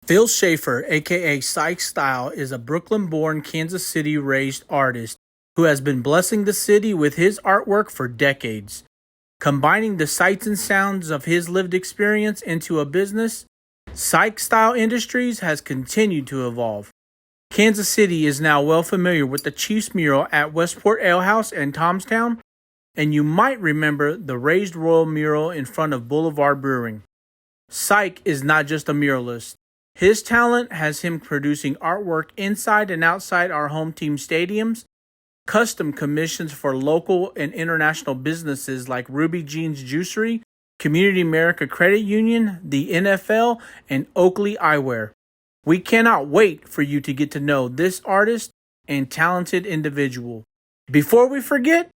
Phil Shafer, aka Sike Style, is a Brooklyn-born, Kansas City-raised artist who has been blessing the city with his artwork for decades. Combining the sights and sounds of his lived experience into a business, Sike Style Industries has continued to evolve. Kansas City is now well familiar with the Chiefs mural at Westport Ale House and Tomstown, and you might remember the raised royal mural in front of Boulevard Brewing. Psych is not just a muralist. His talent has him producing artwork inside and outside our home team stadiums, custom commissions for local and international businesses like Ruby Jean's Juicery, Community America Credit Union, the NFL, and Oakley Eyewear. We cannot wait for you to get to know this artist and talented individual. Before we forget,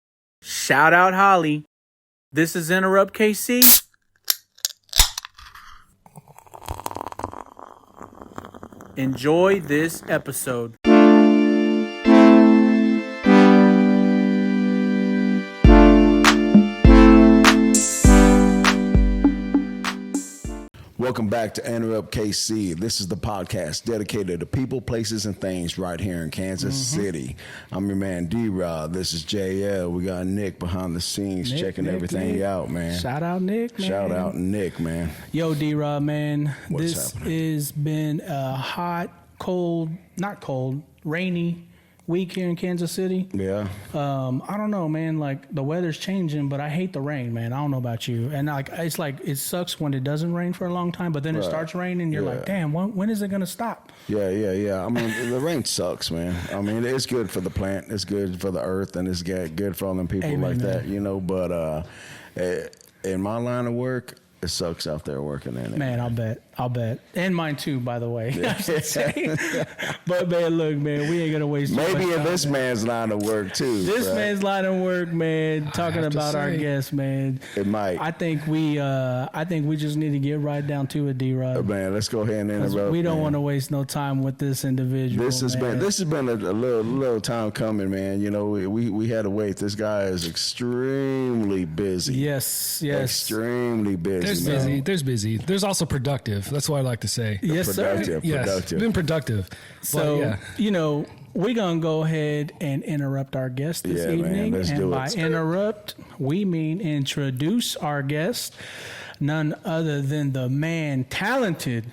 shout out Holly. This is Enterrupt KC. Enjoy this episode. Welcome back to Enterrupt KC. This is the podcast dedicated to people, places, and things right here in Kansas City. I'm your man D-Rod. This is JL. We got Nick behind the scenes checking everything out, man. Shout out Nick, man. Shout out Nick, man. Yo, D-Rod, man. What's this happening? has been a hot, rainy week here in Kansas City. Yeah. I don't know, man. Like, the weather's changing, but I hate the rain, man. I don't know about you. And it sucks when it doesn't rain for a long time, but then it starts raining. You're like, damn, when is it gonna stop? Yeah. I mean, the rain sucks, man. I mean, it's good for the plant, it's good for the earth, and it's good for all them people like that, you know. But in my line of work, it sucks out there working in it. Man, I'll bet. And mine too, by the way, I should say. But man, look, man, we ain't gonna waste maybe much in time, this man. man's line of work too. This right? man's line of work, man, talking about our guests, man. It might. I think we just need to get right down to it, D-Rod. Man, let's go ahead and interrupt. We don't want to waste no time with this individual. This has been a little time coming, man. You know, we had to wait. This guy is extremely busy. Yes. Extremely busy. There's busy. There's also productive. That's what I like to say. Yes, Productive. sir. Yes, Productive. been productive. So, But, yeah. you know, we're going to go ahead and interrupt our guest this Yeah, man, evening. let's And do by it. interrupt, we mean introduce our guest, none other than the man, talented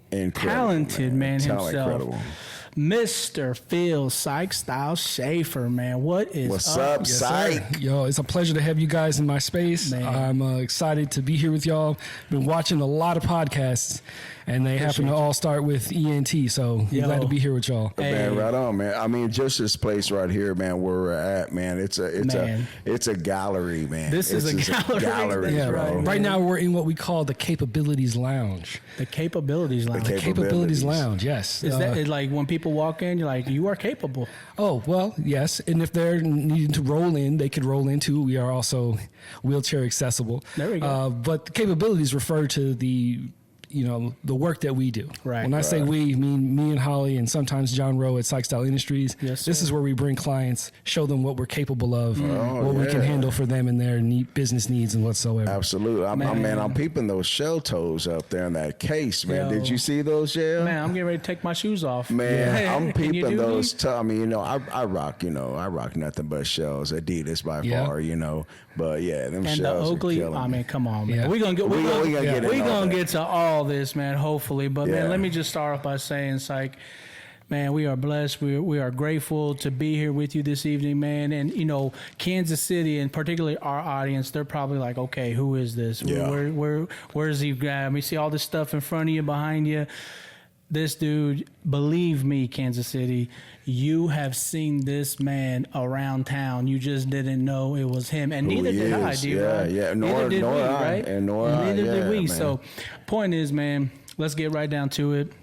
man himself. Incredible. Mr. Phil Sike Style Shafer, man. What's up, Yes, Psych? sir. Yo, it's a pleasure to have you guys in my space. Man. I'm excited to be here with y'all. Been watching a lot of podcasts, and they happen to all start with ENT. So I'm glad to be here with y'all. Man, right on, man. I mean, just this place right here, man, where we're at, man. It's a gallery, man. This is a gallery. Yeah, bro. right now we're in what we call the Capabilities Lounge. The Capabilities Lounge. Capabilities Lounge, yes. Is that like when people walk in, you're like, you are capable? Oh, well, yes. And if they're needing to roll in, they could roll in too. We are also wheelchair accessible. There we go. But the capabilities refer to the work that we do. Right. When I say we, I mean me and Holly and sometimes John Rowe at Sike Style Industries. Yes, This sir. is where we bring clients, show them what we're capable of, what we can handle for them and their business needs and whatsoever. Absolutely. I'm peeping those shell toes up there in that case, man. Yo. Did you see those, Shell? Man, I'm getting ready to take my shoes off. Man, I'm Can you peeping do those. me? I mean, you know, I rock nothing but shells. Adidas by far, you know. But yeah, them And the shells are Oakley, killing I me. mean, come on, man. Yeah. We're going to get get to all this, man, hopefully. But, Yeah. man, let me just start off by saying, Psych, man, we are blessed. We are grateful to be here with you this evening, man. And, you know, Kansas City, and particularly our audience, they're probably like, okay, who is this? Yeah. Where is he? We see all this stuff in front of you, behind you. This dude, believe me, Kansas City, you have seen this man around town. You just didn't know it was him. And neither did I, dude. Yeah. Neither did we, right? And neither did we. man. So, point is, man, let's get right down to it.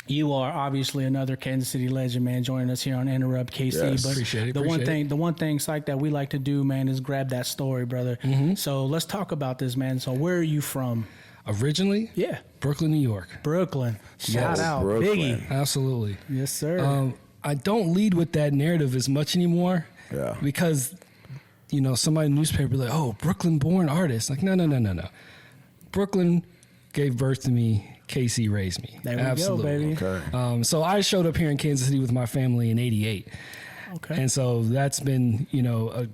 You are obviously another Kansas City legend, man, joining us here on Interrupt KC. Yes. But Appreciate it, the one thing, Psych, that we like to do, man, is grab that story, brother. So let's talk about this, man. So where are you from? Originally, Yeah, Brooklyn, New York. Brooklyn. Shout out, Brooklyn. Biggie. Absolutely. Yes, sir. I don't lead with that narrative as much anymore. Yeah. Because, somebody in the newspaper like, oh, Brooklyn-born artist. Like, no. Brooklyn gave birth to me KC raised me. There we go, baby. Okay. So I showed up here in Kansas City with my family in '88. Okay. And so that's been, a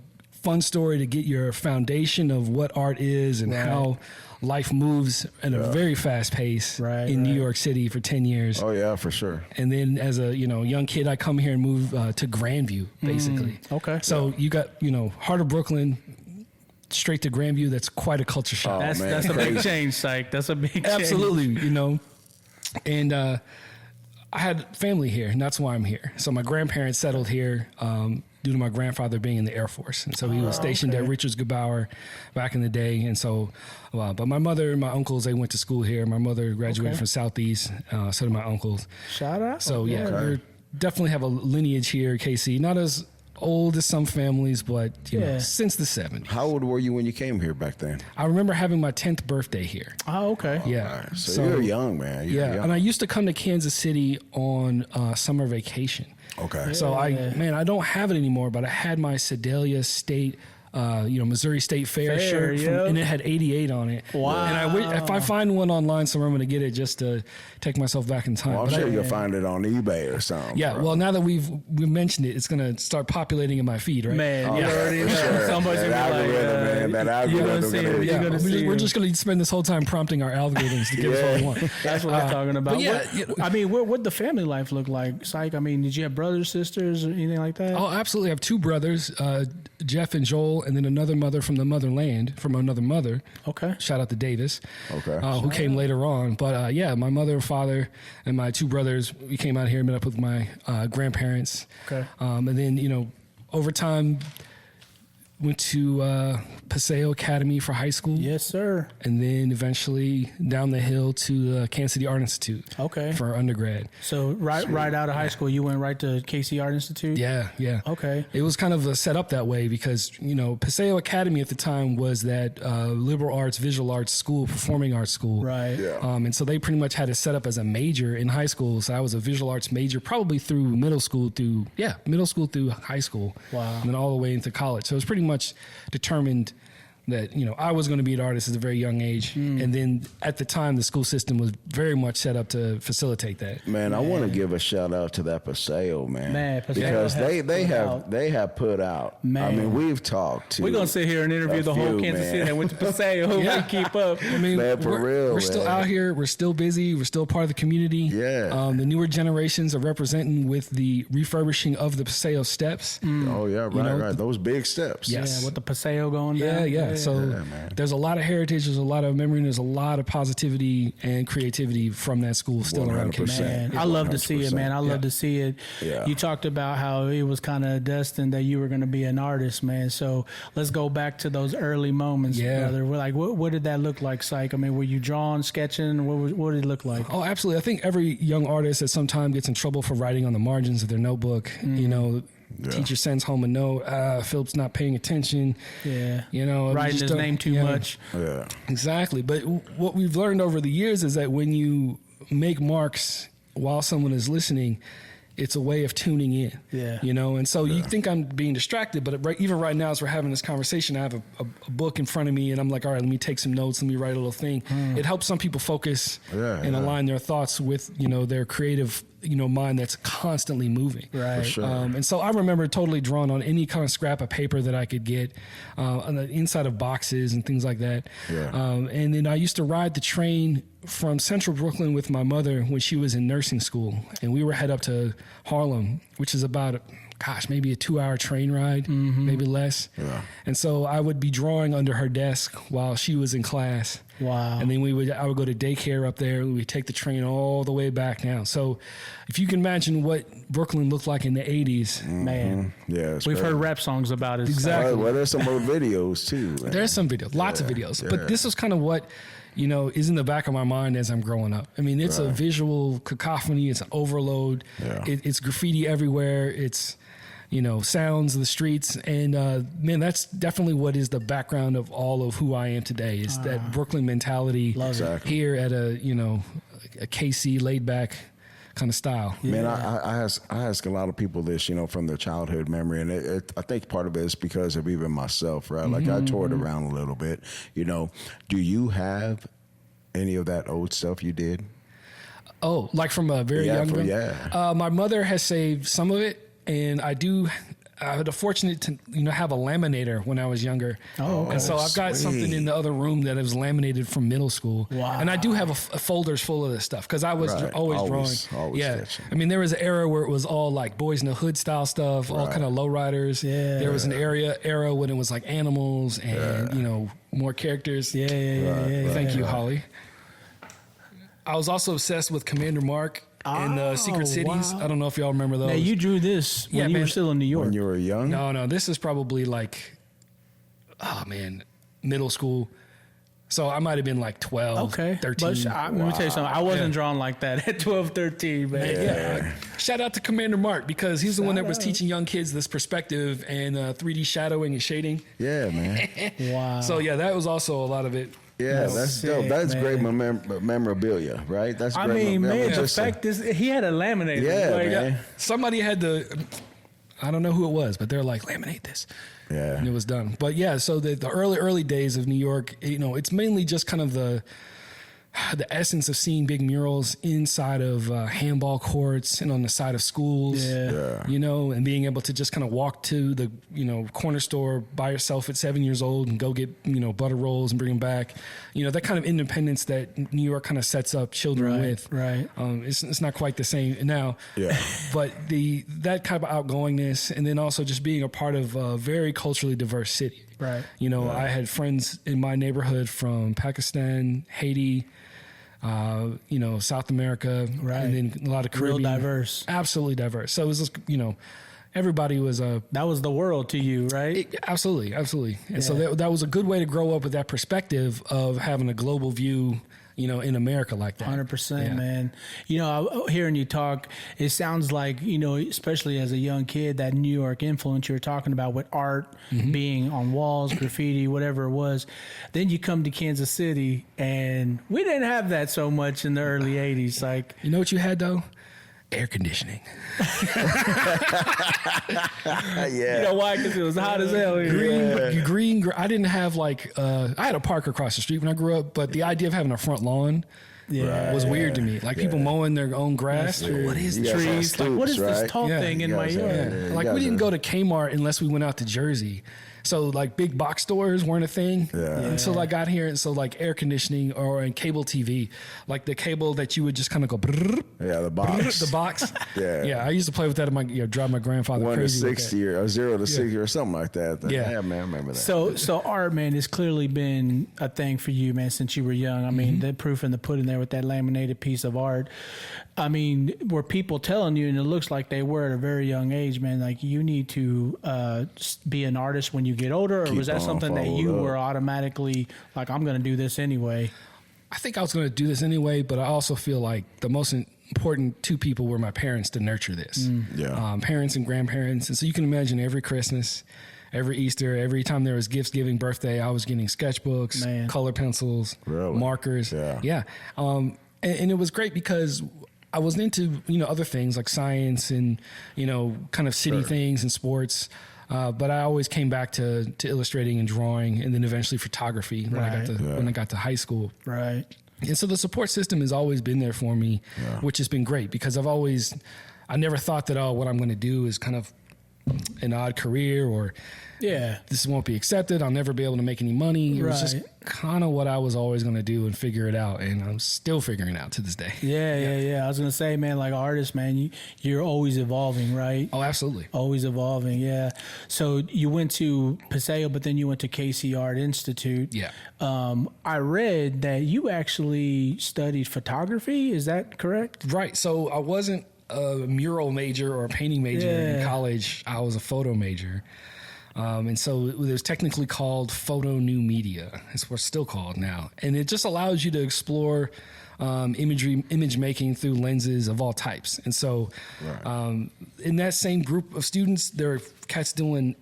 fun story to get your foundation of what art is and how life moves at a very fast pace in New York City for 10 years. Oh, yeah, for sure. And then as a, young kid, I come here and move to Grandview, basically. Okay. So you got, heart of Brooklyn, straight to Grandview. That's quite a culture shock. That's a big change, Psych. That's a big change. Absolutely, And I had family here, and that's why I'm here. So my grandparents settled here due to my grandfather being in the Air Force. And so he was stationed at Richards Gebaur back in the day. And so, but my mother and my uncles, they went to school here. My mother graduated from Southeast, so did my uncles. Shout out. So, we definitely have a lineage here, KC. Not as old as some families, but since the 70s. How old were you when you came here back then? I remember having my 10th birthday here. Oh, okay. Yeah. Right. So you're young, man. You're young. And I used to come to Kansas City on summer vacation. Okay. So I don't have it anymore, but I had my Sedalia State, Missouri State Fair shirt, and it had 88 on it. Wow. And if I find one online somewhere, I'm going to get it just to take myself back in time. Well, I'm sure you'll find it on eBay or something. Yeah, bro. well, now that we've mentioned it, it's going to start populating in my feed, right? Man, you already know. Somebody's going to be like, that algorithm. You're going to see We're just going to spend this whole time prompting our algorithms to give us what we want. That's what we're talking about. But what the family life look like, Psych? I mean, did you have brothers, sisters, or anything like that? Oh, absolutely. I have two brothers, Jeff and Joel, and then another mother from the motherland, from another mother. Okay. Shout out to Davis. Okay. Who came later on. But my mother, father, and my two brothers, we came out here, met up with my grandparents. Okay. And then, over time, went to Paseo Academy for high school. Yes, sir. And then eventually down the hill to the Kansas City Art Institute. Okay. For undergrad. So right out of high school, you went right to KC Art Institute? Yeah. Okay. It was kind of set up that way because, Paseo Academy at the time was that liberal arts, visual arts school, performing arts school. Right. Yeah. And so they pretty much had it set up as a major in high school. So I was a visual arts major probably through middle school through high school. Wow. And then all the way into college. So it was pretty much determined that, I was going to be an artist at a very young age. And then at the time, the school system was very much set up to facilitate that. Man, I want to give a shout out to that Paseo, man. Paseo because has they have put out. Man. I mean, we've talked to. We're going to sit here and interview the whole Kansas City that went to Paseo. Who can keep up? I mean, Man, for real, we're still out here. We're still busy. We're still part of the community. Yeah. The newer generations are representing with the refurbishing of the Paseo steps. Oh, yeah, right. Those big steps. Yes. Yeah, with the Paseo going down. Yeah. So there's a lot of heritage, there's a lot of memory, and there's a lot of positivity and creativity from that school still around Kansas. Man, I love to see it, man. I love to see it. Yeah. You talked about how it was kind of destined that you were going to be an artist, man. So let's go back to those early moments, brother. We're like, what did that look like, Psych? I mean, were you drawing, sketching? What did it look like? Oh, absolutely. I think every young artist at some time gets in trouble for writing on the margins of their notebook. Teacher sends home a note. Philip's not paying attention. Yeah. Writing his name too much. Yeah. Exactly. But what we've learned over the years is that when you make marks while someone is listening, it's a way of tuning in. Yeah. And so you think I'm being distracted, but even right now as we're having this conversation, I have a book in front of me and I'm like, all right, let me take some notes. Let me write a little thing. It helps some people focus and align their thoughts with, their creative, mind that's constantly moving. Right. For sure. And so I remember totally drawing on any kind of scrap of paper that I could get on the inside of boxes and things like that. Yeah. And then I used to ride the train from Central Brooklyn with my mother when she was in nursing school. And we were head up to Harlem, which is about maybe a 2-hour train ride, maybe less. Yeah. And so I would be drawing under her desk while she was in class. Wow. And then I would go to daycare up there. We would take the train all the way back down. So if you can imagine what Brooklyn looked like in the 80s. Man. Yeah. We've heard rap songs about it. Exactly. Well, there's some more videos too. Man. There's some videos, lots of videos. But this is kind of what, is in the back of my mind as I'm growing up. I mean, it's a visual cacophony. It's an overload. Yeah. It's graffiti everywhere. It's, sounds of the streets. And, man, that's definitely what is the background of all of who I am today is that Brooklyn mentality here at a KC laid back kind of style. Man, I ask a lot of people this, from their childhood memory, and I think part of it is because of even myself, right? Like I toured around a little bit. Do you have any of that old stuff you did? Oh, like from a very young gun? Yeah. My mother has saved some of it, and I had the fortunate to have a laminator when I was younger. Oh, okay. And so I've got something in the other room that was laminated from middle school. Wow. And I do have folders full of this stuff because I was always drawing. Always yeah. sketching. I mean, there was an era where it was all like Boys in the Hood style stuff, all kind of lowriders. Yeah. There was an era when it was like animals and more characters. Yeah. Thank you, Holly. I was also obsessed with Commander Mark and Secret Cities. Wow. I don't know if y'all remember those. Now, you drew this when you were still in New York. When you were young? No, this is probably like, middle school. So I might have been like 12, 13. But let me tell you something. I wasn't drawn like that at 12, 13, man. Yeah. Shout out to Commander Mark because he's the one that was teaching young kids this perspective and 3D shadowing and shading. Yeah, man. Wow. So yeah, that was also a lot of it. Yeah, that's sick, dope. That's man. great memorabilia, right? That's great. I mean, man, the just fact is, he had a laminator. Yeah, Like, man. Somebody had to, I don't know who it was, but they're like, laminate this. Yeah. And it was done. But yeah, so the early days of New York, it's mainly just kind of the essence of seeing big murals inside of handball courts and on the side of schools, and being able to just kind of walk to the, corner store by yourself at 7 years old and go get, butter rolls and bring them back. That kind of independence that New York kind of sets up children with. Right. It's not quite the same now. Yeah. But that kind of outgoingness and then also just being a part of a very culturally diverse city. Right. I had friends in my neighborhood from Pakistan, Haiti, South America, Right. and then a lot of Caribbean. Real diverse. Absolutely diverse. So it was just, everybody was That was the world to you, right? absolutely. And so that was a good way to grow up with that perspective of having a global view, in America like that. 100%, man. Hearing you talk, it sounds like, especially as a young kid, that New York influence you were talking about with art being on walls, graffiti, whatever it was. Then you come to Kansas City, and we didn't have that so much in the early 80s. Like, You know what you had, though? Air conditioning. Yeah. you know why? Because it was hot as hell. Green. I didn't have I had a park across the street when I grew up, but the idea of having a front lawn was weird to me. Like people mowing their own grass. What is You guys had trees? Like, what is stoops, this right? tall thing in my guys yard? had- Like you we guys didn't are- go to Kmart unless we went out to Jersey. So like big box stores weren't a thing until I got here. And so like air conditioning and cable TV, like the cable that you would just kind of go, brrr, Yeah, the box. the box. Yeah. I used to play with that in my, drive my grandfather 1 to crazy. with 60 or 0 to 60 or something like that. Yeah. Man, I remember that. So art, man, has clearly been a thing for you, man, since you were young. I mean, the proof in the pudding there with that laminated piece of art. I mean, were people telling you, and it looks like they were at a very young age, man, like you need to be an artist when you get older, or Keep was that on something that followed you up. were automatically like, I'm going to do this anyway? I think I was going to do this anyway, but I also feel like the most important two people were my parents to nurture this. Yeah. Parents and grandparents. And so you can imagine every Christmas, every Easter, every time there was gifts giving, birthday, I was getting sketchbooks, Man. color pencils, Really? markers. Yeah. And it was great because I was into, other things like science and, kind of city things and sports. But I always came back to illustrating and drawing, and then eventually photography when I got to high school. Right. And so the support system has always been there for me, which has been great because I never thought that, what I'm going to do is kind of an odd career or this won't be accepted. I'll never be able to make any money. It was just kind of what I was always going to do and figure it out. And I'm still figuring it out to this day. Yeah. I was going to say, man, like artist, man, you're always evolving, right? Oh, absolutely. Always evolving, yeah. So you went to Paseo, but then you went to KC Art Institute. Yeah. I read that you actually studied photography. Is that correct? Right. So I wasn't a mural major or a painting major in college. I was a photo major. And so it was technically called photo new media. It's what's still called now. And it just allows you to explore image making through lenses of all types. And so in that same group of students, there are cats doing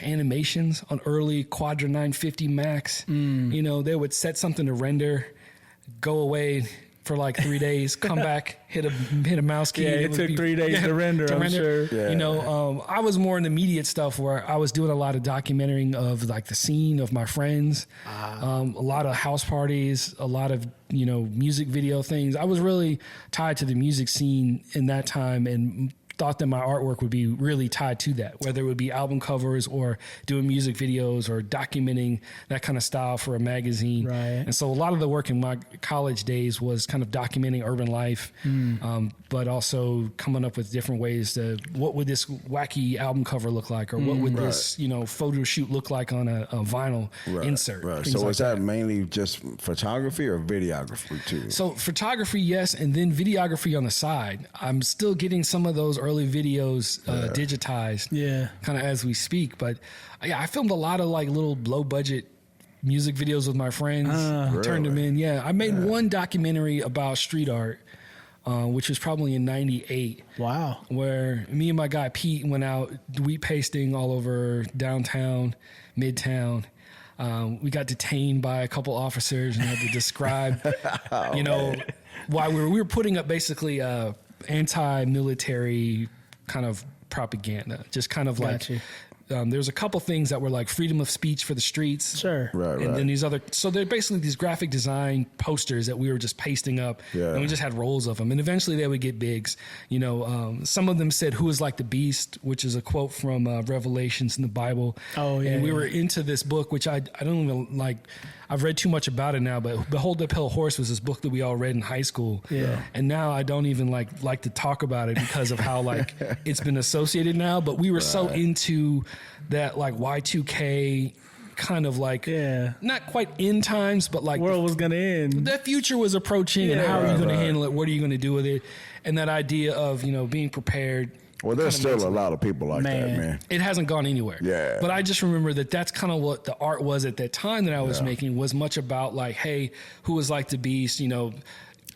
animations on early Quadra 950 Max. They would set something to render, go away, for like 3 days, come back, hit a mouse key. Yeah, it took 3 days to render, I'm sure. Yeah. You know, I was more in the immediate stuff where I was doing a lot of documenting of like the scene of my friends, a lot of house parties, a lot of, you know, music video things. I was really tied to the music scene in that time and thought that my artwork would be really tied to that, whether it would be album covers or doing music videos or documenting that kind of style for a magazine. Right. And so a lot of the work in my college days was kind of documenting urban life, but also coming up with different ways to, what would this wacky album cover look like? Or what would this, you know, photo shoot look like on a vinyl insert? Right. So is that mainly just photography or videography too? So photography, yes, and then videography on the side. I'm still getting some of those early videos digitized, kind of as we speak. But yeah, I filmed a lot of like little low budget music videos with my friends. Turned them in. Yeah, I made one documentary about street art, which was probably in '98. Wow. Where me and my guy Pete went out wheat pasting all over downtown, midtown. We got detained by a couple officers and had to describe, you know, why we were putting up basically anti-military kind of propaganda, just kind of like there's a couple things that were like freedom of speech for the streets. Sure. And then these other, so they're basically these graphic design posters that we were just pasting up, and we just had rolls of them. And eventually they would get bigs. You know, some of them said, "Who is like the beast," which is a quote from Revelations in the Bible. Oh, yeah. And we were into this book, which I don't even like. I've read too much about it now, but Behold the Pale Horse was this book that we all read in high school. Yeah. And now I don't even like to talk about it because of how like it's been associated now. But we were so into that like Y2K kind of like, not quite end times, but like world was going to end. That future was approaching, and how are you going to handle it? What are you going to do with it? And that idea of, you know, being prepared. Well, there's still a lot of people like that, man. It hasn't gone anywhere. Yeah. But I just remember that that's kind of what the art was at that time that I was making, was much about like, hey, who was like the beast, you know,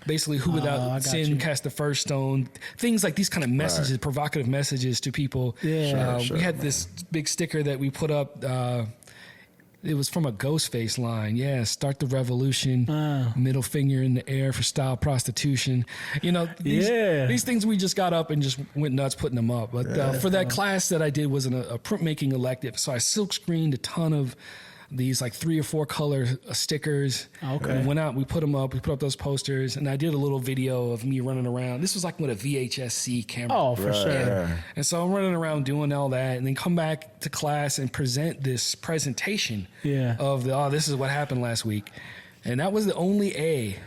basically who without sin cast the first stone, things like these kind of messages, provocative messages to people. Yeah. We had this big sticker that we put up, it was from a Ghostface line. Yeah, start the revolution. Middle finger in the air for style prostitution. You know, these things we just got up and just went nuts putting them up. But for that class that I did was a printmaking elective. So I silk screened a ton of these like 3 or 4 color stickers. Okay. We went out, we put them up, we put up those posters, and I did a little video of me running around. This was like with a VHS-C camera. Oh, for sure. Yeah. And so I'm running around doing all that, and then come back to class and present this presentation of this is what happened last week. And that was the only A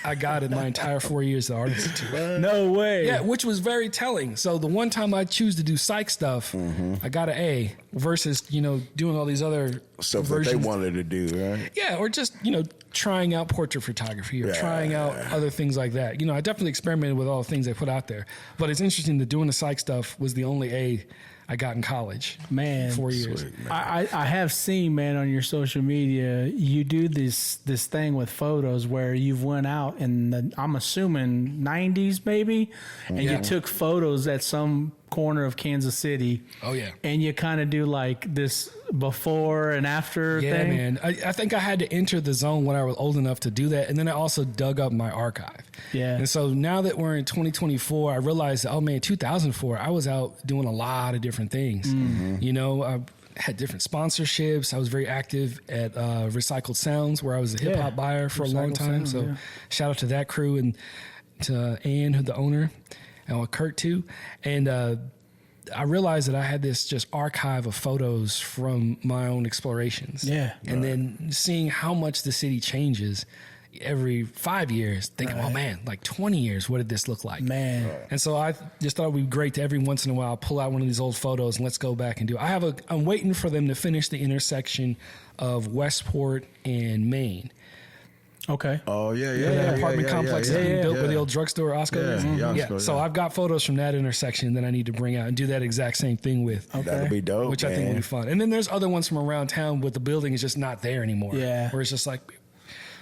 I got in my entire 4 years at the Art Institute. No way. Yeah, which was very telling. So the one time I choose to do psych stuff, I got an A versus, you know, doing all these other stuff versions that they wanted to do, right? Yeah, or just, you know, trying out portrait photography or trying out other things like that. You know, I definitely experimented with all the things I put out there. But it's interesting that doing the psych stuff was the only A I got in college. Man. 4 years. Sweet, man. I have seen, man, on your social media, you do this thing with photos where you've went out in the, I'm assuming 90s maybe, and you took photos at some corner of Kansas City. Oh, yeah. And you kind of do like this before and after thing. Yeah, man. I think I had to enter the zone when I was old enough to do that. And then I also dug up my archive. Yeah. And so now that we're in 2024, I realized, oh man, 2004, I was out doing a lot of different things. You know, I had different sponsorships. I was very active at Recycled Sounds, where I was a hip hop buyer for a long time. So shout out to that crew and to Ann, who's the owner, and Kurt too. And I realized that I had this just archive of photos from my own explorations. Yeah. And then seeing how much the city changes every 5 years, thinking, oh man, like 20 years, what did this look like? Man. And so I just thought it would be great to every once in a while pull out one of these old photos and let's go back and do it. I'm waiting for them to finish the intersection of Westport and Maine. Okay. Oh, yeah. That apartment complex that's being built where the old drugstore Oscar is. Yeah. So I've got photos from that intersection that I need to bring out and do that exact same thing with. Okay. That'll be dope, Which I think will be fun. And then there's other ones from around town, but the building is just not there anymore. Yeah. Where it's just like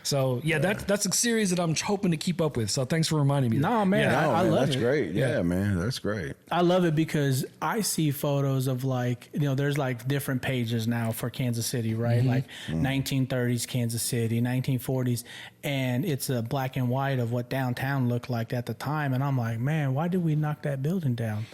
So yeah, that's a series that I'm hoping to keep up with. So thanks for reminding me. No, man, I love that's it. Great. Yeah, man, that's great. I love it because I see photos of like, there's like different pages now for Kansas City, right? Like 1930s Kansas City, 1940s, and it's a black and white of what downtown looked like at the time. And I'm like, man, why did we knock that building down?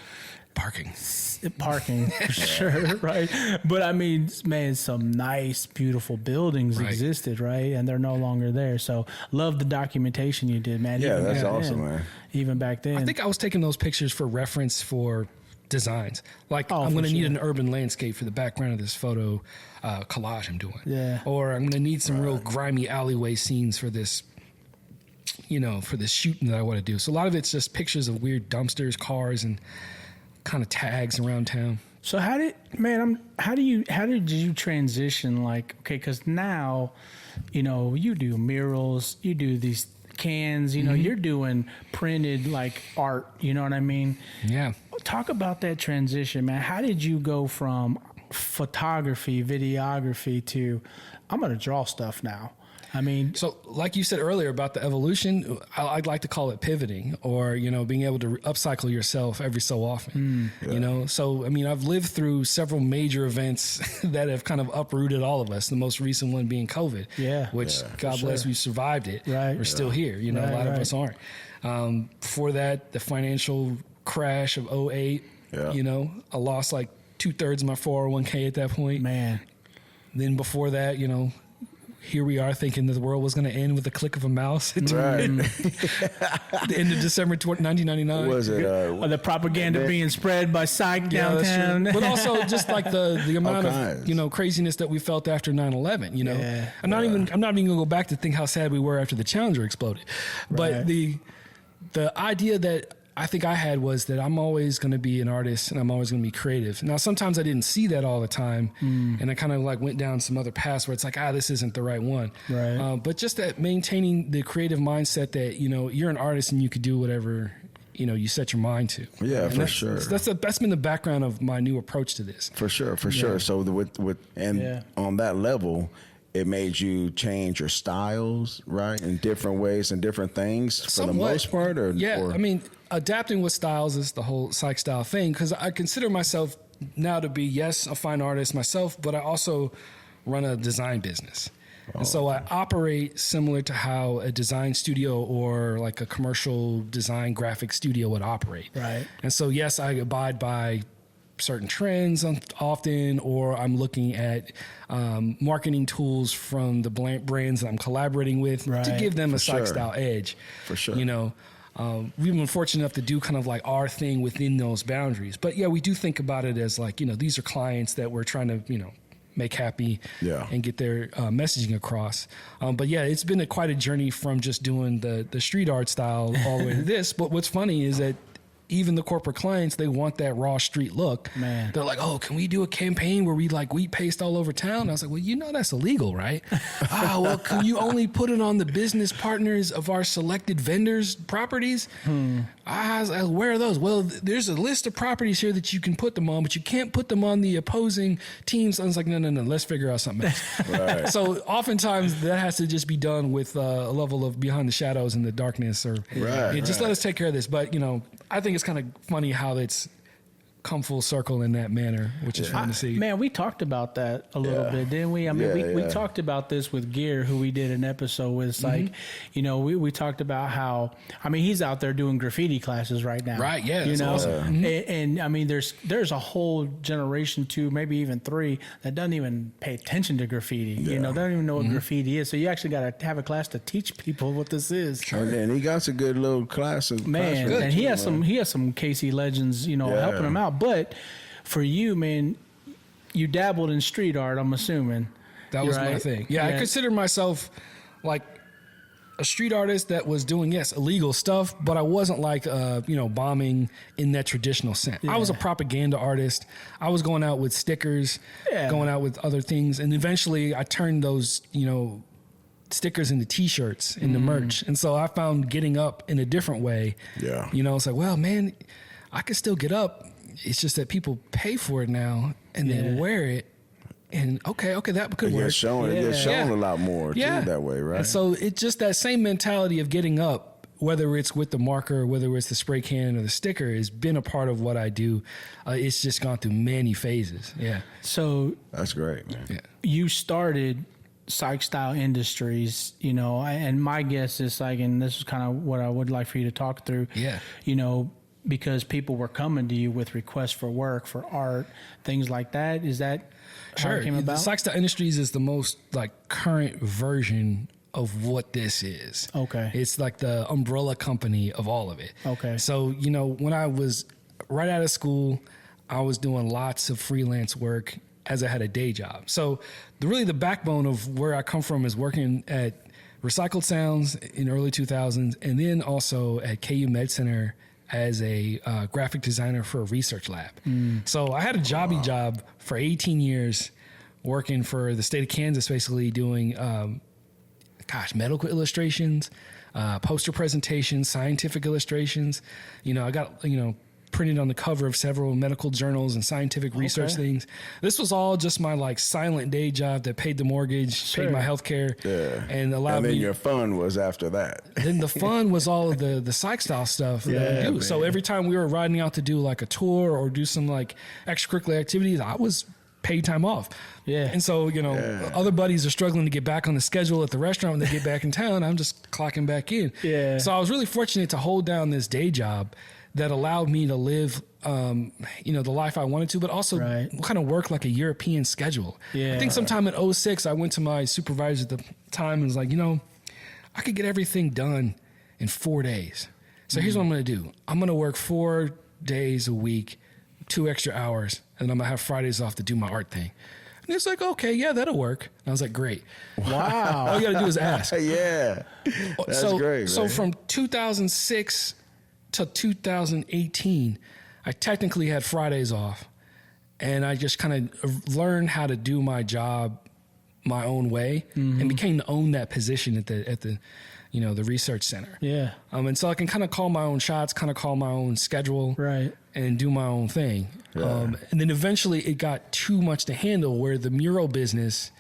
Parking For sure, right? But I mean, man, some nice, beautiful buildings existed, right? And they're no longer there. So love the documentation you did, man. Yeah, even that's awesome, man. Even back then. I think I was taking those pictures for reference for designs. Like, I'm going to need an urban landscape for the background of this photo collage I'm doing. Yeah. Or I'm going to need some real grimy alleyway scenes for this, for this shooting that I want to do. So a lot of it's just pictures of weird dumpsters, cars, and kind of tags around town. So how did you transition? Like, okay, because now, you do murals, you do these cans, you're doing printed like art. You know what I mean? Yeah. Talk about that transition, man. How did you go from photography, videography to I'm going to draw stuff now? I mean, so like you said earlier about the evolution, I'd like to call it pivoting, or, being able to upcycle yourself every so often, So, I mean, I've lived through several major events that have kind of uprooted all of us. The most recent one being COVID, which God bless, we survived it. Right. We're still here. A lot of us aren't. Before that, the financial crash of 2008, I lost like 2/3 of my 401k at that point. Man. Then before that, here we are thinking that the world was going to end with a click of a mouse. Right. The end of December 1999. Was it? Or the propaganda being spread by Psych downtown. But also just like the amount of craziness that we felt after 9/11. I'm not even going to go back to think how sad we were after the Challenger exploded. But the idea that I think I had was that I'm always going to be an artist and I'm always going to be creative. Now, sometimes I didn't see that all the time. And I kind of like went down some other paths where it's like, this isn't the right one. Right. But just that maintaining the creative mindset that, you're an artist and you could do whatever, you set your mind to. Yeah, and for sure. That's been the background of my new approach to this. For sure. So on that level, it made you change your styles, right, in different ways and different things for the most part? Or I mean, adapting with styles is the whole Sike Style thing, because I consider myself now to be, yes, a fine artist myself, but I also run a design business. And so I operate similar to how a design studio or like a commercial design graphic studio would operate. Right. And so, yes, I abide by certain trends often, or I'm looking at marketing tools from the brands that I'm collaborating with to give them a Sike Style edge. For sure. We've been fortunate enough to do kind of like our thing within those boundaries. But yeah, we do think about it as like, these are clients that we're trying to, make happy and get their messaging across. But yeah, it's been quite a journey from just doing the street art style all the way to this. But what's funny is that even the corporate clients, they want that raw street look. Man. They're like, can we do a campaign where we like wheat paste all over town? And I was like, well, that's illegal, right? Well, can you only put it on the business partners of our selected vendors' properties? I was like, where are those? Well, there's a list of properties here that you can put them on, but you can't put them on the opposing teams. I was like, no, let's figure out something else. Right. So oftentimes that has to just be done with a level of behind the shadows and the darkness, or just let us take care of this. But, I think it's kind of funny how it's come full circle in that manner, which is fun to see. Man, we talked about that a little bit, didn't we? I mean, we talked about this with Gear, who we did an episode with. It's like, we talked about how, he's out there doing graffiti classes right now. Right, yeah. That's awesome. And I mean, there's a whole generation, 2, maybe even 3, that doesn't even pay attention to graffiti. They don't even know what graffiti is. So you actually got to have a class to teach people what this is. Sure. And he got a good little class. Man, and he has some KC legends, helping him out. But for you, man, you dabbled in street art, I'm assuming. That was my thing. Yeah, I consider myself like a street artist that was doing, illegal stuff, but I wasn't like, bombing in that traditional sense. I was a propaganda artist. I was going out with stickers, going out with other things. And eventually I turned those, stickers into T-shirts, into merch. And so I found getting up in a different way. Yeah. It's like, well, man, I could still get up. It's just that people pay for it now and then wear it And okay, that could work. It gets shown a lot more too that way, right? And so it's just that same mentality of getting up, whether it's with the marker, whether it's the spray can or the sticker, has been a part of what I do. It's just gone through many phases. Yeah. So that's great, man. Yeah. You started Sike Style Industries, you know, and my guess is like, and this is kind of what I would like for you to talk through. Yeah. You know, because people were coming to you with requests for work, for art, things like that. Is that how it came about? Sike Style Industries is the most like current version of what this is. Okay. It's like the umbrella company of all of it. Okay. So, you know, when I was right out of school, I was doing lots of freelance work as I had a day job. So really the backbone of where I come from is working at Recycled Sounds in early 2000s, and then also at KU Med Center as a graphic designer for a research lab. So I had a job for 18 years working for the state of Kansas, basically doing, medical illustrations, poster presentations, scientific illustrations. You know, I got, printed on the cover of several medical journals and scientific research things. This was all just my like silent day job that paid the mortgage, paid my health care, and allowed me. And then your fun was after that. Then the fun was all of the Psych Style stuff that we do. Man. So every time we were riding out to do like a tour or do some like extracurricular activities, I was paid time off. Yeah. And so, other buddies are struggling to get back on the schedule at the restaurant when they get back in town. I'm just clocking back in. Yeah. So I was really fortunate to hold down this day job that allowed me to live, the life I wanted to, but also kind of work like a European schedule. Yeah. I think sometime in 2006, I went to my supervisor at the time and was like, I could get everything done in 4 days. So here's what I'm going to do. I'm going to work 4 days a week, 2 extra hours, and I'm going to have Fridays off to do my art thing. And it's like, okay, yeah, that'll work. And I was like, great. Wow. All you got to do is ask. Yeah. That's great. So from 2006 to 2018, I technically had Fridays off, and I just kind of learned how to do my job my own way and became to own that position at the the research center. Yeah. And so I can kind of call my own shots, kind of call my own schedule, and do my own thing. Yeah. And then eventually it got too much to handle, where the mural business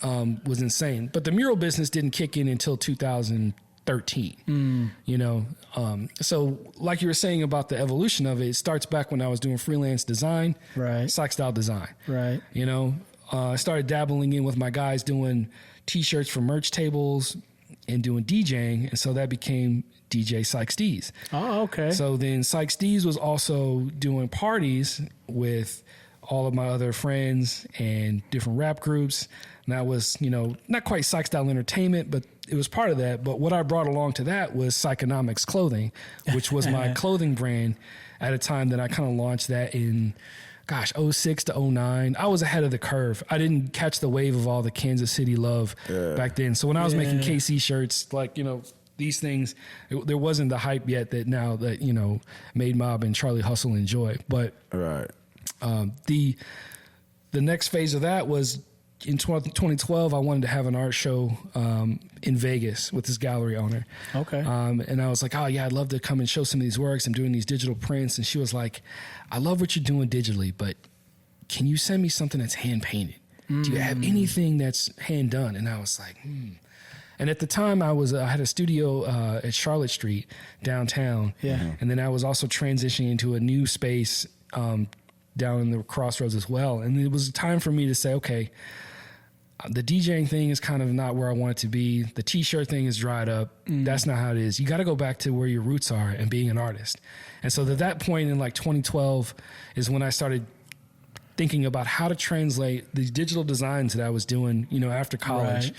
was insane. But the mural business didn't kick in until 2013. So like you were saying about the evolution of it, it starts back when I was doing freelance design, Psych Style design. Right. I started dabbling in with my guys doing t-shirts for merch tables and doing DJing. And so that became DJ Sike Steez. Oh, okay. So then Sike Steez was also doing parties with all of my other friends and different rap groups. And that was, not quite Sike Style Entertainment, but it was part of that. But what I brought along to that was Psychonomics Clothing, which was my clothing brand at a time that I kind of launched that in, 06 to 09. I was ahead of the curve. I didn't catch the wave of all the Kansas City love back then. So when I was making KC shirts, these things, there wasn't the hype yet that now that, Made Mob and Charlie Hustle enjoy. But the next phase of that was in 2012, I wanted to have an art show in Vegas with this gallery owner. Okay. And I was like, oh, yeah, I'd love to come and show some of these works. I'm doing these digital prints. And she was like, I love what you're doing digitally, but can you send me something that's hand-painted? Do you have anything that's hand-done? And I was like, And at the time, I had a studio at Charlotte Street downtown. Yeah. And then I was also transitioning into a new space down in the Crossroads as well. And it was time for me to say, okay, the DJing thing is kind of not where I want it to be. The t-shirt thing is dried up. That's not how it is. You got to go back to where your roots are and being an artist. And so at that point in 2012 is when I started thinking about how to translate these digital designs that I was doing, after college,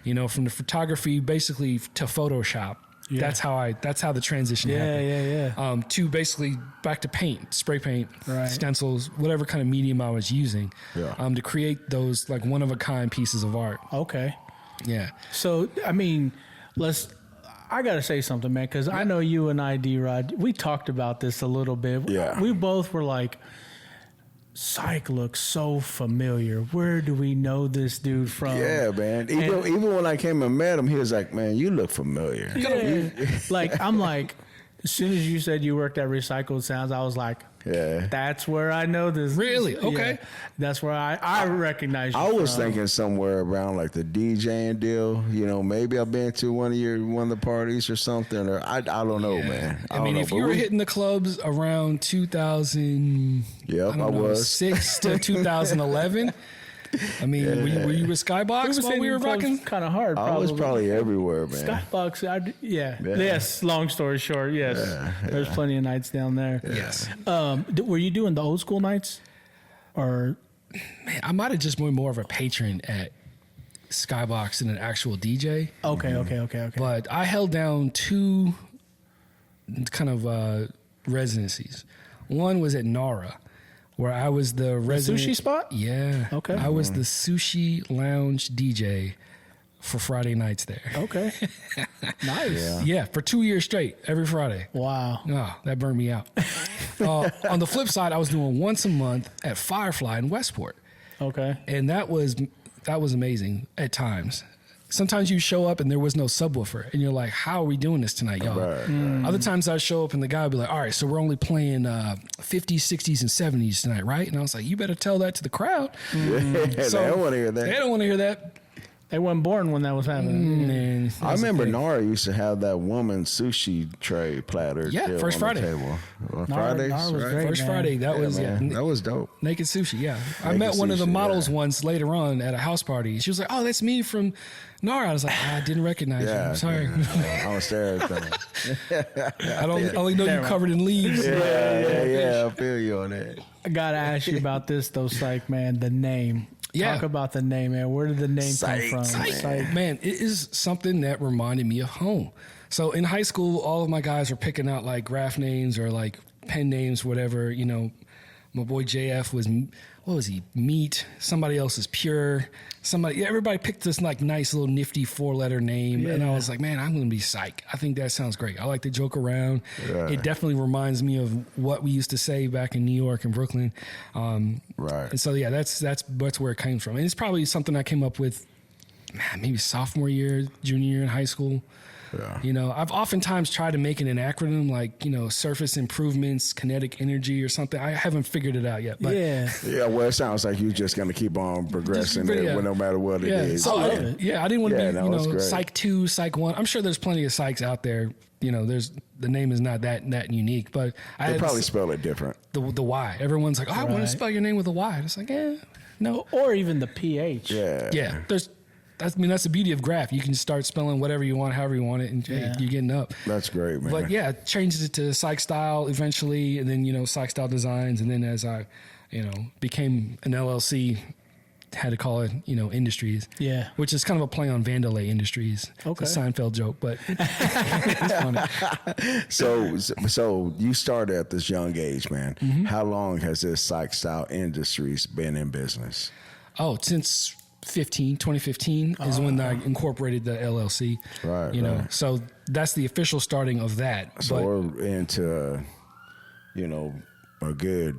from the photography basically to Photoshop. Yeah. That's how the transition happened. To basically back to paint, spray paint, stencils, whatever kind of medium I was using, to create those one of a kind pieces of art. Okay. Yeah. So I got to say something, man, because I know you and I, D-Rod, we talked about this a little bit. Yeah. We both were like, Psych looks so familiar. Where do we know this dude from? Yeah, man. Even when I came and met him, he was like, man, you look familiar. Yeah. I'm like, as soon as you said you worked at Recycled Sounds, I was like, Yeah. That's where I know this. Really? Okay. Yeah, that's where I recognize you I was from. thinking somewhere around like the DJing deal. You know, maybe I've been to one of the parties or something. Or I don't know, man. I mean, don't if know, you but were hitting the clubs around 2000, Yep, I was. 6 to 2011. I mean, were you with Skybox while we were rocking? Kind of hard. I was probably everywhere, man. Skybox, yes. Long story short, yes. There's plenty of nights down there. Yes. Were you doing the old school nights, or? Man, I might have just been more of a patron at Skybox than an actual DJ. Okay. But I held down two kind of residencies. One was at Nara, where I was the resident sushi spot. Yeah. Okay. I was the sushi lounge DJ for Friday nights there. Okay. Nice. Yeah, for 2 years straight, every Friday. Wow. Oh, that burned me out. On the flip side, I was doing once a month at Firefly in Westport. Okay. And that was amazing at times. Sometimes you show up and there was no subwoofer, and you're like, "How are we doing this tonight, y'all?" Right. Other times I show up and the guy would be like, "All right, so we're only playing 50s, 60s, and 70s tonight, right?" And I was like, "You better tell that to the crowd." They don't want to hear that. They don't want to hear that. They weren't born when that was happening. Man, I remember Nara used to have that woman sushi tray platter. Yeah, deal first on Friday. The table. On Nara Fridays, was right? great. First man. Friday, that was man. That was dope. naked sushi. Yeah, I Naked met one of the sushi, models yeah. once later on at a house party. She was like, "Oh, that's me from Nara." I was like, "I didn't recognize you. I'm sorry. I was stereotyping. I only know you covered in leaves." Yeah. I feel you on that. I gotta ask you about this though, Psych, man. The name. Yeah. Talk about the name, man. Where did the name Psych, come from? Psych. Man, it is something that reminded me of home. So in high school, all of my guys were picking out like graph names or like pen names, whatever. You know, my boy JF was, what was he? Meat. Somebody else is Pure. Everybody picked this like nice little nifty 4-letter name. And I was like, man, I'm going to be Psych. I think that sounds great. I like to joke around. Yeah. It definitely reminds me of what we used to say back in New York and Brooklyn. Right. And so, yeah, that's where it came from. And it's probably something I came up with maybe sophomore year, junior year in high school. Yeah. You know, I've oftentimes tried to make it an acronym like, you know, surface improvements, kinetic energy or something. I haven't figured it out yet. But Yeah. Yeah, well, it sounds like you're just going to keep on progressing Just- it yeah. no matter what it is. So I love I it. didn't want to Yeah, be, no, you it's know, great. Psych 2, Psych 1. I'm sure there's plenty of Psychs out there. You know, the name is not that unique, but I They had probably spell it different. the Y. Everyone's like, "Oh, I want to Right. spell your name with a Y." And it's like, no. Or even the PH. Yeah. Yeah, that's the beauty of graph. You can start spelling whatever you want, however you want it, and hey, you're getting up. That's great, man. But yeah, changed it to Sike Style eventually, and then, you know, Sike Style Designs, and then as I, you know, became an LLC, had to call it, you know, Industries. Yeah. Which is kind of a play on Vandalay Industries. Okay. It's a Seinfeld joke, but it's funny. So you started at this young age, man. Mm-hmm. How long has this Sike Style Industries been in business? Oh, since 2015 is when I incorporated the LLC. Right, You know, right. so that's the official starting of that. So But we're into, you know, a good,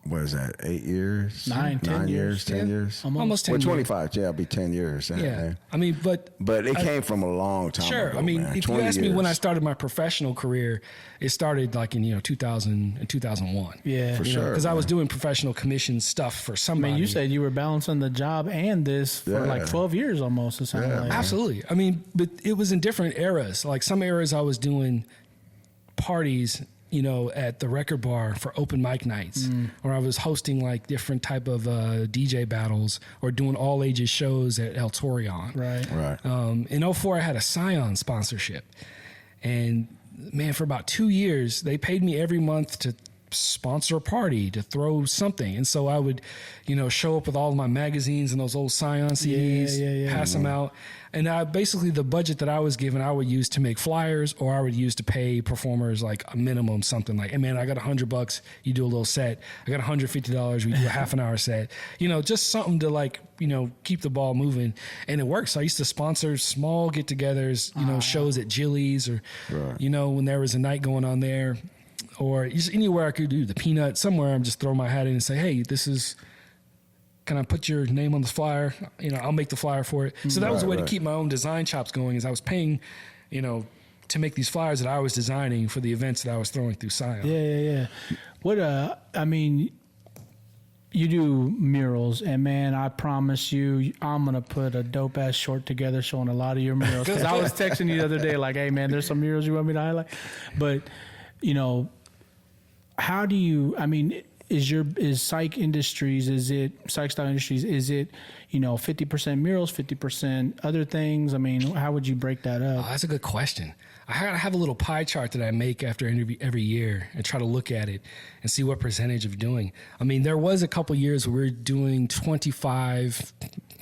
what is that, 8 years? 9, 10 years. 10 Yeah. years? almost 10 Well, years. 25, yeah, it'll be 10 years. Yeah. I mean, but But it came from a long time sure. ago, I mean, man. if you 20 ask me when I years. started my professional career, it started like in, 2000 and 2001. Yeah. For sure. Because I was doing professional commission stuff for I somebody. mean, you said you were balancing the job and this for Yeah. like 12 years almost. It sounded like. Absolutely. I mean, but it was in different eras. Like some eras I was doing parties, you know, at the record bar for open mic nights, or I was hosting like different type of DJ battles or doing all ages shows at El Torion. Right. Right. In 04, I had a Scion sponsorship. And man, for about 2 years, they paid me every month to sponsor a party, to throw something. And so I would, you know, show up with all of my magazines and those old Scion CDs, Yeah. pass them out. And basically the budget that I was given, I would use to make flyers, or I would use to pay performers like a minimum something like, hey man, I got $100, you do a little set. I got $150, we do a half an hour set. You know, just something to like, you know, keep the ball moving. And it works. I used to sponsor small get-togethers, you know, shows at Jilly's or, you know, when there was a night going on there, or just anywhere I could do the Peanut, somewhere I'm just throw my hat in and say, hey, can I put your name on the flyer? You know, I'll make the flyer for it. So that was a way to keep my own design chops going, is I was paying, you know, to make these flyers that I was designing for the events that I was throwing through Scion. Yeah. What I mean, you do murals, and man, I promise you, I'm gonna put a dope ass short together showing a lot of your murals. Because I was texting you the other day, like, hey man, there's some murals you want me to highlight. But how do you? I mean, is Psych Industries? Is it Sike Style Industries? Is it 50% murals, 50% other things? I mean, how would you break that up? Oh, that's a good question. I have a little pie chart that I make after every year and try to look at it and see what percentage of doing. I mean, there was a couple years where we were doing 25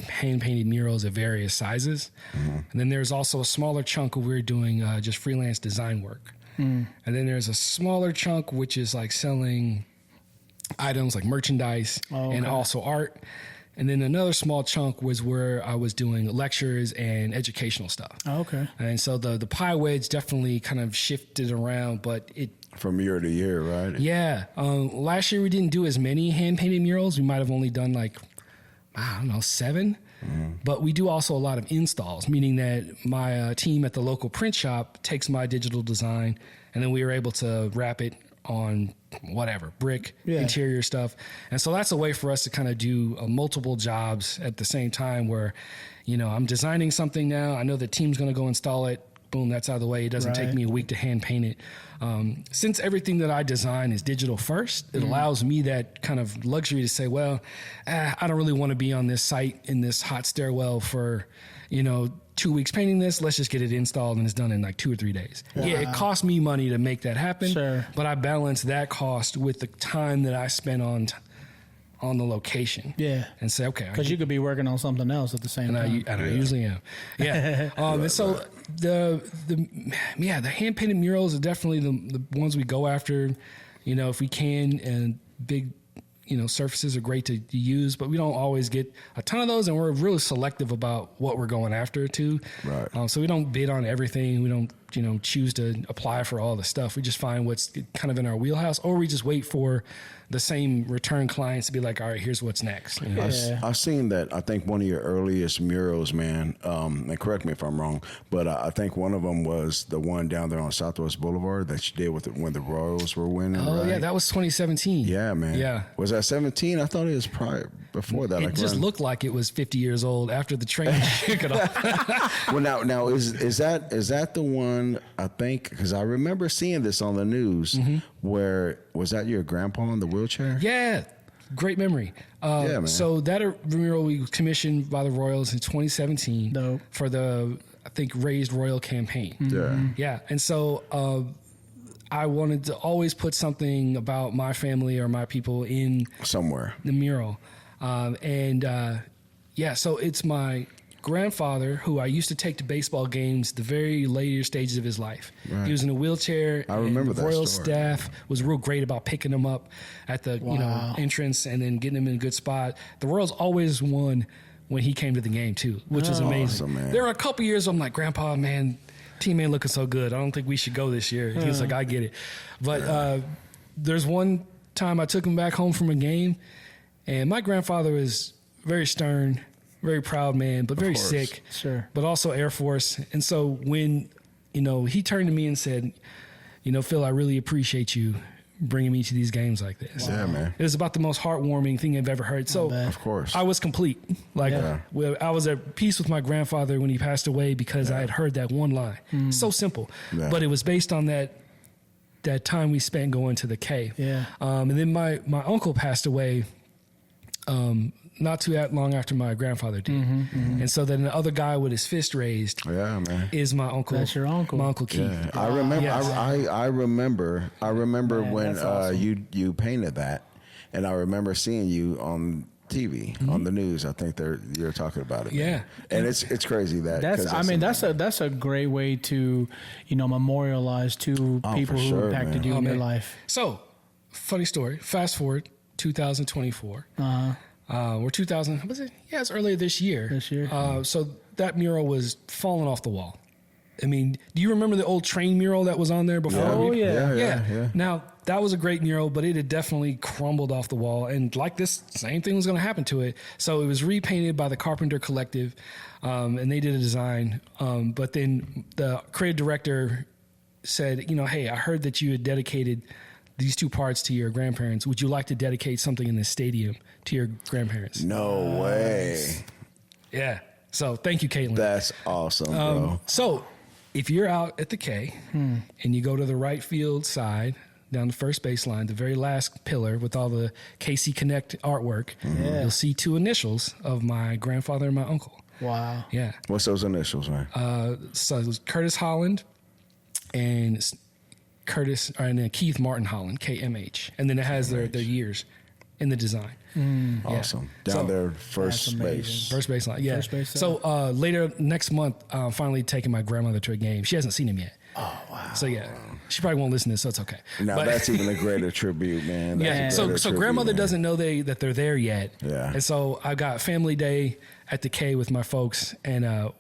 hand-painted murals of various sizes. And then there's also a smaller chunk where we were doing just freelance design work. And then there's a smaller chunk, which is like selling items like merchandise and also art. And then another small chunk was where I was doing lectures and educational stuff. Oh, okay. And so the pie wedge definitely kind of shifted around, but it... From year to year, right? Yeah. Last year we didn't do as many hand-painted murals. We might have only done 7. But we do also a lot of installs, meaning that my team at the local print shop takes my digital design, and then we were able to wrap it on whatever, brick, interior stuff. And so that's a way for us to kind of do multiple jobs at the same time where, I'm designing something now. I know the team's going to go install it. Boom, that's out of the way. It doesn't take me a week to hand paint it. Since everything that I design is digital first, it allows me that kind of luxury to say, well, I don't really want to be on this site in this hot stairwell for, 2 weeks painting this. Let's just get it installed and it's done in 2 or 3 days. Wow. Yeah, it costs me money to make that happen, but I balance that cost with the time that I spend on the location. Yeah. And say, okay. Because you could be working on something else at the same time. I usually am. Yeah. And so the hand-painted murals are definitely the ones we go after, if we can, and big, surfaces are great to use, but we don't always get a ton of those, and we're really selective about what we're going after too. Right. So we don't bid on everything. We don't, choose to apply for all the stuff. We just find what's kind of in our wheelhouse, or we just wait for the same return clients to be like, all right, here's what's next. I've seen that. I think one of your earliest murals, man, and correct me if I'm wrong, but I think one of them was the one down there on Southwest Boulevard that you did with when the Royals were winning. Oh, right? Yeah, that was 2017. Yeah, man. Yeah. Was that 17? I thought it was probably before that. It just looked like it was 50 years old after the train shook it off. Well, now is that the one, I think, because I remember seeing this on the news, where, was that your grandpa in the wheelchair? Yeah. Great memory. Man. So that mural we commissioned by the Royals in 2017 for the, I think, Raised Royal campaign. Yeah. And so I wanted to always put something about my family or my people in somewhere the mural. So it's my grandfather, who I used to take to baseball games the very later stages of his life. Right. He was in a wheelchair. I remember that. The Royal staff was real great about picking him up at the entrance and then getting him in a good spot. The Royals always won when he came to the game too, which is amazing. Awesome, there were a couple years I'm like, Grandpa, man, team ain't looking so good. I don't think we should go this year. He was like, I get it. But there's one time I took him back home from a game, and my grandfather was very stern, very proud man, but very sick, but also Air Force. And so when, he turned to me and said, Phil, I really appreciate you bringing me to these games like this. Yeah, man. It was about the most heartwarming thing I've ever heard. So of course, I was complete. I was at peace with my grandfather when he passed away because I had heard that one line. So simple, but it was based on that time we spent going to the cave. And then my uncle passed away not too long after my grandfather did. And so then the other guy with his fist raised is my uncle. That's your uncle. My Uncle Keith. Yeah. I remember. Yes. I remember when awesome. You painted that, and I remember seeing you on TV on the news. I think you're talking about it. Yeah, and it's crazy that that's a great way to memorialize two people who impacted you in your life. So, funny story. Fast forward 2024. Or 2000, was it? Yeah, it's earlier this year. So that mural was falling off the wall. I mean, do you remember the old train mural that was on there before? Oh, yeah. Now, that was a great mural, but it had definitely crumbled off the wall. And like this, same thing was going to happen to it. So it was repainted by the Carpenter Collective, and they did a design. But then the creative director said, hey, I heard that you had dedicated these two parts to your grandparents. Would you like to dedicate something in this stadium to your grandparents? No way. Yeah. So thank you, Caitlin. That's awesome, bro. So if you're out at the K and you go to the right field side, down the first baseline, the very last pillar with all the KC Connect artwork, you'll see two initials of my grandfather and my uncle. Wow. Yeah. What's those initials, man? So it was Curtis Holland and Keith Martin Holland, KMH. And then it has their years in the design. Awesome. Down there, first base. First baseline, yeah. First base, so later next month, I'm finally taking my grandmother to a game. She hasn't seen him yet. Oh, wow. So, yeah. She probably won't listen to this, so it's okay. Now, that's even a greater tribute, man. Yeah. So grandmother doesn't know that they're there yet. Yeah. And so I got family day at the K with my folks, and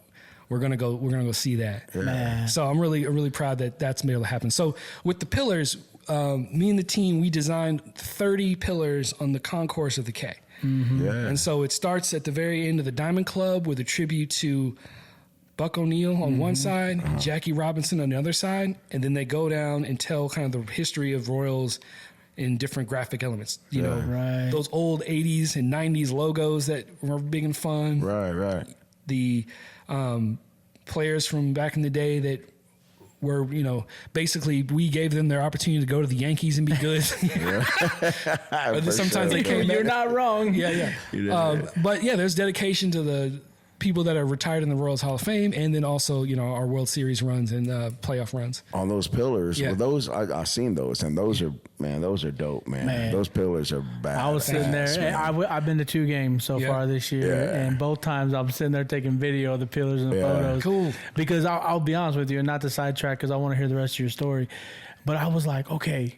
we're gonna go see that. Yeah. So I'm really proud that that's been able to happen. So with the pillars, me and the team, we designed 30 pillars on the concourse of the K. Mm-hmm. Yeah. And so it starts at the very end of the Diamond Club with a tribute to Buck O'Neill on one side, Jackie Robinson on the other side, and then they go down and tell kind of the history of Royals in different graphic elements. You know, Right. those old 80s and 90s logos that were big and fun. Right. The players from back in the day that were, basically we gave them their opportunity to go to the Yankees and be good. But then sometimes they came back. You're not wrong. Yeah. But yeah, there's dedication to the people that are retired in the Royals Hall of Fame, and then also, our World Series runs and playoff runs. On those pillars, Yeah. well, those I've seen those, and those are dope, man. Those pillars are bad. I was sitting there. And I've been to 2 games so far this year, and both times I'm sitting there taking video of the pillars and the photos. Cool. Because I'll be honest with you, and not to sidetrack, because I want to hear the rest of your story. But I was like, okay,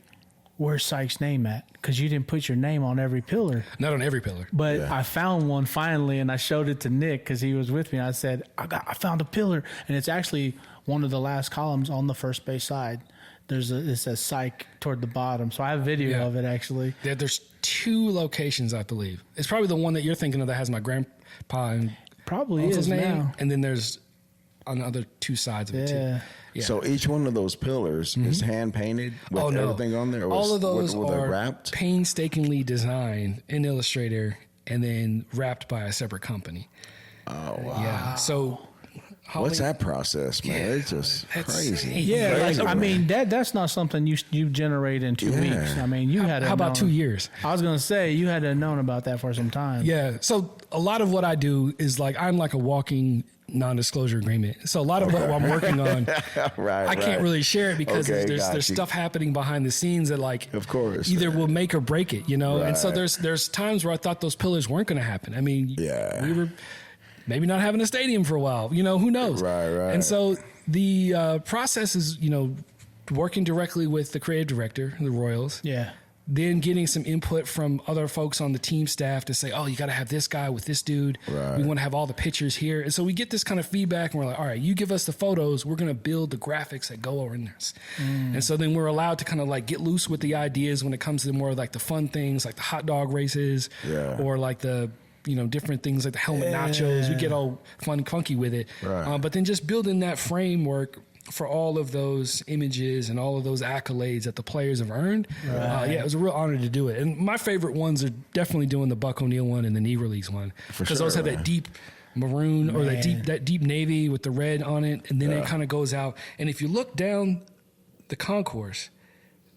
where's Sike's name at? Because you didn't put your name on every pillar. Not on every pillar. But I found one finally, and I showed it to Nick because he was with me. I said, I found a pillar, and it's actually one of the last columns on the first base side. It says Psych toward the bottom. So I have video of it, actually. There's 2 locations, I believe. It's probably the one that you're thinking of that has my grandpa and Probably uncle's is name. now. And then there's on the other 2 sides of it, too. Yeah. So each one of those pillars is hand painted with everything on there? Or all of those were they are wrapped? painstakingly designed in Illustrator and then wrapped by a separate company. Oh, wow. Yeah. So What's that process, man? It's just crazy. Yeah, Crazy, I man. mean that's not something you generate in 2 weeks. I mean, you had. How about 2 years? I was gonna say you had to have known about that for some time. Yeah. So a lot of what I do is I'm like a walking non-disclosure agreement. So a lot of what I'm working on, I can't really share it because there's stuff happening behind the scenes that of course, either will make or break it, Right. And so there's times where I thought those pillars weren't going to happen. I mean, we were maybe not having a stadium for a while, who knows? Right. And so the process is, working directly with the creative director, the Royals. Yeah. Then getting some input from other folks on the team staff to say, oh, you got to have this guy with this dude. Right. We want to have all the pictures here. And so we get this kind of feedback and we're like, all right, you give us the photos. We're going to build the graphics that go over in this. And so then we're allowed to kind of get loose with the ideas when it comes to more the fun things like the hot dog races or the different things like the helmet nachos. We get all fun and funky with it. Right. But then just building that framework for all of those images and all of those accolades that the players have earned. It was a real honor to do it. And my favorite ones are definitely doing the Buck O'Neill one and the knee release one. Because those have that deep maroon or that deep navy with the red on it. And then it kind of goes out. And if you look down the concourse,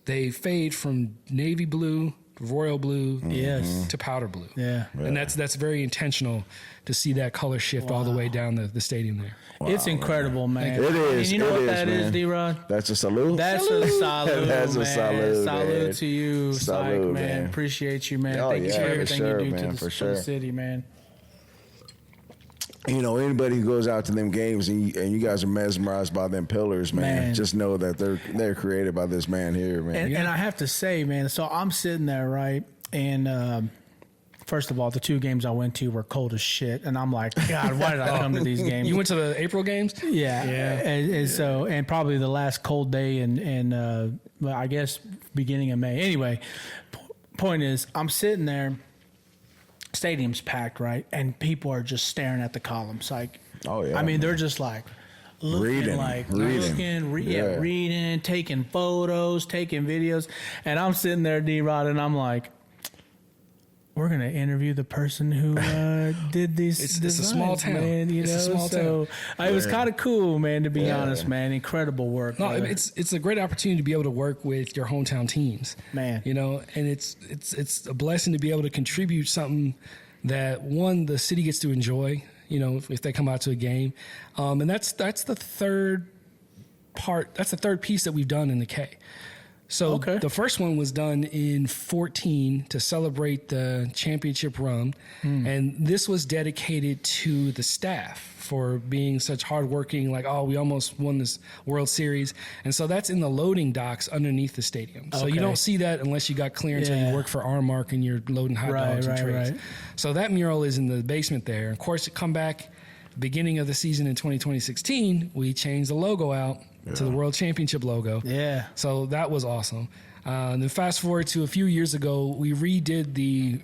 they fade from navy blue, royal blue to powder blue. Yeah. And that's very intentional to see that color shift all the way down the stadium there. It's incredible, man. It is. And you know what that is, man. D-Rod? That's a salute. That's a salute, That's a man. salute, Salute man. to you, Psych, Salute, man. man. Appreciate you, man. Oh, Thank you for yeah, for everything sure, you do man, to for the sure. city, man. Anybody who goes out to them games and you guys are mesmerized by them pillars, man. Just know that they're created by this man here, man. And I have to say, man, so I'm sitting there, right? And first of all, the 2 games I went to were cold as shit. And I'm like, God, why did I come to these games? You went to the April games? Yeah. And so, and probably the last cold day in well, I guess beginning of May. Anyway, point is, I'm sitting there, stadium's packed, right? And people are just staring at the columns. Like, Oh, yeah. I mean, they're just like, looking reading, taking photos, taking videos, and I'm sitting there, D-Rod, and I'm like, we're gonna interview the person who did these designs, it's a small town, man. You know, a small town. It was kind of cool, man. To be honest, man, incredible work. No, it's a great opportunity to be able to work with your hometown teams, man. You know, and it's a blessing to be able to contribute something that the city gets to enjoy. You know, if they come out to a game, and that's the third part. That's the third piece that we've done in the K. So the first one was done in 2014 to celebrate the championship run. And this was dedicated to the staff for being such hardworking, like, we almost won this World Series. And so that's in the loading docks underneath the stadium. So you don't see that unless you got clearance or you work for Armark and you're loading hot dogs and trays. So that mural is in the basement there. Of course, come back beginning of the season in 2016, we changed the logo out to the World Championship logo. Yeah. So that was awesome. Then fast forward to a few years ago, we redid the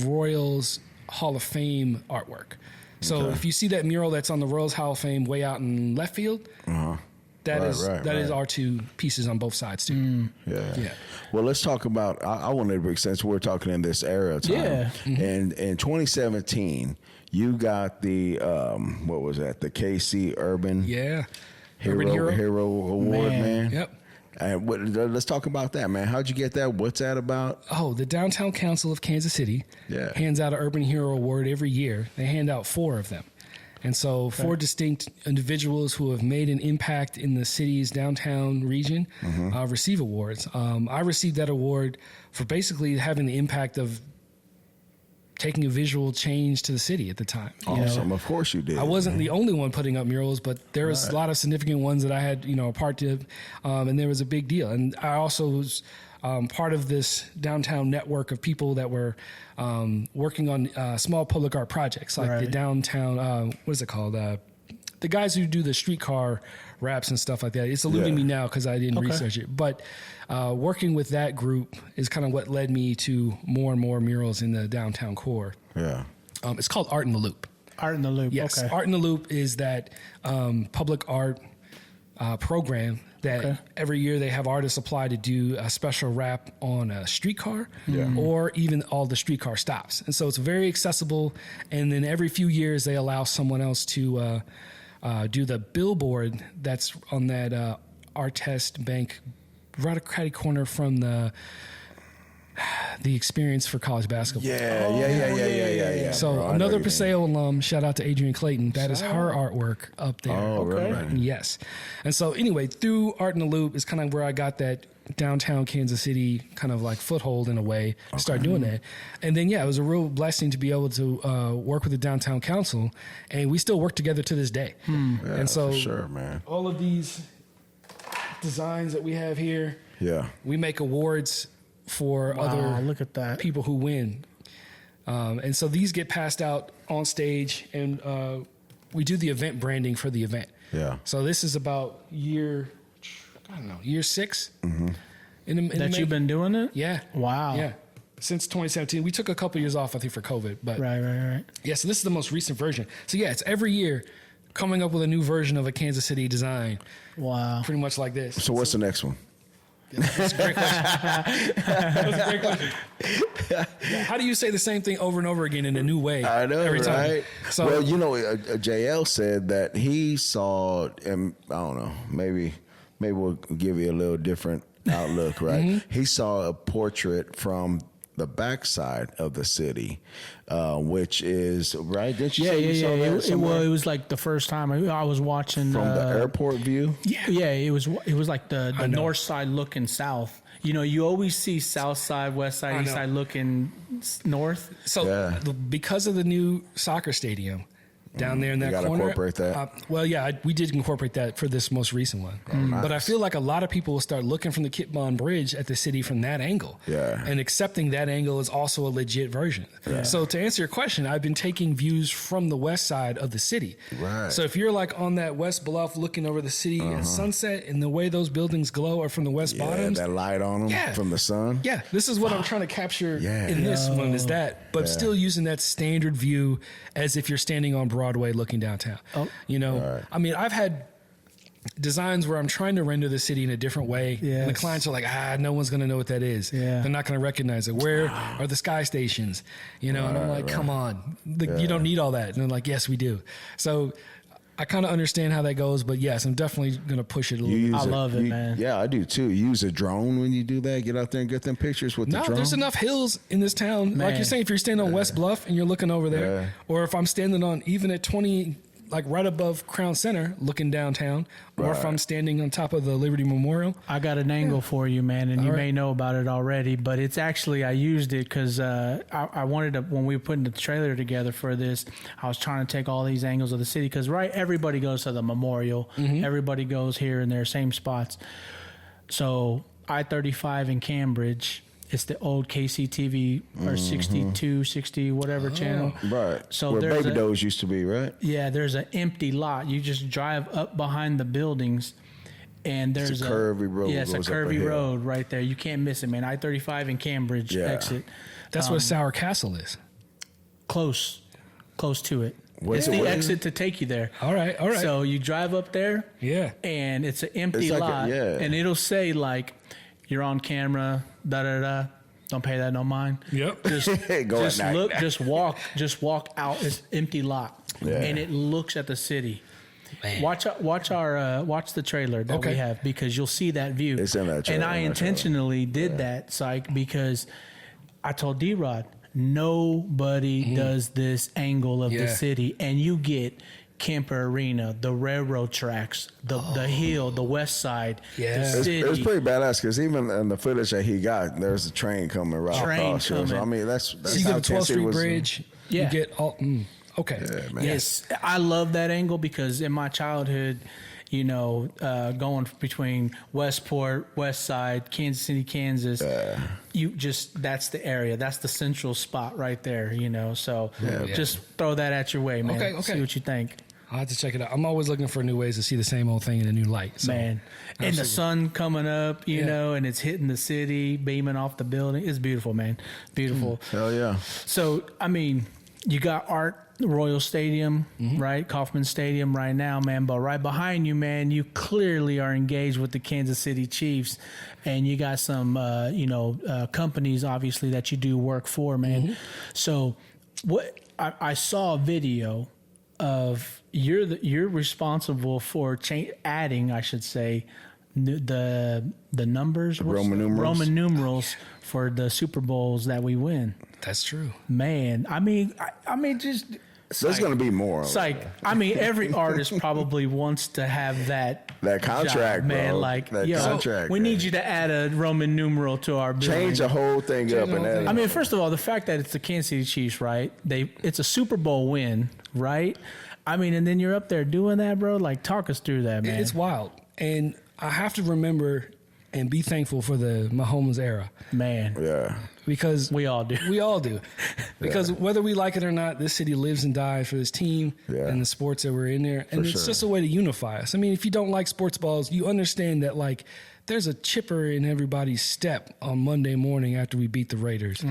Royals Hall of Fame artwork. So if you see that mural that's on the Royals Hall of Fame way out in left field, that is our two pieces on both sides too. Yeah. Well, let's talk about. I wanted to bring sense. We're talking in this era time. Yeah. And in 2017, you got the what was that? The KC Urban Hero Award, man. Yep. And let's talk about that, man. How'd you get that? What's that about? The Downtown Council of Kansas City hands out an Urban Hero Award every year. They hand out 4 of them. And so 4 distinct individuals who have made an impact in the city's downtown region receive awards. I received that award for basically having the impact of taking a visual change to the city at the time. Awesome. Of course you did. I wasn't the only one putting up murals, but there was a lot of significant ones that I had, a part to, and there was a big deal. And I also was part of this downtown network of people that were working on small public art projects, like the downtown, what is it called? The guys who do the streetcar wraps and stuff like that. It's eluding me now because I didn't research it. But working with that group is kind of what led me to more and more murals in the downtown core. Yeah. It's called Art in the Loop. Art in the Loop. Yes. Art in the Loop is that public art program that every year they have artists apply to do a special wrap on a streetcar or even all the streetcar stops. And so it's very accessible. And then every few years they allow someone else to do the billboard that's on that Artest Bank right at corner from the experience for college basketball. Yeah. So another Paseo alum, shout out to Adrienne Clayton. That is her artwork up there. Right. Yes. And so anyway, through Art in the Loop is kind of where I got that downtown Kansas City kind of like foothold in a way to start doing that. And then, it was a real blessing to be able to work with the downtown council, and we still work together to this day. And so for sure, man. All of these designs that we have here, we make awards for look at that. People who win. And so these get passed out on stage, and we do the event branding for the event. Yeah. So this is about year 6. That you've been doing it? Yeah. Wow. Yeah. Since 2017. We took a couple years off, I think, for COVID. But Right. Yeah, so this is the most recent version. So it's every year coming up with a new version of a Kansas City design. Wow. Pretty much like this. So what's the next one? That's a great question. That's a great question. How do you say the same thing over and over again in a new way? I know, every time? right? So, well, JL said that he saw, and I don't know, maybe we'll give you a little different outlook, right? He saw a portrait from the backside of the city, which is right. Didn't you say you saw that it was like the first time I was watching from the airport view. Yeah. It was like the north side looking south. You always see south side, west side, east side looking north. So because of the new soccer stadium down there in that corner. You got to incorporate that. We did incorporate that for this most recent one. Nice. But I feel like a lot of people will start looking from the Kit Bond Bridge at the city from that angle. Yeah. And accepting that angle is also a legit version. Yeah. So to answer your question, I've been taking views from the west side of the city. Right. So if you're like on that west bluff looking over the city at sunset and the way those buildings glow are from the west bottoms. That light on them from the sun. Yeah. This is what I'm trying to capture in this one is that, but still using that standard view as if you're standing on Broadway looking downtown. I mean, I've had designs where I'm trying to render the city in a different way. Yes. And the clients are like, no one's going to know what that is. Yeah. They're not going to recognize it. Where are the sky stations? And I'm like, come on, you don't need all that. And they're like, yes, we do. So I kind of understand how that goes, but yes, I'm definitely going to push it a little bit. I love it, man. Yeah, I do too. You use a drone when you do that? Get out there and get them pictures with the drone? No, there's enough hills in this town. Man. Like you're saying, if you're standing on West Bluff and you're looking over there, or if I'm standing on even at 20, like right above Crown Center, looking downtown, or if I'm standing on top of the Liberty Memorial. I got an angle for you, man, and you may know about it already, but it's actually, I used it because I wanted to, when we were putting the trailer together for this, I was trying to take all these angles of the city because, everybody goes to the memorial. Everybody goes here in their same spots. So I-35 in Cambridge, it's the old KC TV or 62, 60, whatever channel. Right. So where there's Baby Does used to be, right? Yeah, there's an empty lot. You just drive up behind the buildings, and there's a curvy road. Yeah, it's a goes up curvy hill. road right there. You can't miss it, man. I-35 in Cambridge exit. That's where Sour Castle is. Close to it. What's It's it- the what is exit to take you there. All right. So you drive up there, and it's an empty It's like lot, yeah. and it'll say like, you're on camera, da-da-da. Don't pay that no mind. Yep. Just Go just at night. look, just walk out. It's empty lot, and it looks at the city. Man. Watch the trailer that we have, because you'll see that view. It's in that trailer, and I intentionally did that, Psych, because I told D-Rod, nobody does this angle of the city, and you get Kemper Arena, the railroad tracks, the hill, the west side, the city. It was pretty badass because even in the footage that he got, there's a train coming right across. coming. So I mean, that's So you how get the 12th Kansas Street was. Bridge. Yeah. You get all. Okay. Yeah, man. Yes, I love that angle because in my childhood, going between Westport, West Side, Kansas City, Kansas, that's the area. That's the central spot right there, So just throw that at your way, man. Okay. See what you think. I'll have to check it out. I'm always looking for new ways to see the same old thing in a new light. So. Man. And the sun coming up, and it's hitting the city, beaming off the building. It's beautiful, man. Beautiful. Hell yeah. So, I mean, you got Royal Stadium, right? Kauffman Stadium right now, man. But right behind you, man, you clearly are engaged with the Kansas City Chiefs. And you got some, companies, obviously, that you do work for, man. So what I saw a video of you're responsible for adding, I should say, the numbers, Roman numerals. Roman numerals for the Super Bowls that we win. That's true. Man, I mean, just There's going to be more. Psych. I mean, every artist probably wants to have that contract, job, man. bro. Like, That contract, we man. need you to add a Roman numeral to our building. Change the whole thing up. the whole thing. I mean, first of all, the fact that it's the Kansas City Chiefs, right? It's a Super Bowl win, right? I mean, and then you're up there doing that, bro. Like, talk us through that, man. It's wild. And I have to remember and be thankful for the Mahomes era. Man. Yeah. Because We all do. We all do. Because whether we like it or not, this city lives and dies for this team and the sports that we're in there. And it's just a way to unify us. I mean, if you don't like sports balls, you understand that, like, there's a chipper in everybody's step on Monday morning after we beat the Raiders.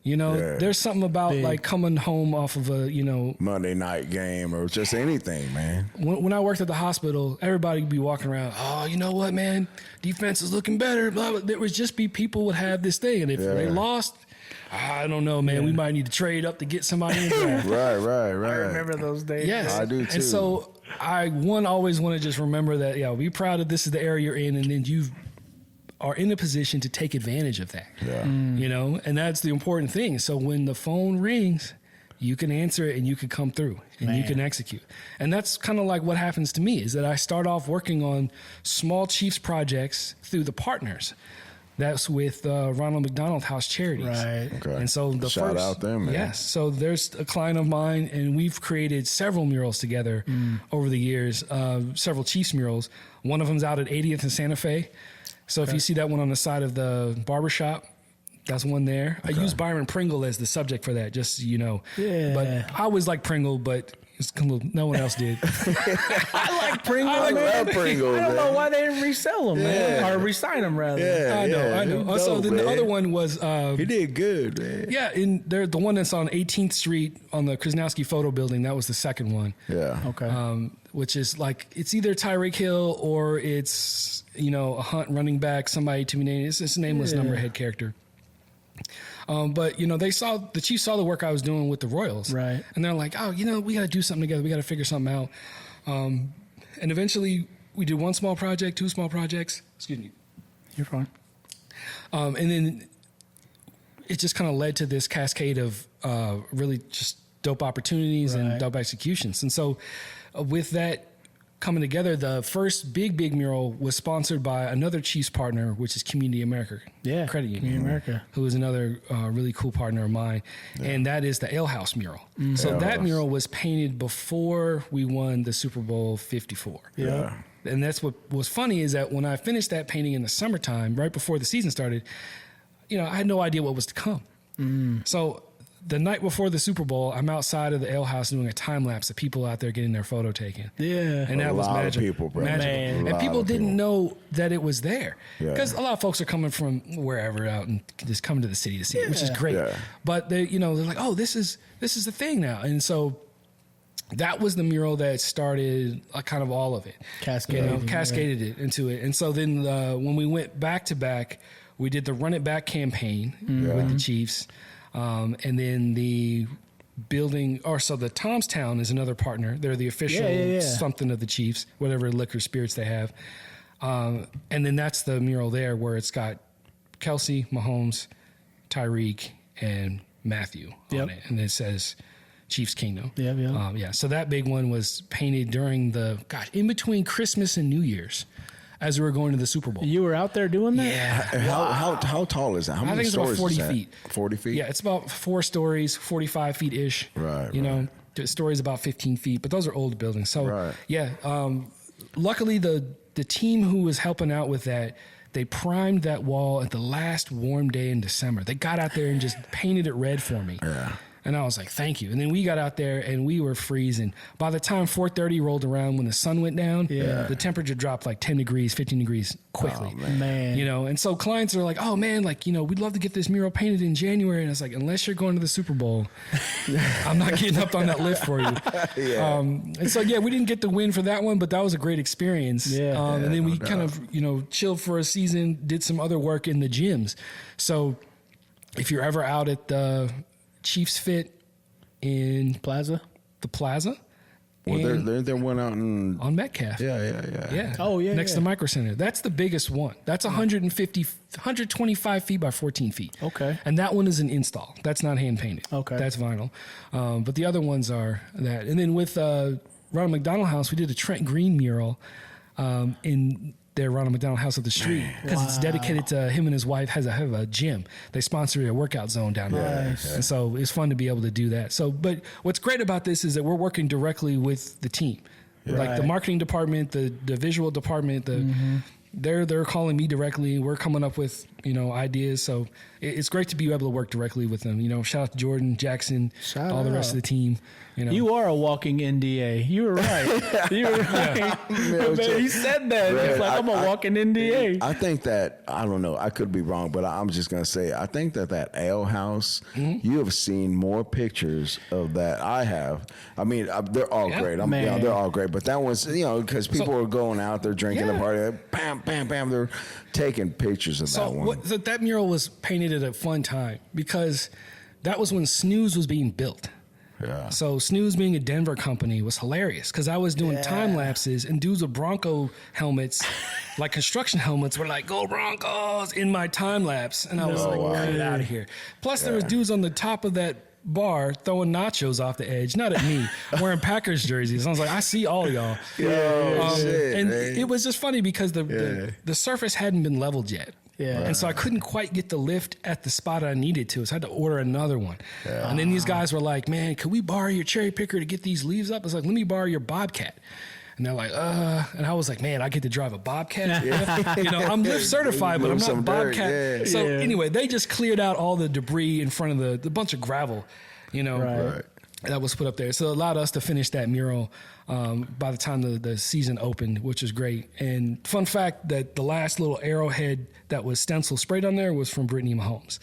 There's something about like coming home off of a, Monday night game or just anything, man. when I worked at the hospital, everybody would be walking around, oh, you know what, man? Defense is looking better. Blah, blah. There would just be people would have this thing. And if they lost, I don't know, man. We might need to trade up to get somebody in there. Right. I remember those days. Yes. I do too. And so I always want to just remember that, be proud that this is the area you're in, and then you are in a position to take advantage of that. Yeah. And that's the important thing. So when the phone rings, you can answer it and you can come through and you can execute. And that's kind of like what happens to me is that I start off working on small Chiefs projects through the partners. That's with Ronald McDonald House Charities. Right. Okay. And so the Shout first, out them, man. Yes. So there's a client of mine, and we've created several murals together over the years, several Chiefs murals. One of them's out at 80th and Santa Fe. So if you see that one on the side of the barbershop, that's one there. I use Byron Pringle as the subject for that, just so you know. Yeah. But I always like Pringle, but No one else did. I like Pringles. I love Pringles. I don't know why they didn't resell them, man, or Yeah. resign them rather. Yeah, I know. Dope, So then the man. other one was He did good, man. yeah, in there the one that's on 18th Street on the Krasnowski Photo Building. That was the second one. Yeah. Okay. Which is like it's either Tyreek Hill or it's a Hunt running back, somebody to be named. It's a nameless numberhead character. But the Chiefs saw the work I was doing with the Royals, Right. And they're like, oh, we got to do something together. We got to figure something out. And eventually, we did one small project, two small projects. Excuse me. You're fine. And then it just kind of led to this cascade of really just dope opportunities and Right. dope executions. And so, with that coming together, the first big mural was sponsored by another Chiefs partner, which is Community America Credit Union, Community America, who is another really cool partner of mine, and that is the Ale House mural. So that mural was painted before we won the Super Bowl 54. Yeah. And that's what was funny is that when I finished that painting in the summertime, right before the season started, I had no idea what was to come. So the night before the Super Bowl, I'm outside of the Ale House doing a time lapse of people out there getting their photo taken. Yeah. And that was lot of magical. people, bro. Magical. Man. And people didn't know that it was there. Yeah. Because a lot of folks are coming from wherever out and just coming to the city to see it, which is great. Yeah. But they're like, oh, this is the thing now. And so that was the mural that started kind of all of it. Cascaded it into it. And so then when we went back to back, we did the Run It Back campaign with the Chiefs. And then the building, so the Tomstown is another partner. They're the official something of the Chiefs, whatever liquor spirits they have. And then that's the mural there where it's got Kelsey, Mahomes, Tyreek, and Matthew on it. And it says Chiefs Kingdom. So that big one was painted during in between Christmas and New Year's as we were going to the Super Bowl. You were out there doing that? Yeah. How tall is that? How I many think it's about stories 40 is that? feet. 40 feet? Yeah, it's about 4 stories, 45 feet ish. Right, The story's about 15 feet, but those are old buildings. So, Right. luckily the team who was helping out with that, they primed that wall at the last warm day in December. They got out there and just painted it red for me. Yeah. And I was like, thank you. And then we got out there and we were freezing. By the time 4:30 rolled around, when the sun went down, the temperature dropped like 10 degrees, 15 degrees quickly. Oh, man. And so clients are like, oh man, we'd love to get this mural painted in January. And I was like, unless you're going to the Super Bowl, I'm not getting up on that lift for you. And so, we didn't get the win for that one, but that was a great experience. And then we kind of, chilled for a season, did some other work in the gyms. So if you're ever out at the Chiefs Fit in Plaza? the Plaza. Well, there one out in... On Metcalf. Yeah. Oh, yeah. Next to Micro Center. That's the biggest one. That's 125 feet by 14 feet. Okay. And that one is an install. That's not hand painted. Okay. That's vinyl. But the other ones are that. And then with Ronald McDonald House, we did a Trent Green mural in their Ronald McDonald House of the street because it's dedicated to him and his wife have a gym. They sponsor a workout zone down there. Nice. And so it's fun to be able to do that. So, but what's great about this is that we're working directly with the team. Like the marketing department, the visual department, they're calling me directly. We're coming up with, ideas. So it's great to be able to work directly with them. Shout out to Jordan, Jackson, all the rest of the team. You are a walking NDA. You were right. You were right. Man, he said that. Man, It's like, I'm a walking NDA. I think that, I don't know, I could be wrong, but I'm just going to say, I think that Ale House, you have seen more pictures of that I have. I mean, they're all great. They're all great. But that one's, because people are going out, they're drinking a party, bam, bam, bam, they're taking pictures of that one. That mural was painted at a fun time because that was when Snooze was being built. Yeah. So Snooze being a Denver company was hilarious because I was doing time lapses and dudes with Bronco helmets, like construction helmets, were like, "Go Broncos!" in my time lapse, and I was get out of here. Plus, there was dudes on the top of that bar throwing nachos off the edge, not at me, wearing Packers jerseys. I was like, I see all y'all. Man. It was just funny because the surface hadn't been leveled yet. Yeah. And so I couldn't quite get the lift at the spot I needed to. So I had to order another one. Yeah. And then these guys were like, man, could we borrow your cherry picker to get these leaves up? I was like, let me borrow your Bobcat. And they're like, and I was like, man, I get to drive a Bobcat. I'm lift certified, but I'm not a Bobcat. Anyway, they just cleared out all the debris in front of the bunch of gravel, Right. that was put up there. So it allowed us to finish that mural by the time the season opened, which is great. And fun fact that the last little arrowhead that was stencil sprayed on there was from Brittany Mahomes.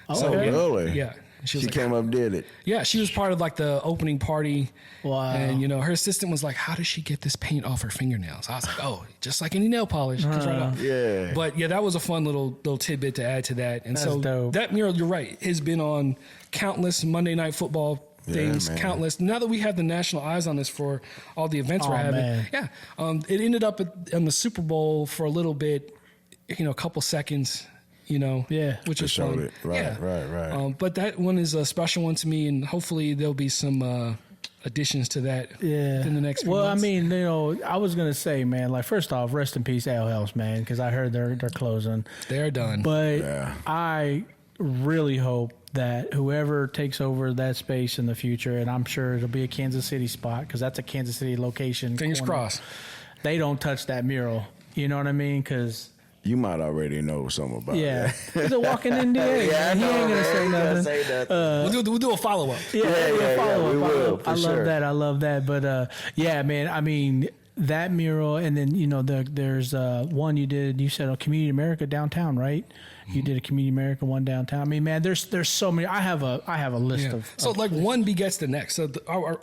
Oh, really? Yeah. She came up and did it. Yeah, she was part of like the opening party. Wow. And, you know, her assistant was like, how does she get this paint off her fingernails? I was like, oh, just like any nail polish. Comes right off. Yeah. But yeah, that was a fun little tidbit to add to that. And That's so dope. that mural, you're right, has been on countless Monday Night Football things, countless. Now that we have the national eyes on this for all the events we're having. Man. Yeah. It ended up in the Super Bowl for a little bit, you know, a couple seconds. You know, which is fun. It. Right. But that one is a special one to me, and hopefully there'll be some additions to that in the next few months. I mean, you know, I was going to say, man, like, first off, rest in peace, Ale House, man, because I heard they're closing. They're done. But I really hope that whoever takes over that space in the future, and I'm sure it'll be a Kansas City spot, because that's a Kansas City location. Fingers crossed. They don't touch that mural. You know what I mean? Because... You might already know something about it. He's a walking NDA. I know, he ain't going to say nothing. We'll do a follow-up. We will. I love that. But, yeah, man, I mean, that mural, and then, you know, there's one you did, you said, Community America downtown, right? You did a Community America one downtown. I mean, man, there's so many. I have a list of. So like one begets the next. So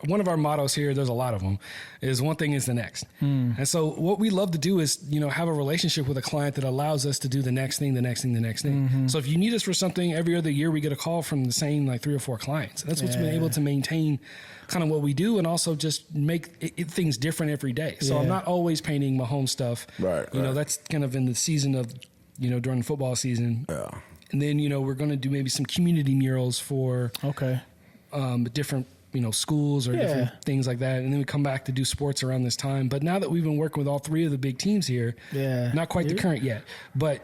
one of our mottos here, there's a lot of them, is one thing is the next. And so what we love to do is, you know, have a relationship with a client that allows us to do the next thing. So if you need us for something, every other year we get a call from the same like 3 or 4 clients. That's what's been able to maintain kind of what we do, and also just make things different every day. So I'm not always painting my home stuff. Right. You know, that's kind of in the season of, you know, during the football season. Yeah. And then, you know, we're going to do maybe some community murals for different, you know, schools or different things like that. And then we come back to do sports around this time. But now that we've been working with all 3 of the big teams here, not quite the current yet, but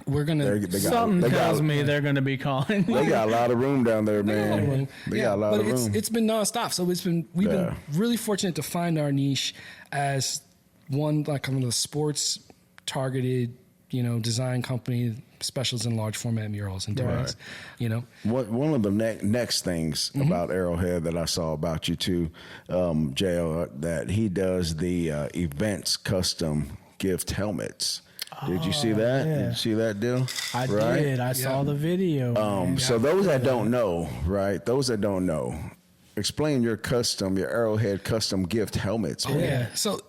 we're going to... Something tells me they're going to be calling. They got a lot of room down there, man. They got a lot of room. It's been nonstop. So we've been really fortunate to find our niche as one, like kind of the sports targeted, you know, design company specials in large format murals and drawings. You know, one of the next things about Arrowhead that I saw about you too, JL, that he does the events custom gift helmets. Did you see that? Did you see that deal? I did. I saw the video. So those that don't know, right? Those that don't know, explain your Arrowhead custom gift helmets. So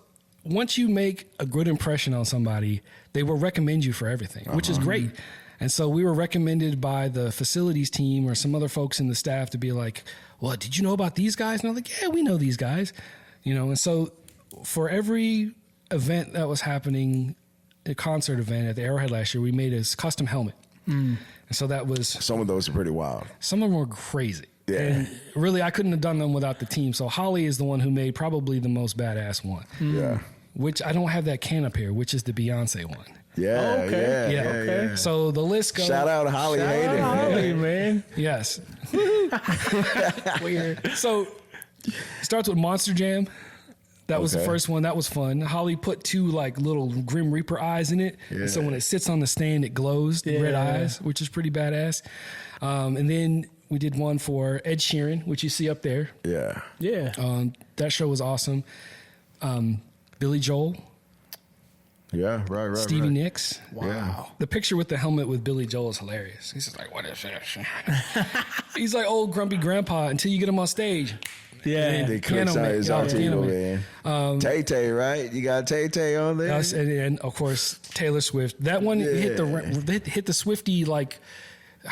once you make a good impression on somebody, they will recommend you for everything, which is great. And so we were recommended by the facilities team or some other folks in the staff to be like, well, did you know about these guys? And I'm like, yeah, we know these guys. You know, and so for every event that was happening, a concert event at the Arrowhead last year, we made a custom helmet. And so that was... Some of those are pretty wild. Some of them were crazy. Yeah. And really, I couldn't have done them without the team. So Holly is the one who made probably the most badass one. Yeah. Which I don't have that can up here, which is the Beyonce one. Yeah, okay. So the list goes... Shout out to Holly Hayden. Holly, man. Yes. Weird. So it starts with Monster Jam. That was the first one. That was fun. Holly put 2 like little Grim Reaper eyes in it. Yeah. And so when it sits on the stand, it glows, the red eyes, which is pretty badass. And then we did one for Ed Sheeran, which you see up there. Yeah. Yeah. That show was awesome. Billy Joel. Yeah, right. Stevie Nicks. Wow. Yeah. The picture with the helmet with Billy Joel is hilarious. He's just like, what is this? He's like old grumpy grandpa until you get him on stage. Yeah. They criticize his alter man. Tay-Tay, right? You got Tay-Tay on there? Us, and of course, Taylor Swift. That one hit the Swiftie, like,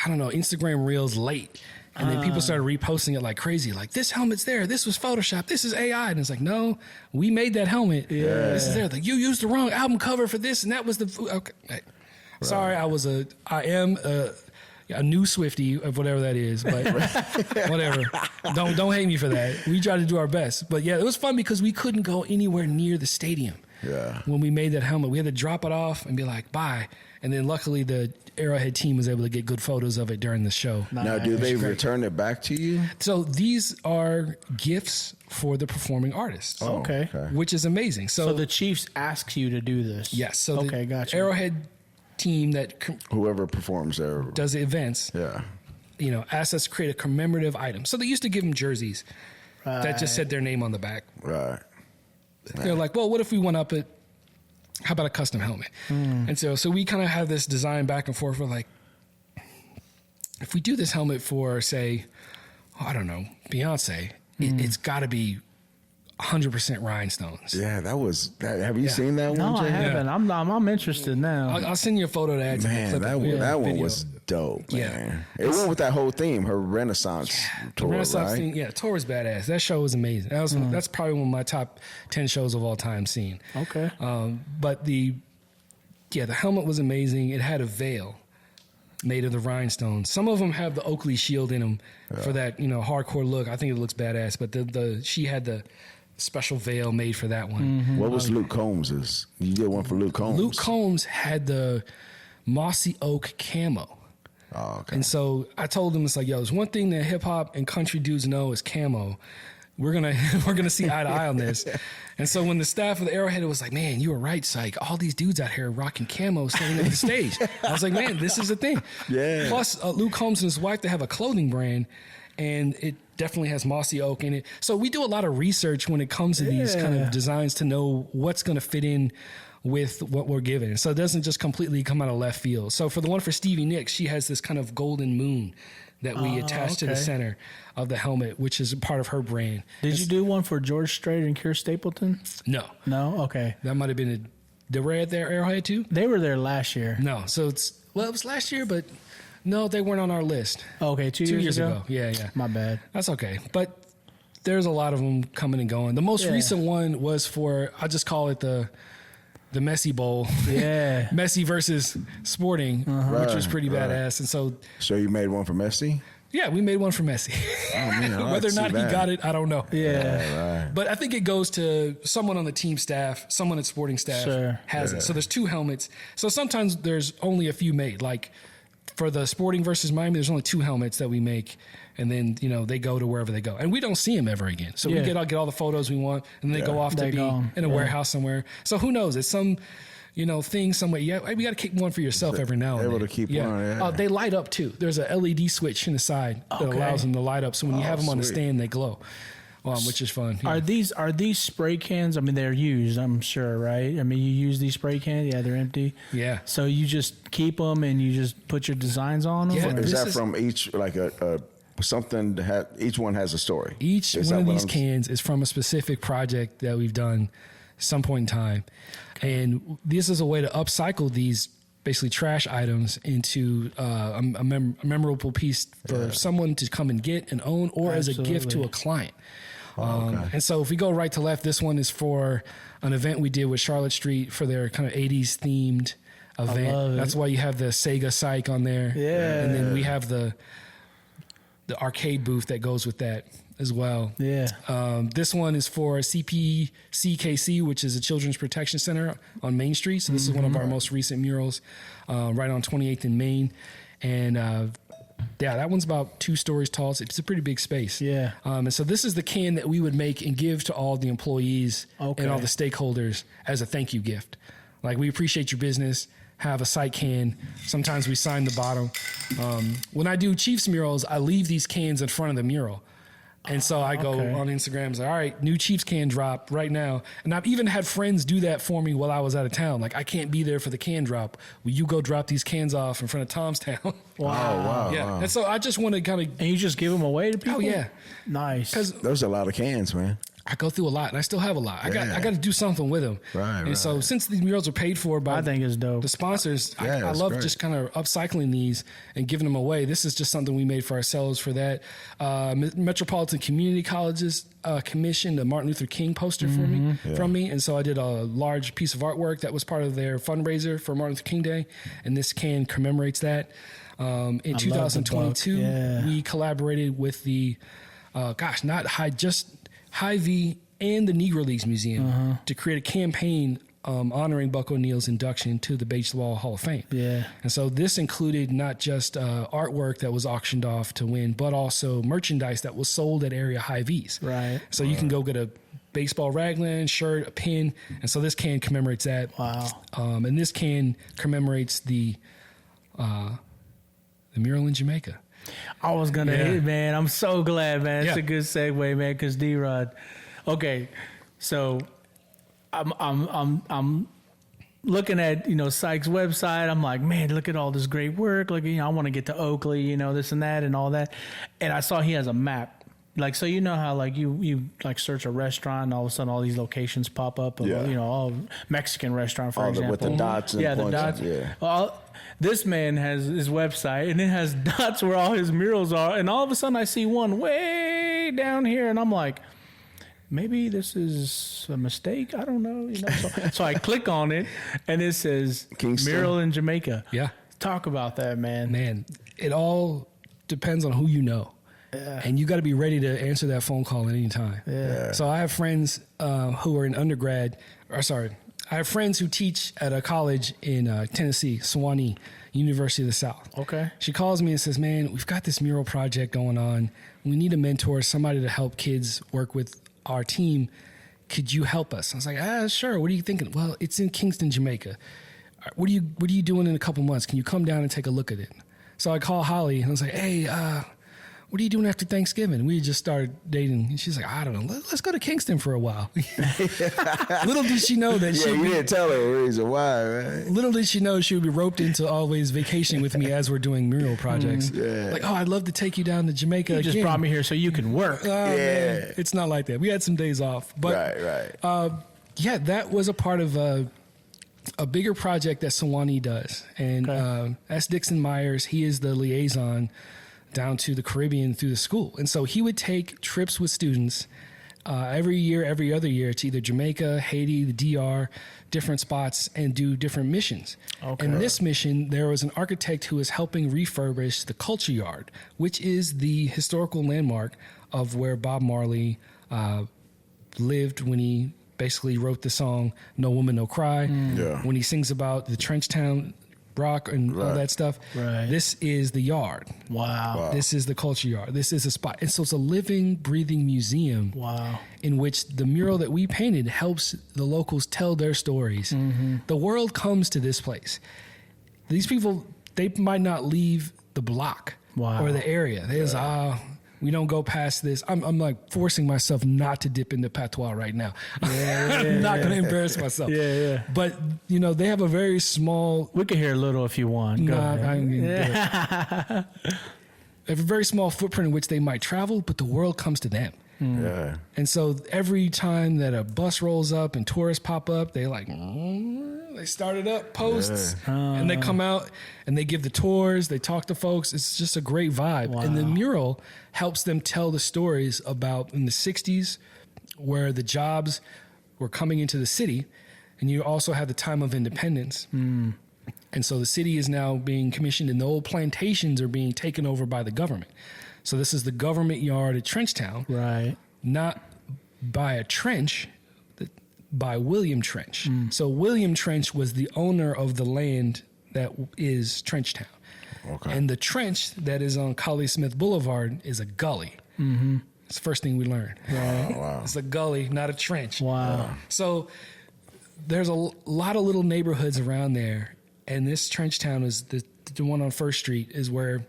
I don't know, Instagram Reels late. And then people started reposting it like crazy. Like, this helmet's there. This was Photoshop. This is AI. And it's like, no, we made that helmet. Yeah. This is there. Like, you used the wrong album cover for this, and that was the... Okay. Right. Sorry, I am a new Swiftie of whatever that is, but whatever. Don't hate me for that. We tried to do our best. But yeah, it was fun because we couldn't go anywhere near the stadium. Yeah. When we made that helmet, we had to drop it off and be like, bye. And then luckily the Arrowhead team was able to get good photos of it during the show. Now, do they return it back to you? So these are gifts for the performing artists. Oh, okay. Which is amazing. So the Chiefs asks you to do this. Yes. So gotcha. Arrowhead team that whoever performs there does the events. Yeah. asked us to create a commemorative item. So they used to give them jerseys that just said their name on the back. Right. They're like, well, what if we went up it? How about a custom helmet? And so we kind of have this design back and forth. We're like, if we do this helmet for, say, I don't know, Beyonce, it's got to be 100% rhinestones. Yeah, have you seen that one? No, I Jay? haven't. I'm interested now. I'll send you a photo to add to Man, the clip. that one was dope, man. It went with that whole theme, her Renaissance tour, Renaissance right? thing, tour was badass. That show was amazing. That's probably one of my top 10 shows of all time seen. Okay. But the helmet was amazing. It had a veil made of the rhinestones. Some of them have the Oakley shield in them for that, hardcore look. I think it looks badass. But she had the special veil made for that one. What was Luke Combs's? You did one for Luke Combs. Luke Combs had the mossy oak camo. Oh, okay. And so I told him, it's like, yo, there's one thing that hip hop and country dudes know is camo. We're gonna see eye to eye on this. And so when the staff of the Arrowhead was like, man, you were right, Psych. All these dudes out here rocking camo standing on the stage. I was like, man, this is the thing. Yeah. Plus, Luke Combs and his wife, they have a clothing brand, and it definitely has mossy oak in it. So we do a lot of research when it comes to these kind of designs to know what's going to fit in with what we're given. So it doesn't just completely come out of left field. So for the one for Stevie Nicks, she has this kind of golden moon that we attach to the center of the helmet, which is a part of her brand. Did you do one for George Strait and Keir Stapleton? No. No? Okay. That might have been they were at their Arrowhead too? They were there last year. No. So it was last year, but no, they weren't on our list. Okay, 2 years ago? Yeah. My bad. That's okay. But there's a lot of them coming and going. The most recent one was for, I just call it the Messy Bowl. Yeah. Messy versus Sporting, which was pretty badass. And So you made one for Messi? Yeah, we made one for Messi. Oh, man, Whether or not he got it, I don't know. Yeah. Right. But I think it goes to someone on the team staff, someone at Sporting staff has it. So there's 2 helmets. So sometimes there's only a few made. Like for the Sporting versus Miami, there's only 2 helmets that we make. And then, they go to wherever they go. And we don't see them ever again. So we get all the photos we want, and they go off to be in a warehouse somewhere. So who knows? It's some, thing somewhere. Yeah, we got to keep one for yourself every now and then. Able to keep one, yeah. They light up too. There's a LED switch in the side that allows them to light up. So when you have them on the stand, they glow. Which is fun. Yeah. Are these spray cans? I mean, they're used, I'm sure, right? I mean, you use these spray cans. Yeah, they're empty. Yeah. So you just keep them and you just put your designs on them. Yeah. Is that from each something that each one has a story? Each one of these cans is from a specific project that we've done some point in time, and this is a way to upcycle these basically trash items into a memorable piece for someone to come and get and own, or as a gift to a client. And so if we go right to left, this one is for an event we did with Charlotte Street for their kind of 80s themed event. That's why you have the Sega Psych on there. Yeah. And then we have the arcade booth that goes with that as well. Yeah. This one is for CKC, which is a Children's Protection Center on Main Street. So this is one of our most recent murals, right on 28th and Main. And that one's about 2 stories tall. It's a pretty big space. Yeah. And so this is the can that we would make and give to all the employees and all the stakeholders as a thank you gift. Like, we appreciate your business. Have a Psych can. Sometimes we sign the bottom. When I do Chiefs murals, I leave these cans in front of the mural. And so I go on Instagram and say, all right, new Chiefs can drop right now. And I've even had friends do that for me while I was out of town. Like, I can't be there for the can drop. Will you go drop these cans off in front of Tomstown? Wow. Yeah. Wow. And so I just want to kind of... And you just give them away to people? Oh, yeah. Nice. Because there's a lot of cans, man. I go through a lot, and I still have a lot. I got to do something with them. And so since these murals are paid for by the sponsors, I love just kind of upcycling these and giving them away. This is just something we made for ourselves for that. Metropolitan Community Colleges commissioned a Martin Luther King poster from me. And so I did a large piece of artwork that was part of their fundraiser for Martin Luther King Day. And this can commemorates that. In 2022, we collaborated with the, Hy-Vee and the Negro Leagues Museum to create a campaign honoring Buck O'Neill's induction to the Baseball Hall of Fame. Yeah. And so this included not just artwork that was auctioned off to win, but also merchandise that was sold at area Hy-Vees. Right. So you can go get a baseball raglan, shirt, a pin, and so this can commemorates that. Wow. And this can commemorates the mural in Jamaica. I was gonna hit, man. I'm so glad, man. It's Yeah. a good segue, man. Because D-Rod. Okay, so I'm looking at Psych's website. I'm like, man, look at all this great work. Like, I want to get to Oakley, this and that and all that. And I saw he has a map. Like, so how like you like search a restaurant and all of a sudden all these locations pop up. Of, all Mexican restaurant, for example. With the dots and the dots. Yeah. Well, this man has his website and it has dots where all his murals are. And all of a sudden I see one way down here and I'm like, maybe this is a mistake. I don't know. So I click on it and it says Kingston. mural in Jamaica. Yeah. Talk about that, man. Man, it all depends on who you know. Yeah. And you got to be ready to answer that phone call at any time. Yeah. So I have friends who are in undergrad, I have friends who teach at a college in Tennessee, Sewanee, University of the South. Okay. She calls me and says, man, we've got this mural project going on. We need a mentor, somebody to help kids work with our team. Could you help us? I was like, sure. What are you thinking? Well, it's in Kingston, Jamaica. What are you doing in a couple months? Can you come down and take a look at it? So I call Holly and I was like, hey, what are you doing after Thanksgiving? We just started dating. And she's like, I don't know. Let's go to Kingston for a while. Little did she know that you didn't tell her the reason why, right? Little did she know she would be roped into always vacationing with me as we're doing mural projects. Yeah. Like, I'd love to take you down to Jamaica You again. just brought me here so you can work. Man, it's not like that. We had some days off. But Right. that was a part of a bigger project that Sewanee does. And that's Dixon Myers. He is the liaison down to the Caribbean through the school. And so he would take trips with students every year, every other year to either Jamaica, Haiti, the DR, different spots, and do different missions. Okay. And this mission, there was an architect who was helping refurbish the Culture Yard, which is the historical landmark of where Bob Marley lived when he basically wrote the song No Woman, No Cry. When he sings about the Trenchtown rock and all that stuff. Right. This is the yard. Wow. This is the Culture Yard. This is a spot. And so it's a living, breathing museum. Wow. In which the mural that we painted helps the locals tell their stories. Mm-hmm. The world comes to this place. These people, they might not leave the block or the area. There's we don't go past this. I'm like forcing myself not to dip into patois right now. I'm not going to embarrass myself. Yeah. But, they have a very small... We can hear a little if you want. Go ahead. They have a very small footprint in which they might travel, but the world comes to them. Yeah. And so every time that a bus rolls up and tourists pop up, they they start it up, posts, and they come out and they give the tours, they talk to folks. It's just a great vibe. Wow. And the mural helps them tell the stories about in the 60s where the jobs were coming into the city, and you also have the time of independence. And so the city is now being commissioned and the old plantations are being taken over by the government. So this is the government yard at Trenchtown. Right. Not by a trench, by William Trench. So William Trench was the owner of the land that is Trenchtown. Okay. And the trench that is on Collie Smith Boulevard is a gully. Mm-hmm. It's the first thing we learned. Right? Wow. It's a gully, not a trench. Wow. So there's a lot of little neighborhoods around there. And this Trenchtown is the one on First Street is where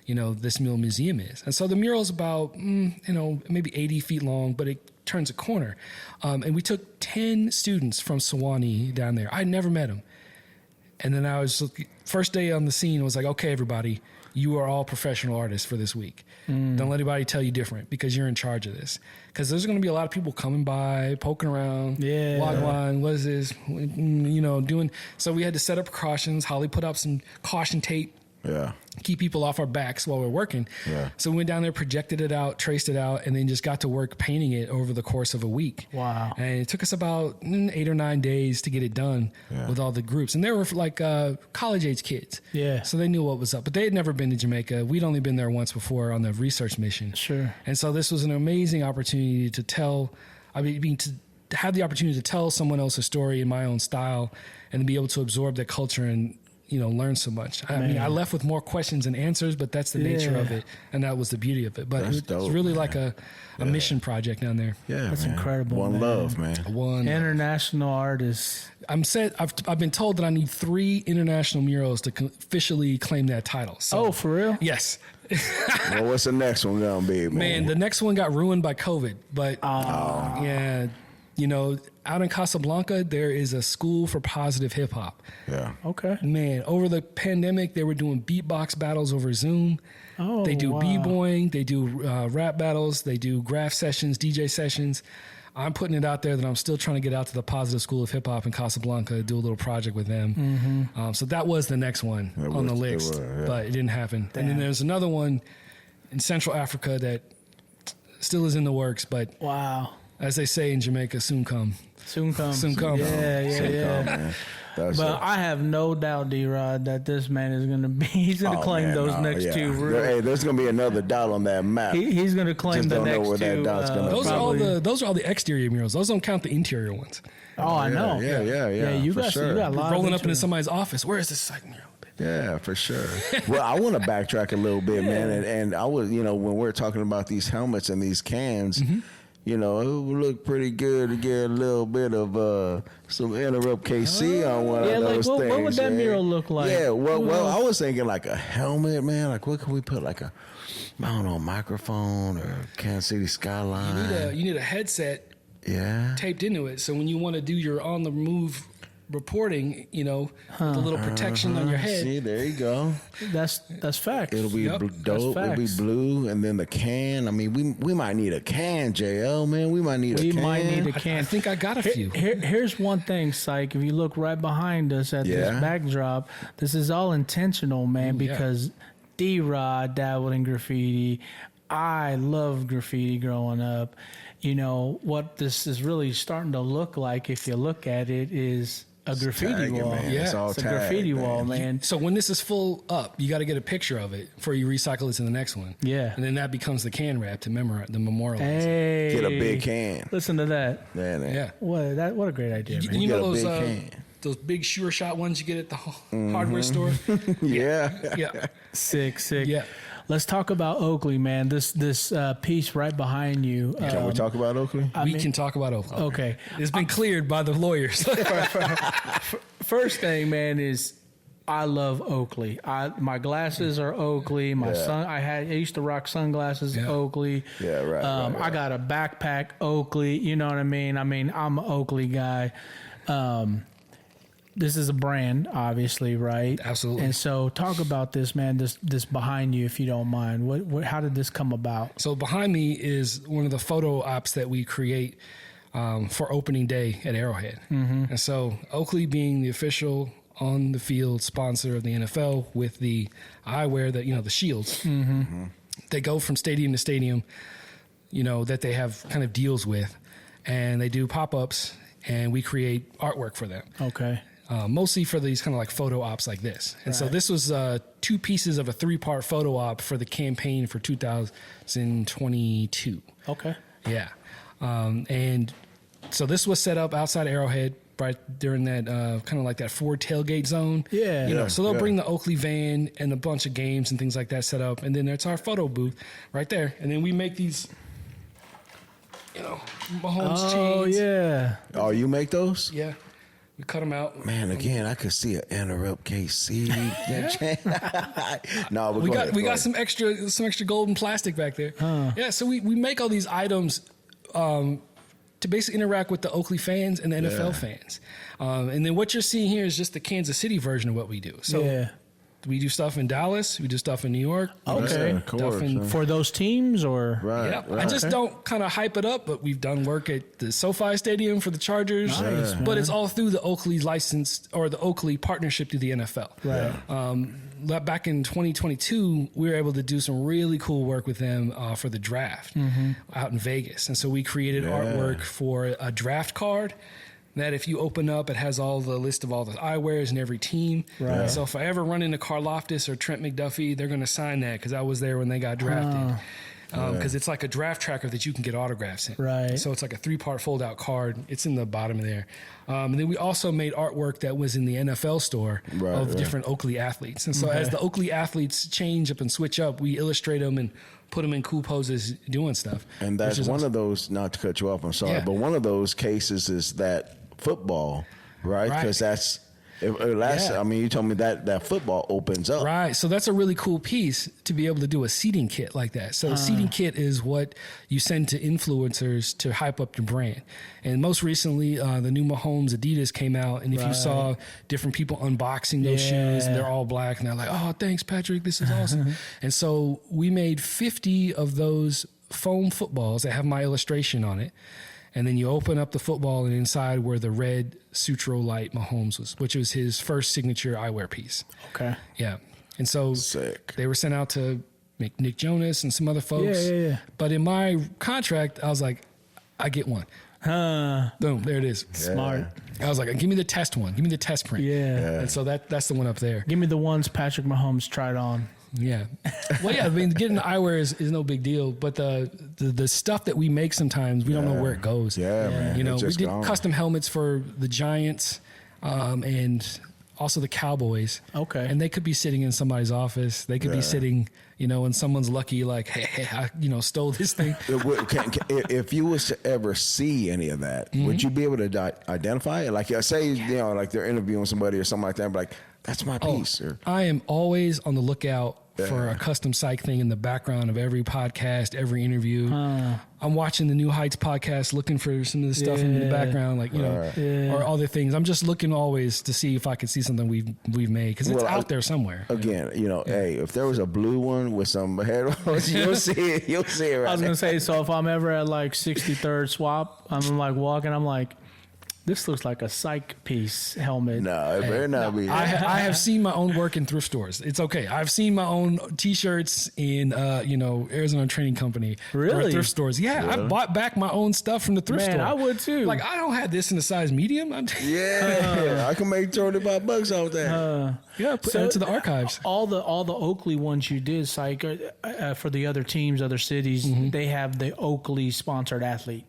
this mural museum is. And so the mural is about, maybe 80 feet long, but it turns a corner. And we took 10 students from Sewanee down there. I'd never met them. And then first day on the scene, I was like, okay, everybody, you are all professional artists for this week. Don't let anybody tell you different because you're in charge of this. Because there's going to be a lot of people coming by, poking around, Wagwan, what is this, doing. So we had to set up precautions. Holly put up some caution tape. Yeah. Keep people off our backs while we're working. Yeah. So we went down there, projected it out, traced it out, and then just got to work painting it over the course of a week. Wow. And it took us about 8 or 9 days to get it done with all the groups. And they were like college-age kids. Yeah. So they knew what was up. But they had never been to Jamaica. We'd only been there once before on the research mission. Sure. And so this was an amazing opportunity to to have the opportunity to tell someone else's story in my own style and to be able to absorb that culture and learn so much. I mean, I left with more questions and answers, but that's the nature of it, and that was the beauty of it. But it's really like a mission project down there. Yeah, that's incredible. One love, man. One international artist. I've been told that I need 3 international murals to officially claim that title. So, for real? Yes. Well, what's the next one gonna be, man? Man, the next one got ruined by COVID, but yeah, out in Casablanca there is a school for positive hip hop. Yeah. Okay. Man, over the pandemic they were doing beatbox battles over Zoom. Oh, they do b-boying, they do rap battles, they do graph sessions, DJ sessions. I'm putting it out there that I'm still trying to get out to the Positive School of Hip Hop in Casablanca, do a little project with them. So that was the next one on the list, but it didn't happen. Damn. And then there's another one in Central Africa that still is in the works, but as they say in Jamaica, soon come. Soon come. Soon come. Yeah. But I have no doubt, D-Rod, that this man is going to be, he's going to claim those next 2. Hey, there's going to be another dot on that map. He's going to claim the next 2. Those are all the exterior murals. Those don't count the interior ones. Oh, I know. Yeah, you got a lot rolling up into somebody's office. Where is this Psych mural? Yeah, for sure. Well, I want to backtrack a little bit, man. And I was, when we're talking about these helmets and these cans, it would look pretty good to get a little bit of some Enterrupt KC on one of those things. What would that mural look like? Yeah, well, I was thinking like a helmet, man. Like, what can we put? Like a, I don't know, microphone or Kansas City skyline. You need a headset taped into it. So when you want to do your on-the-move reporting, with a little protection on your head. See, there you go. That's facts. It'll be dope. It'll be blue, and then the can. I mean, we might need a can, JL, man. We might need a can. I think I got a few. Here's one thing, Psych. If you look right behind us at this backdrop, this is all intentional, man, because D-Rod dabbled in graffiti. I loved graffiti growing up. What this is really starting to look like, if you look at it, is a graffiti wall. Man. Yeah, it's a graffiti wall, man. So when this is full up, you got to get a picture of it before you recycle it to the next one. Yeah. And then that becomes the can wrap to memorialize. Hey. Get a big can. Listen to that. Yeah. What a great idea, man. You know those big Sure Shot ones you get at the hardware store? Yeah. Sick. Yeah. Let's talk about Oakley, man. This piece right behind you. Can we talk about Oakley? We can talk about Oakley. Okay. It's been cleared by the lawyers. First thing, man, is I love Oakley. My glasses are Oakley. I used to rock sunglasses Oakley. Yeah, right. I got a backpack Oakley. You know what I mean? I'm an Oakley guy. This is a brand, obviously, right? Absolutely. And so, talk about this, man. This behind you, if you don't mind. How did this come about? So behind me is one of the photo ops that we create for opening day at Arrowhead. And so, Oakley being the official on the field sponsor of the NFL with the eyewear that the shields. They go from stadium to stadium, that they have kind of deals with, and they do pop-ups, and we create artwork for them. Okay. Mostly for these kind of like photo ops like this. And so this was 2 pieces of a 3-part photo op for the campaign for 2022. Okay. Yeah. And so this was set up outside Arrowhead right during that kind of like that Ford tailgate zone. Yeah. So they'll bring the Oakley van and a bunch of games and things like that set up. And then there's our photo booth right there. And then we make these, Mahomes chains. Oh, yeah. Oh, you make those? Yeah. We cut them out. Man, again, I could see an Enterrupt KC. No, we got some extra golden plastic back there. Yeah, so we make all these items to basically interact with the Oakley fans and the NFL fans. And then what you're seeing here is just the Kansas City version of what we do. So we do stuff in Dallas. We do stuff in New York. Okay. Of course, for those teams or? Right. Yeah. I just don't kind of hype it up, but we've done work at the SoFi Stadium for the Chargers. Nice, but it's all through the Oakley license or the Oakley partnership to the NFL. Right. Back in 2022, we were able to do some really cool work with them for the draft out in Vegas. And so we created artwork for a draft card that if you open up, it has all the list of all the eyewears in every team. Right. So if I ever run into Karlaftis or Trent McDuffie, they're going to sign that because I was there when they got drafted. because it's like a draft tracker that you can get autographs in. Right. So it's like a 3-part fold-out card. It's in the bottom of there. And then we also made artwork that was in the NFL store of different Oakley athletes. And so as the Oakley athletes change up and switch up, we illustrate them and put them in cool poses doing stuff. And that's one of those, not to cut you off, I'm sorry, but one of those cases is that football, right? Because that's, I mean, you told me that football opens up. Right. So that's a really cool piece to be able to do a seating kit like that. So a seating kit is what you send to influencers to hype up your brand. And most recently, the new Mahomes Adidas came out. And if you saw different people unboxing those shoes, and they're all black, and they're like, oh, thanks, Patrick. This is awesome. And so we made 50 of those foam footballs that have my illustration on it. And then you open up the football, and inside were the red Sutro Light Mahomes was, which was his first signature eyewear piece. Okay. Yeah. And so they were sent out to make Nick Jonas and some other folks. Yeah. But in my contract, I was like, I get one. Boom, there it is. Smart. I was like, give me the test one. Give me the test print. Yeah. And so that's the one up there. Give me the ones Patrick Mahomes tried on. Yeah. Well, yeah, I mean, getting the eyewear is no big deal, but the stuff that we make sometimes, we don't know where it goes. Yeah, man. You know, we did custom helmets for the Giants and also the Cowboys. Okay. And they could be sitting in somebody's office. They could be sitting, you know, and someone's lucky, like, hey, I, stole this thing. If you was to ever see any of that, would you be able to identify it? Like, say, like they're interviewing somebody or something like that, but like, that's my piece. I am always on the lookout for a custom Psych thing in the background of every podcast, every interview. I'm watching the New Heights podcast, looking for some of the stuff in the background, like, or other things. I'm just looking always to see if I can see something we've made, because it's out there somewhere. Again, hey, if there was a blue one with some headphones, you'll see it. You'll see it right I was going to say, so if I'm ever at like 63rd Swap, I'm like walking, I'm like, this looks like a Psych piece helmet. No, it better not be. I have seen my own work in thrift stores. It's okay. I've seen my own T-shirts in, Arizona Trading Company. Really? Thrift stores. Yeah, I bought back my own stuff from the thrift store. I would too. Like, I don't have this in a size medium. I can make $25 off that. Put that to the archives. All the Oakley ones you did, Psych, for the other teams, other cities, they have the Oakley sponsored athlete.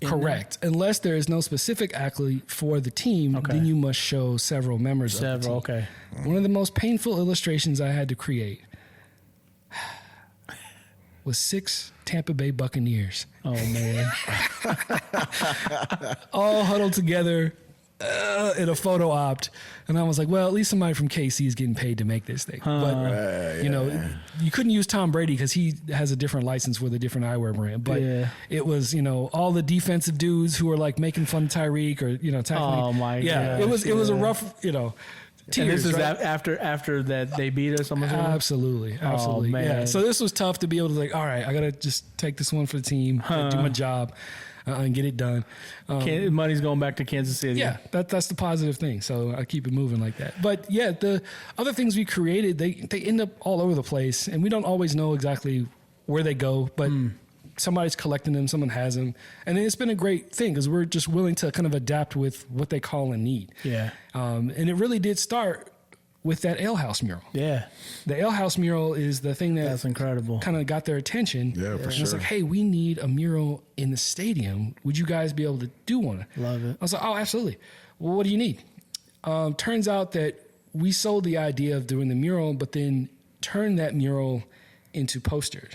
Correct. Unless there is no specific athlete for the team, then you must show several members of the team. Okay. One of the most painful illustrations I had to create was 6 Tampa Bay Buccaneers. Oh, man. All huddled together in a photo opt. And I was like, well, at least somebody from KC is getting paid to make this thing. But, you couldn't use Tom Brady because he has a different license with a different eyewear brand. But it was, all the defensive dudes who were like making fun of Tyreek or, tackling. Oh, my God. Yeah, it was a rough, tears. And this is after that they beat us. Absolutely. Oh, man. Yeah. So this was tough to be able to all right, I got to just take this one for the team, do my job. And get it done. Money's going back to Kansas City. Yeah, that's the positive thing. So I keep it moving like that. But yeah, the other things we created, they end up all over the place, and we don't always know exactly where they go. But somebody's collecting them, someone has them, and it's been a great thing because we're just willing to kind of adapt with what they call a need. Yeah, and it really did start with that Ale House mural. Yeah. The Ale House mural is the thing that's incredible. Kind of got their attention. Yeah, for sure. It's like, hey, we need a mural in the stadium. Would you guys be able to do one? Love it. I was like, oh, absolutely. Well, what do you need? Turns out that we sold the idea of doing the mural, but then turned that mural into posters.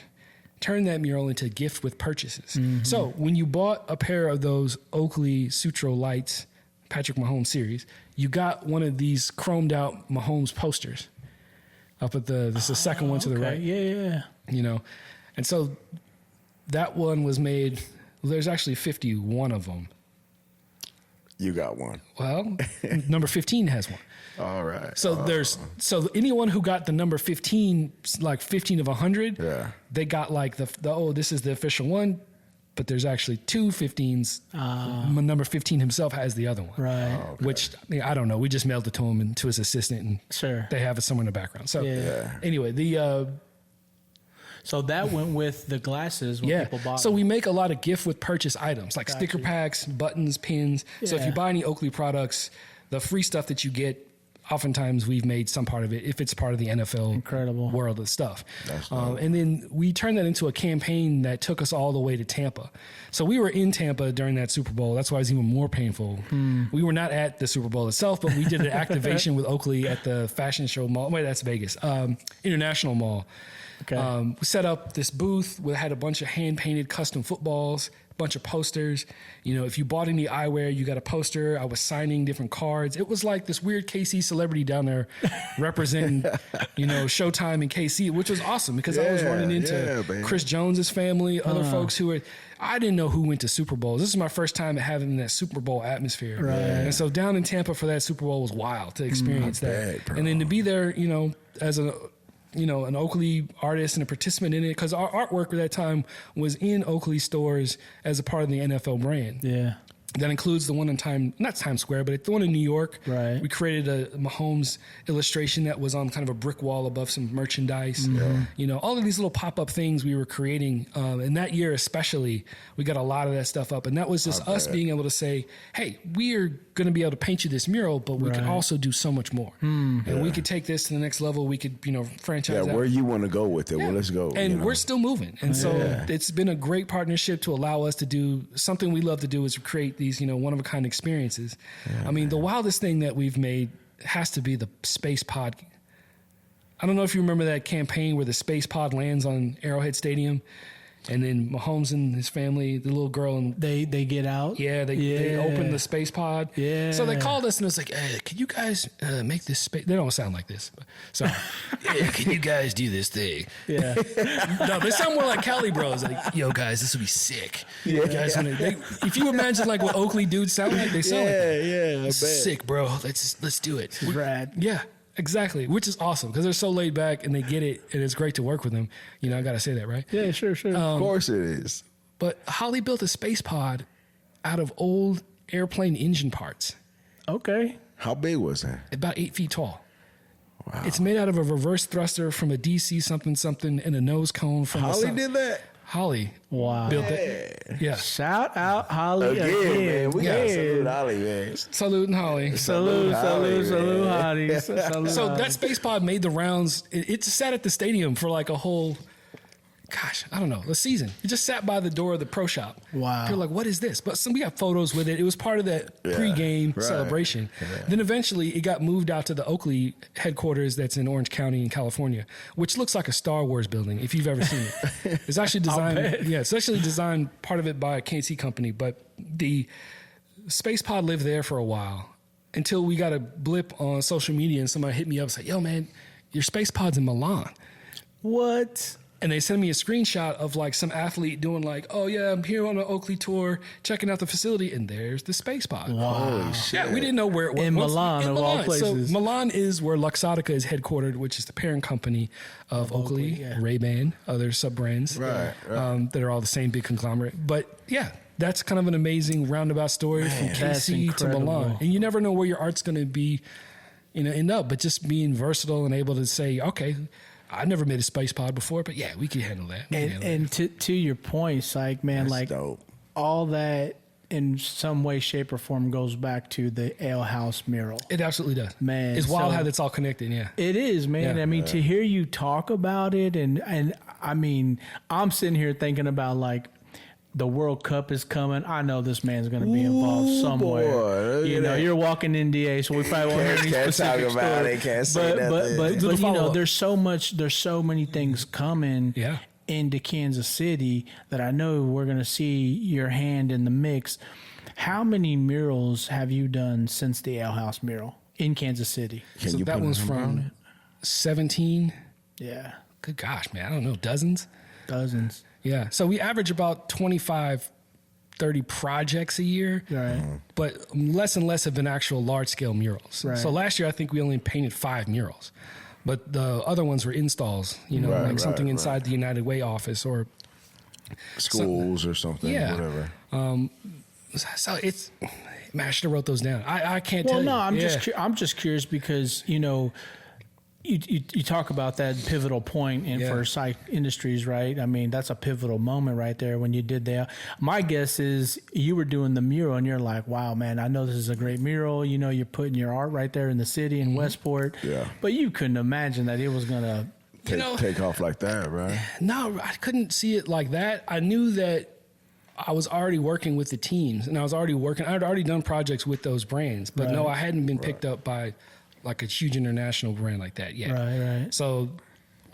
Turn that mural into a gift with purchases. So when you bought a pair of those Oakley Sutro Lights Patrick Mahomes series, you got one of these chromed out Mahomes posters up at this is the second one to the right. Yeah. And so that one was made. Well, there's actually 51 of them. You got one. Well, number 15 has one. All right. So anyone who got the number 15, like 15 of 100, they got like this is the official one. But there's actually 2 15s. Number 15 himself has the other one. Right. Oh, okay. Which, I don't know. We just mailed it to him and to his assistant, and they have it somewhere in the background. So anyway, so that went with the glasses when people bought So them. we make a lot of gift with purchase items like sticker packs, buttons, pins. So if you buy any Oakley products, the free stuff that you get, oftentimes we've made some part of it if it's part of the NFL Incredible world of stuff. dope. And then we turned that into a campaign that took us all the way to Tampa. So we were in Tampa during that Super Bowl. That's why it was even more painful. We were not at the Super Bowl itself, but we did an activation with Oakley at the Fashion Show Mall. Wait, that's Vegas. International Mall. Okay. We set up this booth. We had a bunch of hand-painted custom footballs, a bunch of posters. You know, if you bought any eyewear, you got a poster. I was signing different cards. It was like this weird KC celebrity down there representing, you know, Showtime and KC, which was awesome because I was running into Chris Jones's family, other folks who were. I didn't know who went to Super Bowls. This is my first time having that Super Bowl atmosphere. Right. And so down in Tampa for that Super Bowl was wild to experience that. bro. And then to be there, you know, as a an Oakley artist and a participant in it, because our artwork at that time was in Oakley stores as a part of the NFL brand. Yeah. That includes the one in not Times Square, but the one in New York. Right. We created a Mahomes illustration that was on kind of a brick wall above some merchandise. You know, all of these little pop-up things we were creating. And that year especially, we got a lot of that stuff up. And that was just us being able to say, hey, we are going to be able to paint you this mural, but we can also do so much more. And we could take this to the next level. We could, you know, franchise out. Where you want to go with it. Well, let's go. And we're still moving. And so it's been a great partnership to allow us to do something we love to do, is create these, you know, one-of-a-kind experiences. I mean, the wildest thing that we've made has to be the space pod. I don't know if you remember that campaign where the space pod lands on Arrowhead Stadium, and then Mahomes and his family, the little girl, and They get out. they opened the space pod. Yeah. So they called us and it was like, hey, can you guys make this space? They don't sound like this. But, sorry. Can you guys do this thing? Yeah. No, they sound more like Cali Bros. Like, yo, guys, this would be sick. You guys if you imagine like what Oakley dudes sound like, they sound like that. I bet. Sick, bro. Let's do it. Rad. Yeah, exactly. Which is awesome because they're so laid back and they get it, and it's great to work with them. You know, I got to say that, right? Yeah, sure. Of course it is. But Holly built a space pod out of old airplane engine parts, Okay. How big was that? about 8 feet tall. Wow. It's made out of a reverse thruster from a DC something and a nose cone from Holly did that? Holly Wow. built it. Yeah. Shout out Holly Again, man. We got to Yeah. salute Holly, man. Salute and Holly. Salute, Holly, salute, man. Holly. Salute, So Holly. that space pod made the rounds. It sat at the stadium for like a whole, I don't know, a season. It just sat by the door of the pro shop. Wow. People were like, what is this? But we got photos with it. It was part of that pregame right. celebration. Then eventually it got moved out to the Oakley headquarters that's in Orange County in California, which looks like a Star Wars building if you've ever seen it. It's actually designed. It's actually designed, part of it by a KC company, but the space pod lived there for a while until we got a blip on social media and somebody hit me up and said, yo, man, your space pod's in Milan. What? And they sent me a screenshot of like some athlete doing like, oh yeah, I'm here on the Oakley tour, checking out the facility, and there's the space pod. Wow. Yeah, we didn't know where it was. In Milan, of all places. So Milan is where Luxottica is headquartered, which is the parent company of Oakley, Ray-Ban, other sub-brands that are all the same big conglomerate. But yeah, that's kind of an amazing roundabout story from KC to Milan. And you never know where your art's going to be, end up, but just being versatile and able to say, okay, I've never made a space pod before, but yeah, we can handle that. And to your point, Psych, man, That's like dope. all that in some way, shape, or form goes back to the Ale House mural. It absolutely does. Man, it's wild so- how that's all connected, yeah. It is, man. Yeah. I mean, to hear you talk about it, and I mean, I'm sitting here thinking about like the World Cup is coming. I know this man's going to be involved somewhere. Boy, look at that. You're walking NDA, so we probably won't hear any Can't specific talk about story. it. Can't say nothing. But there's so many things coming. Yeah. Into Kansas City that I know we're going to see your hand in the mix. How many murals have you done since the Ale House mural in Kansas City? So that one's from 17. Yeah, Good gosh, man. I don't know, dozens. dozens. Yeah. So we average about 25, 30 projects a year. Right. But less and less have been actual large-scale murals. Right. So last year, I think we only painted 5 murals. But the other ones were installs, like something inside the United Way office or Schools or something, whatever. So it's, man, I should have wrote those down. I can't tell Well, you. no, I'm just curious because You talk about that pivotal point for Sike Industries, right? I mean, that's a pivotal moment right there when you did that. My guess is you were doing the mural and you're like, wow, man, I know this is a great mural. You know, you're putting your art right there in the city in Westport. Yeah. But you couldn't imagine that it was going to take off like that, right? No, I couldn't see it like that. I knew that I was already working with the teams and I had already done projects with those brands, but no, I hadn't been picked up by like a huge international brand like that yet. Right. So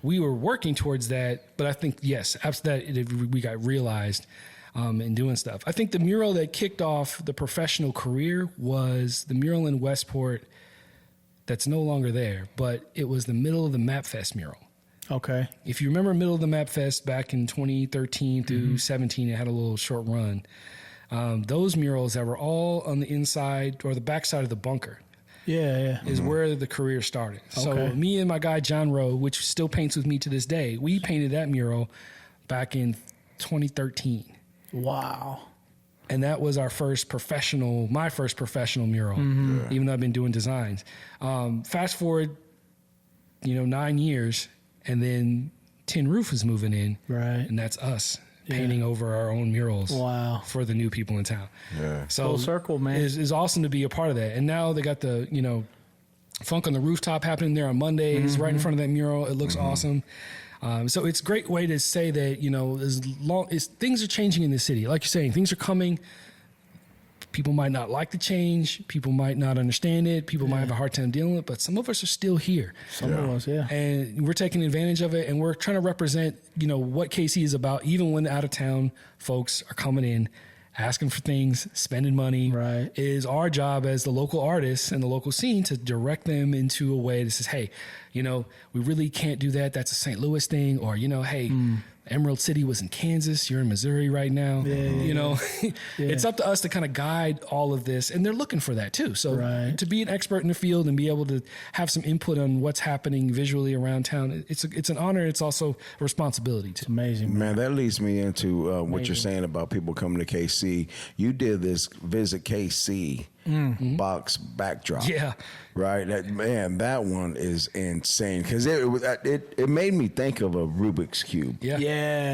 we were working towards that, but I think, yes, after that, we got realized in doing stuff. I think the mural that kicked off the professional career was the mural in Westport that's no longer there, but it was the Middle of the Map Fest mural. Okay. If you remember Middle of the Map Fest back in 2013 through 17, it had a little short run. Those murals that were all on the inside or the backside of the bunker. Is where the career started. So me and my guy John Rowe, which still paints with me to this day, we painted that mural back in 2013. Wow. And that was my first professional mural, even though I've been doing designs. Fast forward, 9 years, and then Tin Roof is moving in. Right. And that's us. Painting over our own murals for the new people in town. Yeah. So full circle, man. It's awesome to be a part of that. And now they got the, Funk on the Rooftop happening there on Mondays, right in front of that mural. It looks awesome. So it's a great way to say that, as long as things are changing in the city, like you're saying, things are coming. People might not like the change. People might not understand it. People might have a hard time dealing with it, but some of us are still here. Some of us, And we're taking advantage of it, and we're trying to represent, what KC is about, even when out-of-town folks are coming in, asking for things, spending money. Right. It is our job as the local artists and the local scene to direct them into a way that says, hey, we really can't do that. That's a St. Louis thing. Or, hey, Emerald City was in Kansas. You're in Missouri right now. It's up to us to kind of guide all of this. And they're looking for that too. So to be an expert in the field and be able to have some input on what's happening visually around town, it's an honor. It's also a responsibility too. It's amazing. Man, that leads me into what you're saying about people coming to KC. You did this Visit KC box backdrop. Yeah. Right? That one is insane because it made me think of a Rubik's Cube. Yeah.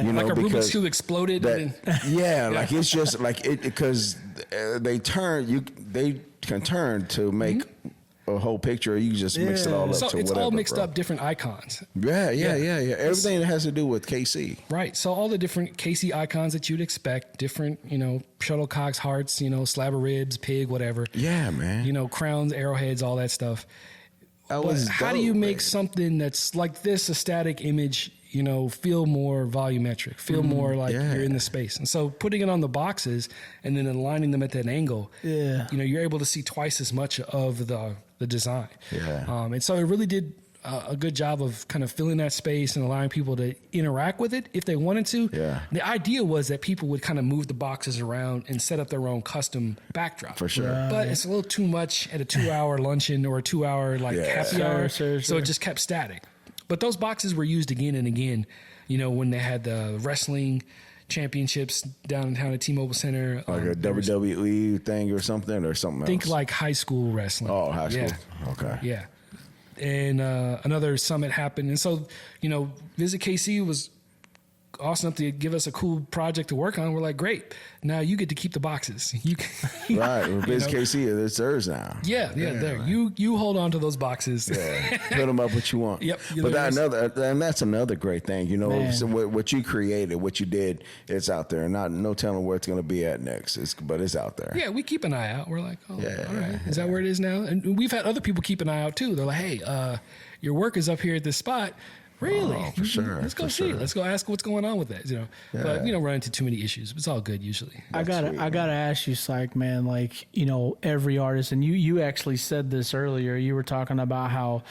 Like a Rubik's Cube exploded. Like it's just like it because they can turn to make a whole picture. You just mix it all up. So to it's whatever, all mixed bro. up different icons. Yeah. Everything that has to do with KC. Right. So all the different KC icons that you'd expect, different, shuttlecocks, hearts, slab of ribs, pig, whatever. Yeah, man. Crowns, arrowheads, all that stuff. But how do you make something that's like this, a static image, feel more volumetric, feel more like you're in the space? And so putting it on the boxes and then aligning them at that angle, you're able to see twice as much of the design. Yeah. And so it really did a good job of kind of filling that space and allowing people to interact with it if they wanted to. Yeah. The idea was that people would kind of move the boxes around and set up their own custom backdrop. For sure. But it's a little too much at a 2-hour luncheon or a 2-hour happy hour. Sure. So it just kept static. But those boxes were used again and again, when they had the wrestling championships downtown at T-Mobile Center. Like a WWE thing or something else? Think like high school wrestling. Oh, high school. Yeah. Okay. Yeah. And another summit happened. And so, Visit KC was awesome enough to give us a cool project to work on. We're like, great. Now you get to keep the boxes. You can, right. Well, Biz KC, it's theirs now. Yeah. There. Right. You hold on to those boxes. Yeah. Put them up what you want. Yep. But that's another great thing. So what you created, what you did, it's out there. No telling where it's going to be at next. But it's out there. Yeah, we keep an eye out. We're like, all right. Is that where it is now? And we've had other people keep an eye out too. They're like, hey, your work is up here at this spot. Really? Oh, for sure. Let's go see. Let's go ask what's going on with that. But we don't run into too many issues. It's all good usually. I gotta ask you, Psych, man. Like every artist, and you actually said this earlier. You were talking about how,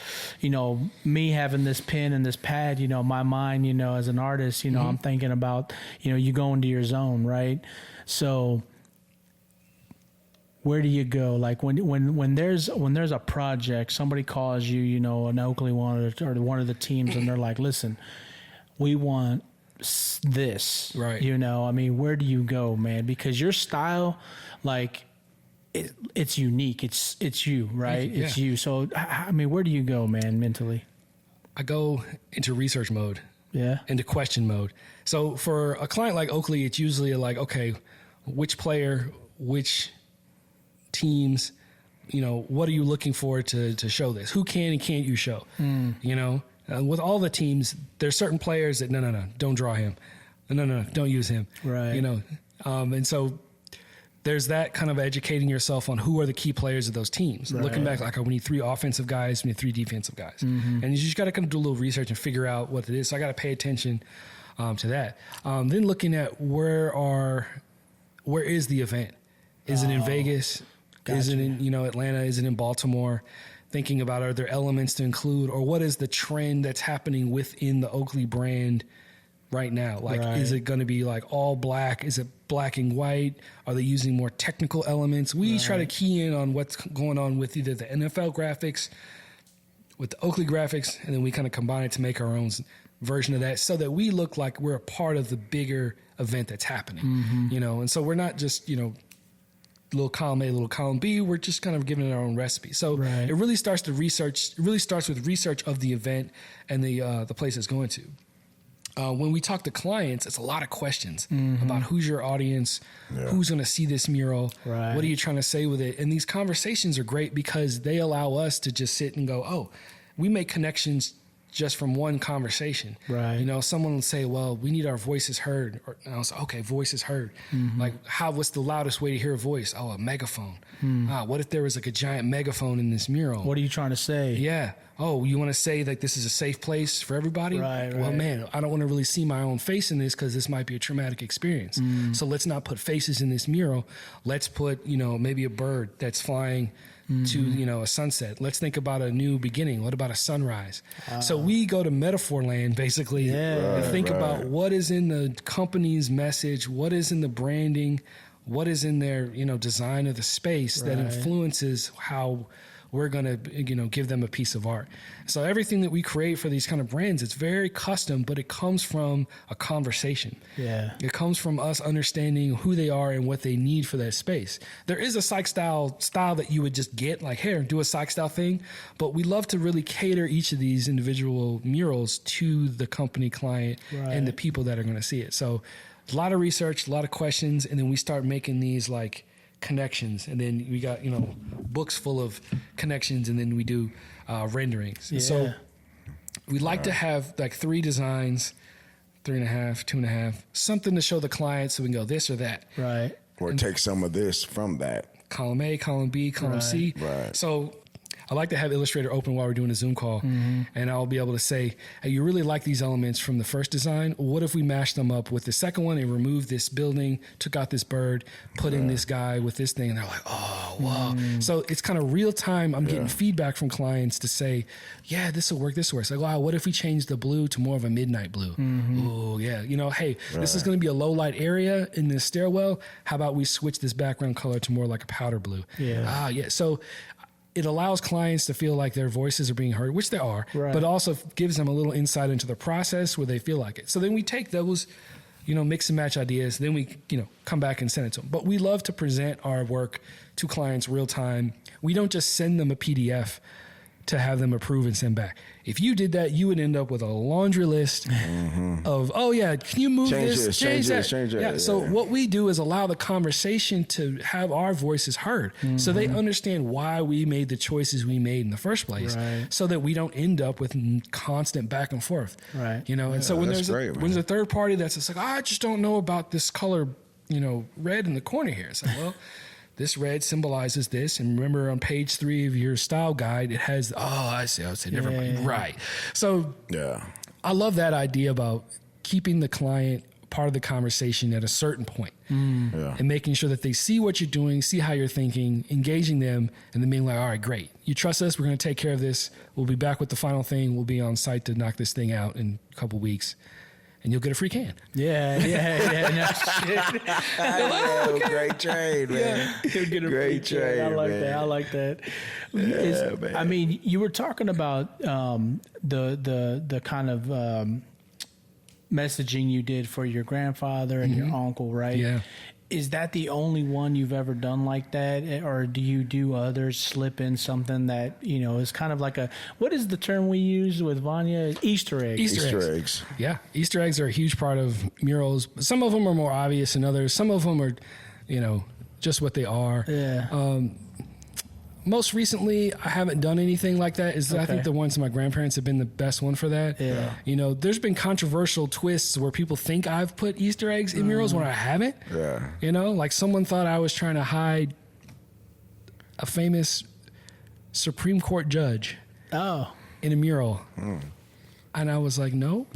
me having this pen and this pad. My mind. As an artist, I'm thinking about you go into your zone, right? So where do you go? Like when there's a project, somebody calls you, an Oakley one or one of the teams, and they're like, "Listen, we want this." Right. Where do you go, man? Because your style, like, it's unique. It's you, right? It's you. So, where do you go, man, mentally? I go into research mode. Yeah. Into question mode. So for a client like Oakley, it's usually like, okay, which player, which teams, what are you looking for to show this? Who can and can't you show? With all the teams, there's certain players that, no, don't draw him. No, don't use him. Right. And so there's that kind of educating yourself on who are the key players of those teams. Right. Looking back, like, we need 3 offensive guys, we need 3 defensive guys. And you just got to kind of do a little research and figure out what it is. So I got to pay attention to that. Then looking at where is the event? Is it in Vegas? Gotcha. Is it in, Atlanta? Is it in Baltimore? Thinking about, are there elements to include, or what is the trend that's happening within the Oakley brand right now? Like, is it going to be like all black? Is it black and white? Are they using more technical elements? We try to key in on what's going on with either the NFL graphics, with the Oakley graphics, and then we kind of combine it to make our own version of that, so that we look like we're a part of the bigger event that's happening. And so we're not just, little column A, little column B. We're just kind of giving it our own recipe. So it really starts with research of the event and the place it's going to. When we talk to clients, it's a lot of questions about who's your audience, who's going to see this mural, what are you trying to say with it? And these conversations are great because they allow us to just sit and go, oh, we make connections just from one conversation. Right. Someone will say, well, we need our voices heard. And I'll say, okay, voices heard. Like, what's the loudest way to hear a voice? Oh, a megaphone. What if there was like a giant megaphone in this mural? What are you trying to say? Yeah. Oh, you want to say like this is a safe place for everybody? Right. Well, man, I don't want to really see my own face in this because this might be a traumatic experience. So let's not put faces in this mural. Let's put, maybe a bird that's flying to, a sunset. Let's think about a new beginning. What about a sunrise? So we go to metaphor land, basically, and think about what is in the company's message, what is in the branding, what is in their, design of the space that influences how we're going to, give them a piece of art. So everything that we create for these kind of brands, it's very custom, but it comes from a conversation. Yeah. It comes from us understanding who they are and what they need for that space. There is a Psych style that you would just get, like, here, do a Psych style thing. But we love to really cater each of these individual murals to the company client and the people that are going to see it. So a lot of research, a lot of questions, and then we start making these, like, connections, and then we got books full of connections, and then we do renderings. So we like to have like 3 designs, 3.5, 2.5, something to show the client so we can go this or that, or take some of this from that column A, column B, column C. So I like to have Illustrator open while we're doing a Zoom call, and I'll be able to say, hey, you really like these elements from the first design. What if we mashed them up with the second one and removed this building, took out this bird, put in this guy with this thing? And they're like, oh, wow. So it's kind of real time. I'm getting feedback from clients to say, yeah, this will work, this will work. It's like, wow, what if we change the blue to more of a midnight blue? Oh, yeah. Hey, this is going to be a low light area in this stairwell. How about we switch this background color to more like a powder blue? So it allows clients to feel like their voices are being heard, which they are, but also gives them a little insight into the process where they feel like it. So then we take those, mix and match ideas, then we, come back and send it to them. But we love to present our work to clients real time. We don't just send them a PDF to have them approve and send back. If you did that, you would end up with a laundry list of, oh yeah, can you move this, change that? Yeah. So what we do is allow the conversation to have our voices heard, so they understand why we made the choices we made in the first place, so that we don't end up with constant back and forth. And so when there's a third party that's just like, I just don't know about this color, red in the corner here. It's like, well, this red symbolizes this. And remember, on page 3 of your style guide, it has, I see, never mind. Right. So I love that idea about keeping the client part of the conversation at a certain point, and making sure that they see what you're doing, see how you're thinking, engaging them, and then being like, all right, great. You trust us. We're going to take care of this. We'll be back with the final thing. We'll be on site to knock this thing out in a couple weeks. And you'll get a free can. No shit. Great trade, man. You'll get a great free trade. I like that. Man. I mean, you were talking about the kind of messaging you did for your grandfather and your uncle, right? Yeah. Is that the only one you've ever done like that, or do you do others? Slip in something that is kind of like a, what is the term we use with Vanya? Easter eggs. Easter eggs. Yeah, Easter eggs are a huge part of murals. Some of them are more obvious than others. Some of them are, just what they are. Yeah. Most recently, I haven't done anything like that. I think the ones my grandparents have been the best one for that. Yeah. There's been controversial twists where people think I've put Easter eggs in murals when I haven't. Yeah. Like someone thought I was trying to hide a famous Supreme Court judge in a mural. And I was like, no,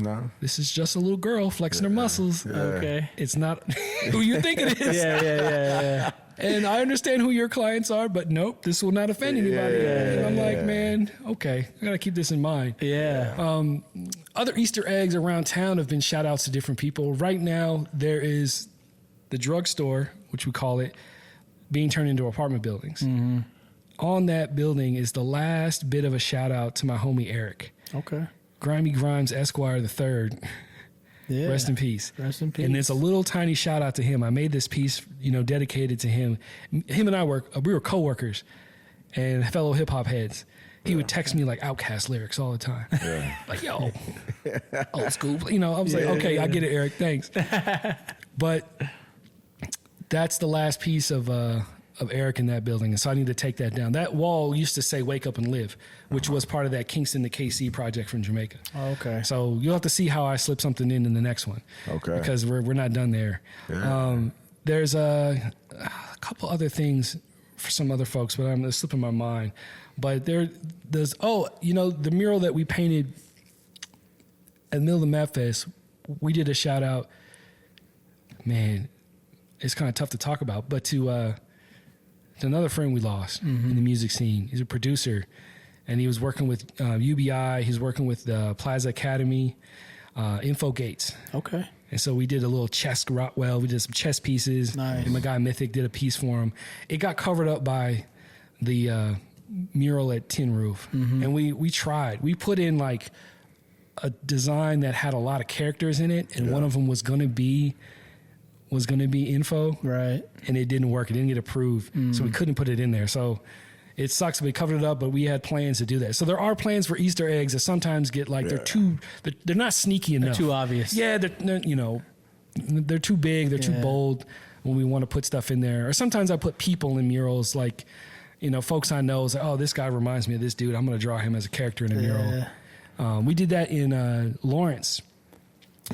this is just a little girl flexing her muscles. Yeah. Okay. It's not who you think it is. Yeah. And I understand who your clients are, but nope, this will not offend anybody. And I'm like, man, okay, I got to keep this in mind. Yeah. Other Easter eggs around town have been shout outs to different people. Right now, there is the drugstore, which we call it, being turned into apartment buildings. Mm-hmm. On that building is the last bit of a shout out to my homie Eric. Okay. Grimy Grimes Esquire III. Yeah. Rest in peace. Rest in peace. And it's a little tiny shout out to him. I made this piece, dedicated to him. Him and I we were co-workers and fellow hip hop heads. He would text me like Outkast lyrics all the time. Yeah. Like, yo, old school. I was like, okay, I get it, Eric. Thanks. But that's the last piece of Eric in that building. And so I need to take that down. That wall used to say "Wake Up and Live," which was part of that Kingston to KC project from Jamaica. Oh, okay. So you'll have to see how I slip something in the next one. Okay. Because we're not done there. Yeah. There's a couple other things for some other folks, but I'm slipping my mind. But there's the mural that we painted at the middle of the Meth Fest, we did a shout out. Man, it's kind of tough to talk about, but to another friend we lost in the music scene. He's a producer, and he was working with UBI. He's working with the Plaza Academy, Info Gates. Okay. And so we did a little chest Rotwell. We did some chess pieces. Nice. And my guy Mythic did a piece for him. It got covered up by the mural at Tin Roof. Mm-hmm. And we tried. We put in like a design that had a lot of characters in it, and one of them was going to be info, right? And it didn't work. It didn't get approved, so we couldn't put it in there. So it sucks. We covered it up, but we had plans to do that. So there are plans for Easter eggs that sometimes get like they're not sneaky enough, they're too obvious. Yeah, they're too big. They're too bold when we want to put stuff in there. Or sometimes I put people in murals, like folks I know. Is like, oh, this guy reminds me of this dude. I'm going to draw him as a character in a mural. We did that in Lawrence.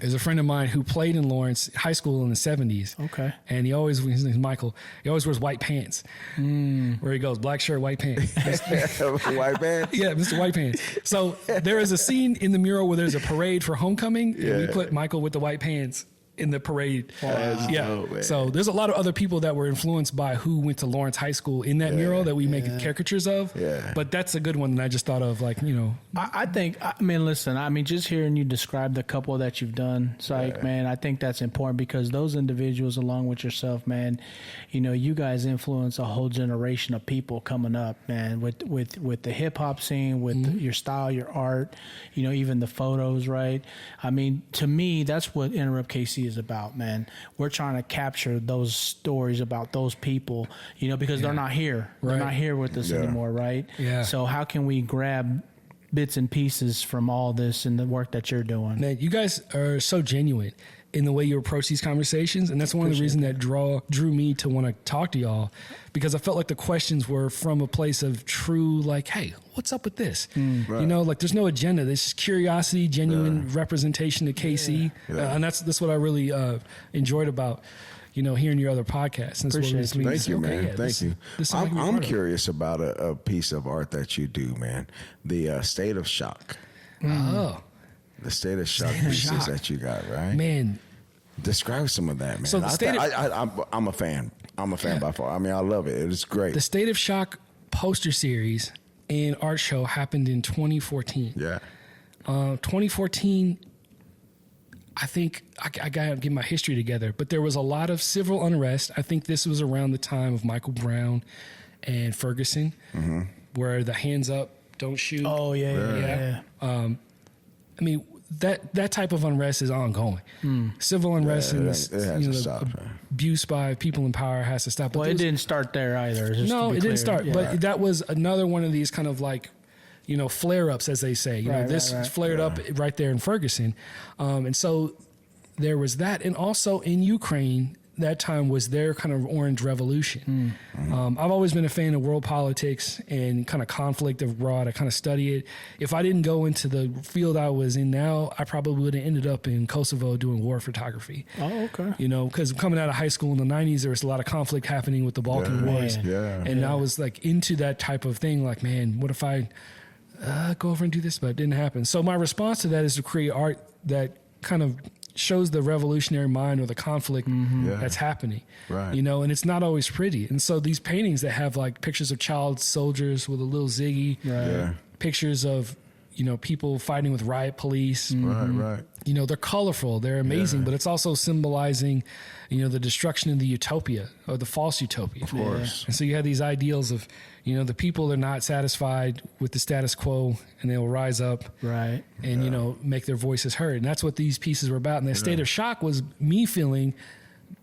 There's a friend of mine who played in Lawrence High School in the 70s. Okay. And his name's Michael. He always wears white pants. Where he goes, black shirt, white pants. White pants? Yeah, Mr. White Pants. So there is a scene in the mural where there's a parade for homecoming, and we put Michael with the white pants in the parade. Wow. Yeah. So there's a lot of other people that were influenced by who went to Lawrence High School in that mural that we make caricatures of. Yeah. But that's a good one that I just thought of, I think, listen, just hearing you describe the couple that you've done, Psych, man, I think that's important because those individuals, along with yourself, man, you guys influence a whole generation of people coming up, man, with the hip hop scene, with your style, your art, even the photos, right? To me, that's what Enterrupt KC is about, man. We're trying to capture those stories about those people, because they're not here. Right. They're not here with us anymore, right? Yeah. So how can we grab bits and pieces from all this and the work that you're doing? Man, you guys are so genuine in the way you approach these conversations, and that's one of the reasons that drew me to want to talk to y'all, because I felt like the questions were from a place of true, like, hey, what's up with this? Right. There's no agenda. There's just curiosity, genuine representation of KC, and that's what I really enjoyed about hearing your other podcasts. And Thank you, man. Thank you. I'm curious about a piece of art that you do, man. The State of Shock. Oh. The State of Shock pieces that you got, right? Man. Describe some of that, man. So I'm a fan. I'm a fan by far. I love it. It's great. The State of Shock poster series and art show happened in 2014. Yeah. 2014, I think I got to get my history together, but there was a lot of civil unrest. I think this was around the time of Michael Brown and Ferguson, where the hands up, don't shoot. Oh, yeah. That type of unrest is ongoing. Civil unrest in it has to stop, abuse by people in power has to stop. But well, it didn't start there either. No, it didn't start. Yeah. But that was another one of these kind of like, flare-ups, as they say. This flared up right there in Ferguson. And so there was that. And also in Ukraine, that time was their kind of orange revolution. I've always been a fan of world politics and kind of conflict abroad. I kind of study it. If I didn't go into the field I was in now, I probably would have ended up in Kosovo doing war photography. Oh, okay. Because coming out of high school in the 90s, there was a lot of conflict happening with the Balkan Wars. And I was like into that type of thing. Like, man, what if I go over and do this? But it didn't happen. So my response to that is to create art that kind of shows the revolutionary mind or the conflict that's happening, and it's not always pretty. And so these paintings that have like pictures of child soldiers with a little Ziggy, pictures of, people fighting with riot police, they're colorful, they're amazing, but it's also symbolizing, the destruction of the utopia or the false utopia. Of course. And so you have these ideals of, the people are not satisfied with the status quo and they'll rise up and, make their voices heard. And that's what these pieces were about. And that state of shock was me feeling,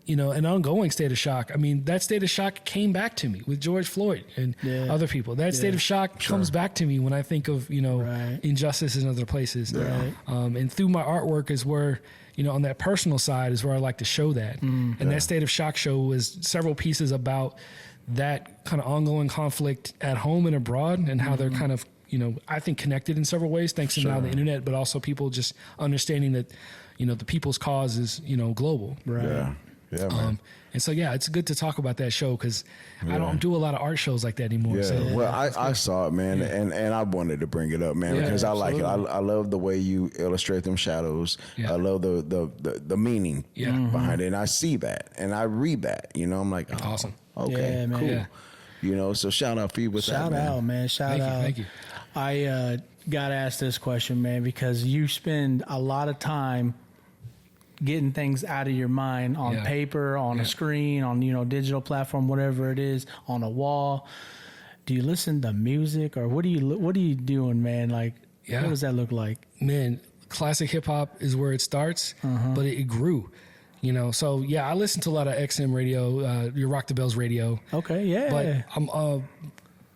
an ongoing state of shock. I mean, that state of shock came back to me with George Floyd and other people. That state of shock comes back to me when I think of, injustice in other places. And through my artwork is where, on that personal side is where I like to show that. And that state of shock show was several pieces about that kind of ongoing conflict at home and abroad and how they're kind of, I think connected in several ways, thanks to now the internet, but also people just understanding that, the people's cause is, global. Yeah, man. And so, it's good to talk about that show because I don't do a lot of art shows like that anymore. Yeah. So, well, I saw it, man, and I wanted to bring it up, man, because I like it. I love the way you illustrate them shadows. I love the meaning behind it, and I see that, and I read that. I'm like, oh, awesome. Okay, cool. Yeah. So shout out for you with that, man. Shout out, man. Shout out. Thank you. I got asked this question, man, because you spend a lot of time getting things out of your mind on paper, on a screen, on, digital platform, whatever it is, on a wall. Do you listen to music or what are you doing, man? Like, what does that look like? Man, classic hip hop is where it starts, but it grew. So I listen to a lot of XM radio, your Rock the Bells radio. Okay, yeah. But I'm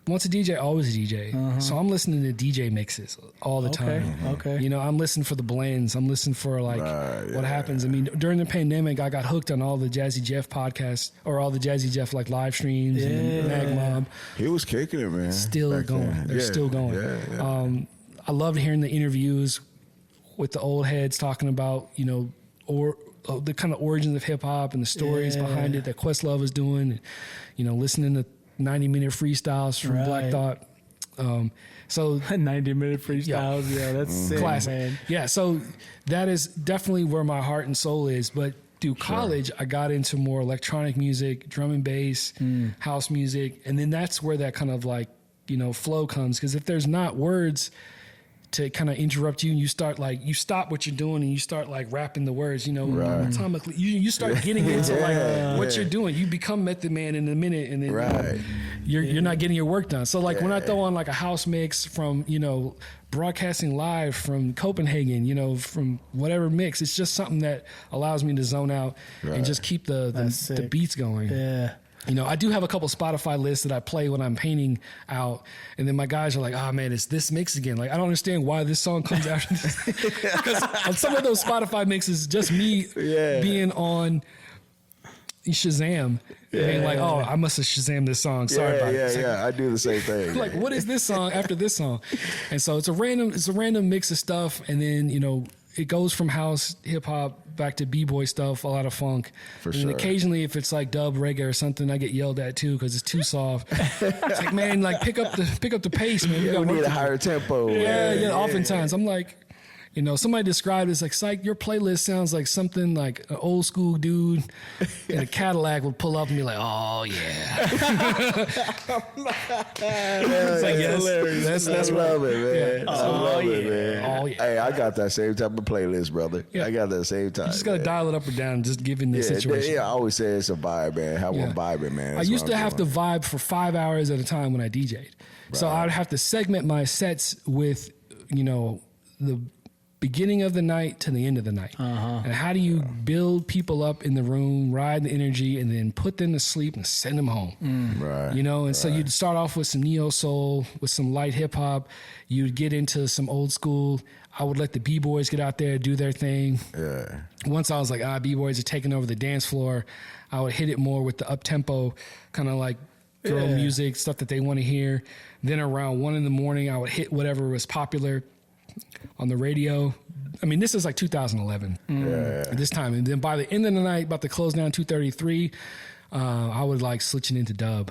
once a DJ, always a DJ. So I'm listening to DJ mixes all the time. Okay. I'm listening for the blends. I'm listening for what happens. I mean, during the pandemic, I got hooked on all the Jazzy Jeff podcasts or all the Jazzy Jeff like live streams and Mag Mob. He was kicking it, man. Still going. They're still going. I loved hearing the interviews with the old heads talking about, or the kind of origins of hip hop and the stories behind it that Questlove was doing, and, listening to 90-minute freestyles from Black Thought. So 90-minute freestyles, that's sick, classic. Man. Yeah, so that is definitely where my heart and soul is. But through college, I got into more electronic music, drum and bass, house music, and then that's where that kind of like, flow comes. Because if there's not words to kind of interrupt you and you start like, you stop what you're doing and you start like rapping the words, atomically, you start getting into like what you're doing. You become Method Man in a minute and then you're not getting your work done. So like when I throw on like a house mix from, broadcasting live from Copenhagen, from whatever mix, it's just something that allows me to zone out and just keep the beats going. Yeah. I do have a couple Spotify lists that I play when I'm painting out, and then my guys are like, "Oh man, it's this mix again." Like, I don't understand why this song comes after this. Because on some of those Spotify mixes, just me being on Shazam, being like, "Oh, I must have Shazammed this song." Sorry about it. I do the same thing. Like, what is this song after this song? And so it's a random mix of stuff, and then it goes from house, hip hop, back to b-boy stuff, a lot of funk. And occasionally if it's like dub reggae or something, I get yelled at too because it's too soft. It's like, man, like pick up the pace, man. We need a higher tempo. Yeah. Oftentimes I'm like, somebody described it as like, Psych, your playlist sounds like something like an old school dude in a Cadillac would pull up and be like, "Oh yeah." It's like, yes, that's love it, man. Yeah. I love it, man. Oh yeah. Hey, I got that same type of playlist, brother. Yeah. I got that same type. You just gotta dial it up or down, just given the situation. Yeah, I always say it's a vibe, man. How we're vibing, man. That's I used to have to vibe for 5 hours at a time when I DJ'd. So I'd have to segment my sets with, the beginning of the night to the end of the night. And how do you build people up in the room, ride the energy, and then put them to sleep and send them home? Right. You know, and so you'd start off with some neo soul, with some light hip hop. You'd get into some old school. I would let the B-boys get out there, do their thing. Yeah. Once I was like, B-boys are taking over the dance floor, I would hit it more with the up-tempo, kind of like girl music, stuff that they want to hear. Then around 1 a.m, I would hit whatever was popular on the radio. I mean, this is like 2011 at this time. And then by the end of the night, about to close down 2:33, I would like switching into dub.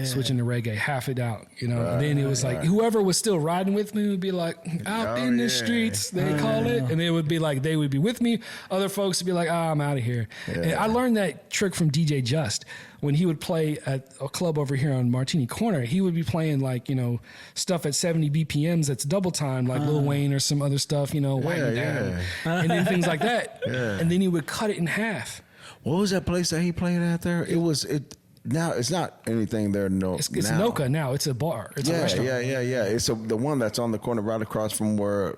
Switching to reggae, half it out, you know. And then it was like whoever was still riding with me would be like out in the streets, they call it, and it would be like they would be with me. Other folks would be like, I'm out of here. And I learned that trick from DJ Just when he would play at a club over here on Martini Corner. He would be playing like, you know, stuff at 70 BPMs that's double time, like Lil Wayne or some other stuff, you know, winding down, and then things like that. And then he would cut it in half. What was that place that he played at there? Now it's not anything there. It's Noka now. It's a bar. It's a restaurant. Yeah. It's the one that's on the corner right across from where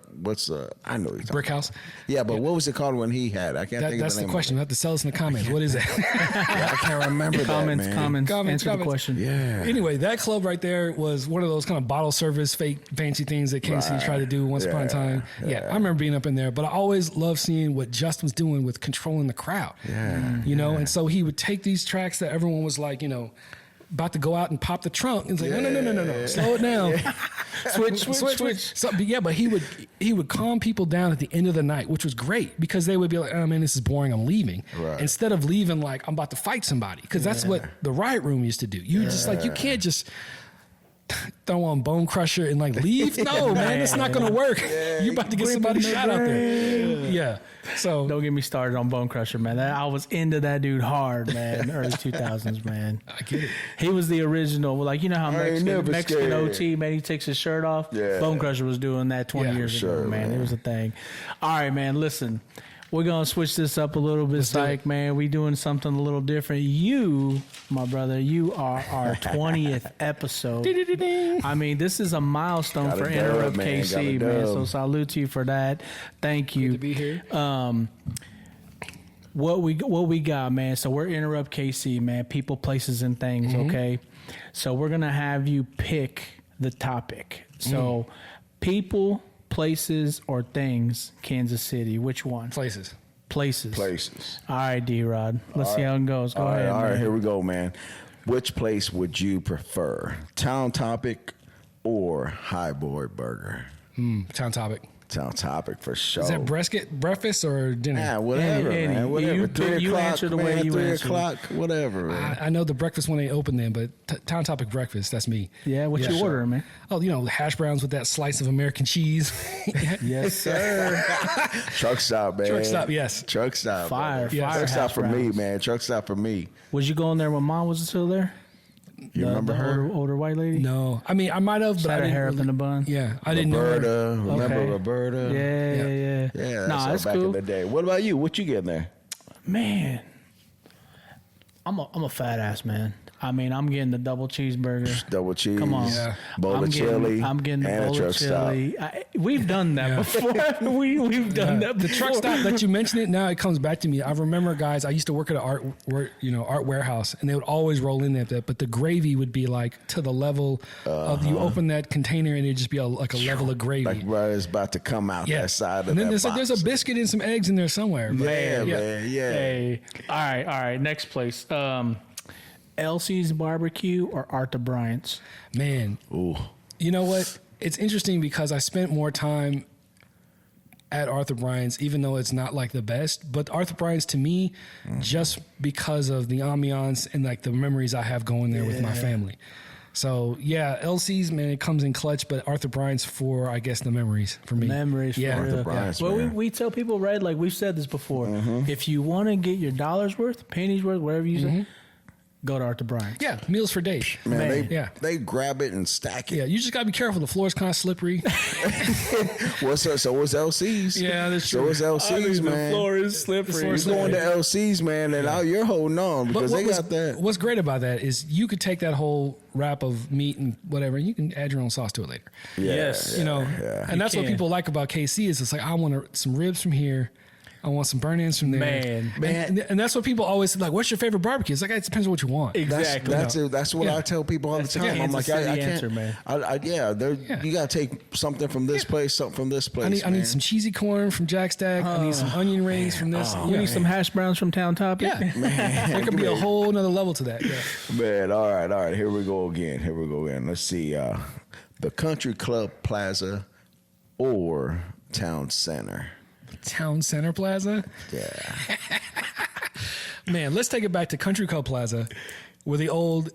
I know it's Brick House. Yeah, but what was it called when he had? I can't think of the name. That's the question. You have to tell us in the comments. What is it? I can't remember that, Comments. Answer the question. Yeah. Anyway, that club right there was one of those kind of bottle service, fake, fancy things that King City tried to do once upon a time. Yeah, I remember being up in there, but I always loved seeing what Just was doing with controlling the crowd. Yeah. You know, and so he would take these tracks that everyone was like, you know, about to go out and pop the trunk. And it's like, no. Slow it down. Switch. So, but he would calm people down at the end of the night, which was great because they would be like, oh man, this is boring, I'm leaving. Right. Instead of leaving like I'm about to fight somebody. Because that's what the Riot Room used to do. You just like, you can't just throw on Bone Crusher and like leave. No, man, it's not going to work. You're about to get somebody shot out there. Yeah. So don't get me started on Bone Crusher, man. I was into that dude hard, man. Early 2000s, man. I get it. He was the original. Like, you know how Mexican OT, man, he takes his shirt off. Yeah. Bone Crusher was doing that 20 years ago, man. It was a thing. All right, man. Listen. We're going to switch this up a little bit, Psych, man. We doing something a little different. You, my brother, you are our 20th episode. I mean, this is a milestone for Enterrupt KC, man. So salute to you for that. Thank you. Good to be here. What we got, man. So we're Enterrupt KC, man. People, places, and things, okay? So we're going to have you pick the topic. So people, places, or things, Kansas City. Which one? Places. All right, D-Rod. Let's see how it goes. Go ahead. All right, here we go, man. Which place would you prefer? Town Topic or Highboy Burger? Town Topic. Town Topic for sure. Is that breakfast or dinner? Yeah, whatever, man. Whatever. You answer the way you 3 answer. o'clock, whatever, man. I know the breakfast when they open them, but Town Topic breakfast, that's me. Yeah, what you order, man? Oh, you know, hash browns with that slice of American cheese. Yes, sir. Truck stop, man. Truck stop, yes. Truck stop. Fire Truck stop for browns. me, man. Truck stop for me. Was you going there when Mom was still there? You remember her? Older white lady? No. I mean, I might have, but I didn't. Had her hair up in the bun? Yeah, I didn't know her. Remember Roberta? Yeah. Yeah, that's back cool. in the day. What about you? What you getting there? Man, I'm a fat ass man. I mean, I'm getting the double cheeseburger. Double cheese. Come on. Yeah. Bowl of chili. I'm getting the and bowl a truck of chili. stop. We've done that before. We've done that before. The truck stop that you mentioned it, now it comes back to me. I remember, guys, I used to work at an art warehouse, and they would always roll in that, but the gravy would be like to the level of you open that container and it'd just be like a level of gravy. Like right, it's about to come out that side of and then that there's box. there's a biscuit and some eggs in there somewhere. But man. Hey. All right. Next place. Elsie's Barbecue or Arthur Bryant's? Man. Ooh. You know what? It's interesting because I spent more time at Arthur Bryant's, even though it's not like the best. But Arthur Bryant's to me, just because of the ambiance and like the memories I have going there with my family. So yeah, LC's, man, it comes in clutch, but Arthur Bryant's for, I guess, the memories for me. Memories for Arthur Bryant's, Well, man. we tell people, right, like we've said this before, if you want to get your dollar's worth, penny's worth, whatever you say, go to Arthur Bryant's. Yeah, meals for days. Man, Yeah. they grab it and stack it. Yeah, you just gotta be careful. The floor's kind of slippery. So what's LC's? Yeah, that's So true. what's LC's, man? The floor is slippery. You're going to LC's, man, and now you're holding on because they got that. What's great about that is you could take that whole wrap of meat and whatever, and you can add your own sauce to it later. Yes. You know, yeah. and that's what can. people like about KC is it's like, I want some ribs from here. I want some burn-ins from there. Man. And that's what people always say, like, what's your favorite barbecue? It's like, it depends on what you want. Exactly. That's what I tell people all That's the time. the I'm like, Kansas I City can't. answer, man. You got to take something from this place, something from this place. I need some cheesy corn from Jack Stack. I need some onion rings from this. You need some hash browns from Town Topic? Yeah. There could be a whole nother level to that. Yeah. Man, all right. Here we go again. Let's see. The Country Club Plaza or Town Center. Town Center Plaza. Yeah. Man, let's take it back to Country Club Plaza, where the old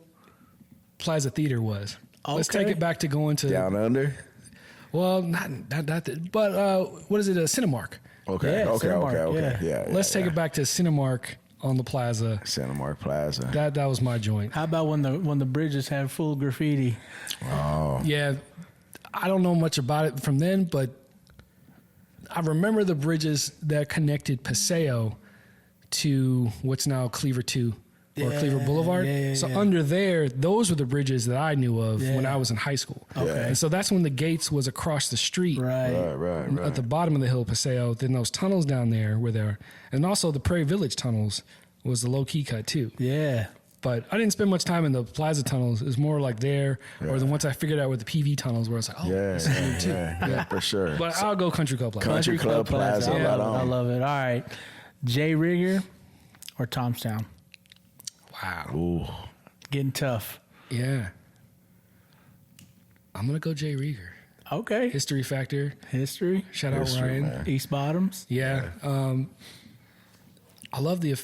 Plaza Theater was. Let's take it back to going to Down Under. well, not that, but what is it? Cinemark. Okay. Yeah, Okay. Cinemark, Yeah. Let's take it back to Cinemark on the Plaza. Cinemark Plaza. That was my joint. How about when the bridges had full graffiti? Oh. Yeah, I don't know much about it from then, but I remember the bridges that connected Paseo to what's now Cleaver 2 or Cleaver Boulevard. So under there, those were the bridges that I knew of when I was in high school. Okay. And so that's when the Gates was across the street. Right. Right. At the bottom of the hill, Paseo. Then those tunnels down there were there. And also the Prairie Village tunnels was the low key cut too. Yeah. But I didn't spend much time in the Plaza tunnels. It was more like there, or the once I figured out where the PV tunnels were, I was like, oh, this is new too. Yeah, for sure. But I'll go Country Club Plaza. Country Club Plaza. I Right love it. on. I love it. All right. Jay Rigger or Tomstown? Wow. Ooh. Getting tough. Yeah. I'm going to go Jay Rieger. Okay. History factor. History. Shout out History, Ryan. man. East Bottoms. Yeah. I love the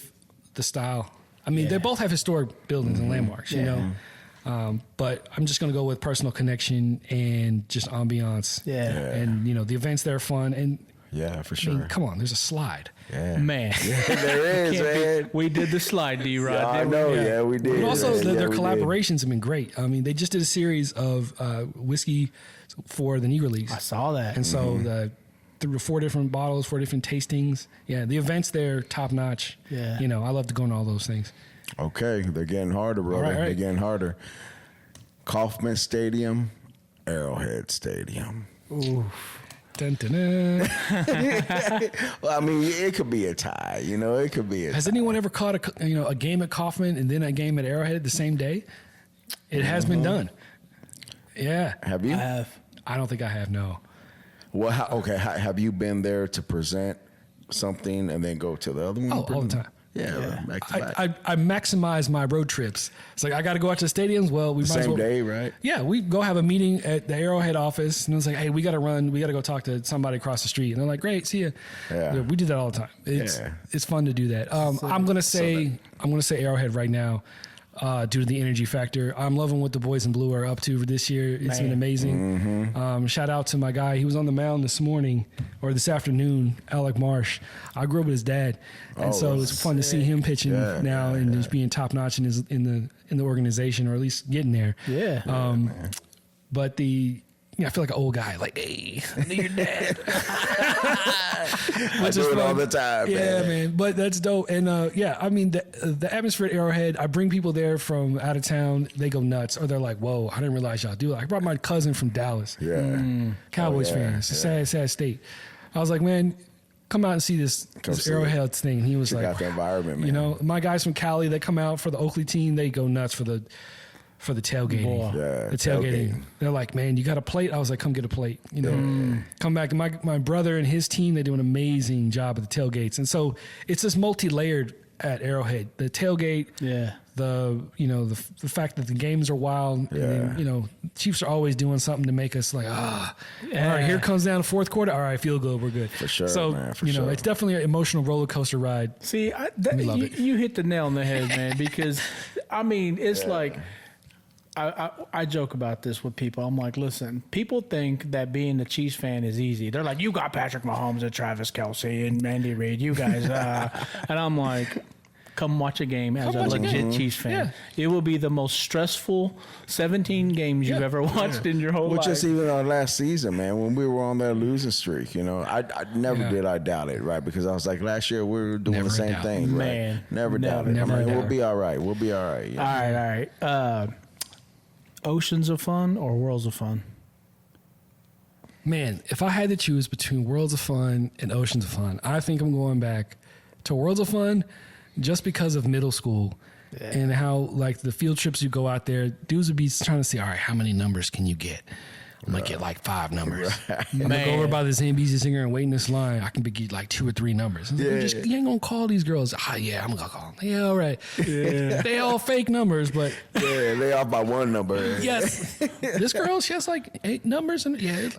style. I mean, they both have historic buildings and landmarks, you know. But I'm just going to go with personal connection and just ambiance. Yeah. And, you know, the events there are fun. And, Yeah, for I sure. mean, come on, there's a slide. Yeah. Man. There is, man. We did the slide, D-Rod. Yeah, I know. Yeah, we did. But also, man. their we collaborations have been great. I mean, they just did a series of whiskey for the Negro Leagues. I saw that. And so through 4 different bottles, 4 different tastings. Yeah, the events there, top notch. Yeah. You know, I love to go into all those things. Okay, they're getting harder, brother. All right. They're getting harder. Kauffman Stadium, Arrowhead Stadium. Ooh. Dun, dun, dun. Well, I mean, it could be a tie. You know, it could be a Has anyone ever caught a game at Kauffman and then a game at Arrowhead the same day? It has been done. Yeah. Have you? I have. I don't think I have, no. Well, have you been there to present something and then go to the other one? Oh, all the time. Yeah, back to back. I maximize my road trips. It's like I got to go out to the stadiums. Well, we might as Same well. day, right? Yeah, we go have a meeting at the Arrowhead office, and it's like, hey, we got to run. We got to go talk to somebody across the street. And they're like, great, see you. Yeah. We do that all the time. It's fun to do that. I'm gonna say Arrowhead right now. Due to the energy factor, I'm loving what the boys in blue are up to this year. It's been amazing. Shout out to my guy. He was on the mound this afternoon, Alec Marsh. I grew up with his dad, and so it's fun to see him pitching now and just being top notch in the organization, or at least getting there. Yeah. But I feel like an old guy. Like, hey, I knew your dad. I do it all the time. Yeah, man. man. But that's dope. And I mean, the atmosphere at Arrowhead, I bring people there from out of town. They go nuts. Or they're like, whoa, I didn't realize y'all do it. I brought my cousin from Dallas. Yeah. Cowboys fan. It's a sad state. I was like, man, come out and see this see Arrowhead thing. And he was Check like, out the environment, man. you know, my guys from Cali, they come out for the Oakley team. They go nuts for the tailgating. Boy. Yeah, The tailgating. tailgating. They're like, man, you got a plate? I was like, come get a plate. You know, come back. My brother and his team, they do an amazing job at the tailgates. And so it's just multi-layered at Arrowhead. The tailgate, Yeah. the fact that the games are wild. And then, you know, Chiefs are always doing something to make us like, all right, here comes down the fourth quarter. All right, feel good, we're good. For sure, So, man, for you know, sure. it's definitely an emotional roller coaster ride. See, We love it. you hit the nail on the head, man, because, I mean, it's like, I joke about this with people. I'm like, listen, people think that being a Chiefs fan is easy. They're like, you got Patrick Mahomes and Travis Kelce and Andy Reid, you guys. And I'm like, come watch a game as a watch a legit game. Chiefs fan. Yeah. It will be the most stressful 17 games you've ever watched in your whole life. Just even our last season, man, when we were on that losing streak, you know, I never did I doubt it, right? Because I was like, last year we were doing Never the same doubt. thing, right? Man, Never doubt it. never doubt. We'll be all right. We'll be all right. You know? All right. Oceans of Fun or Worlds of Fun? Man, if I had to choose between Worlds of Fun and Oceans of Fun, I think I'm going back to Worlds of Fun just because of middle school and how, like, the field trips you go out there, dudes would be trying to see, all right, how many numbers can you get? I'm going to get like 5 numbers. I'm going to go over by this NBC singer and wait in this line. I can get like 2 or 3 numbers. You ain't going to call these girls. Yeah, I'm going to call them. Yeah, all right. Yeah. They all fake numbers, but. Yeah, they off by 1 number. Yes. This girl, she has like 8 numbers. Okay.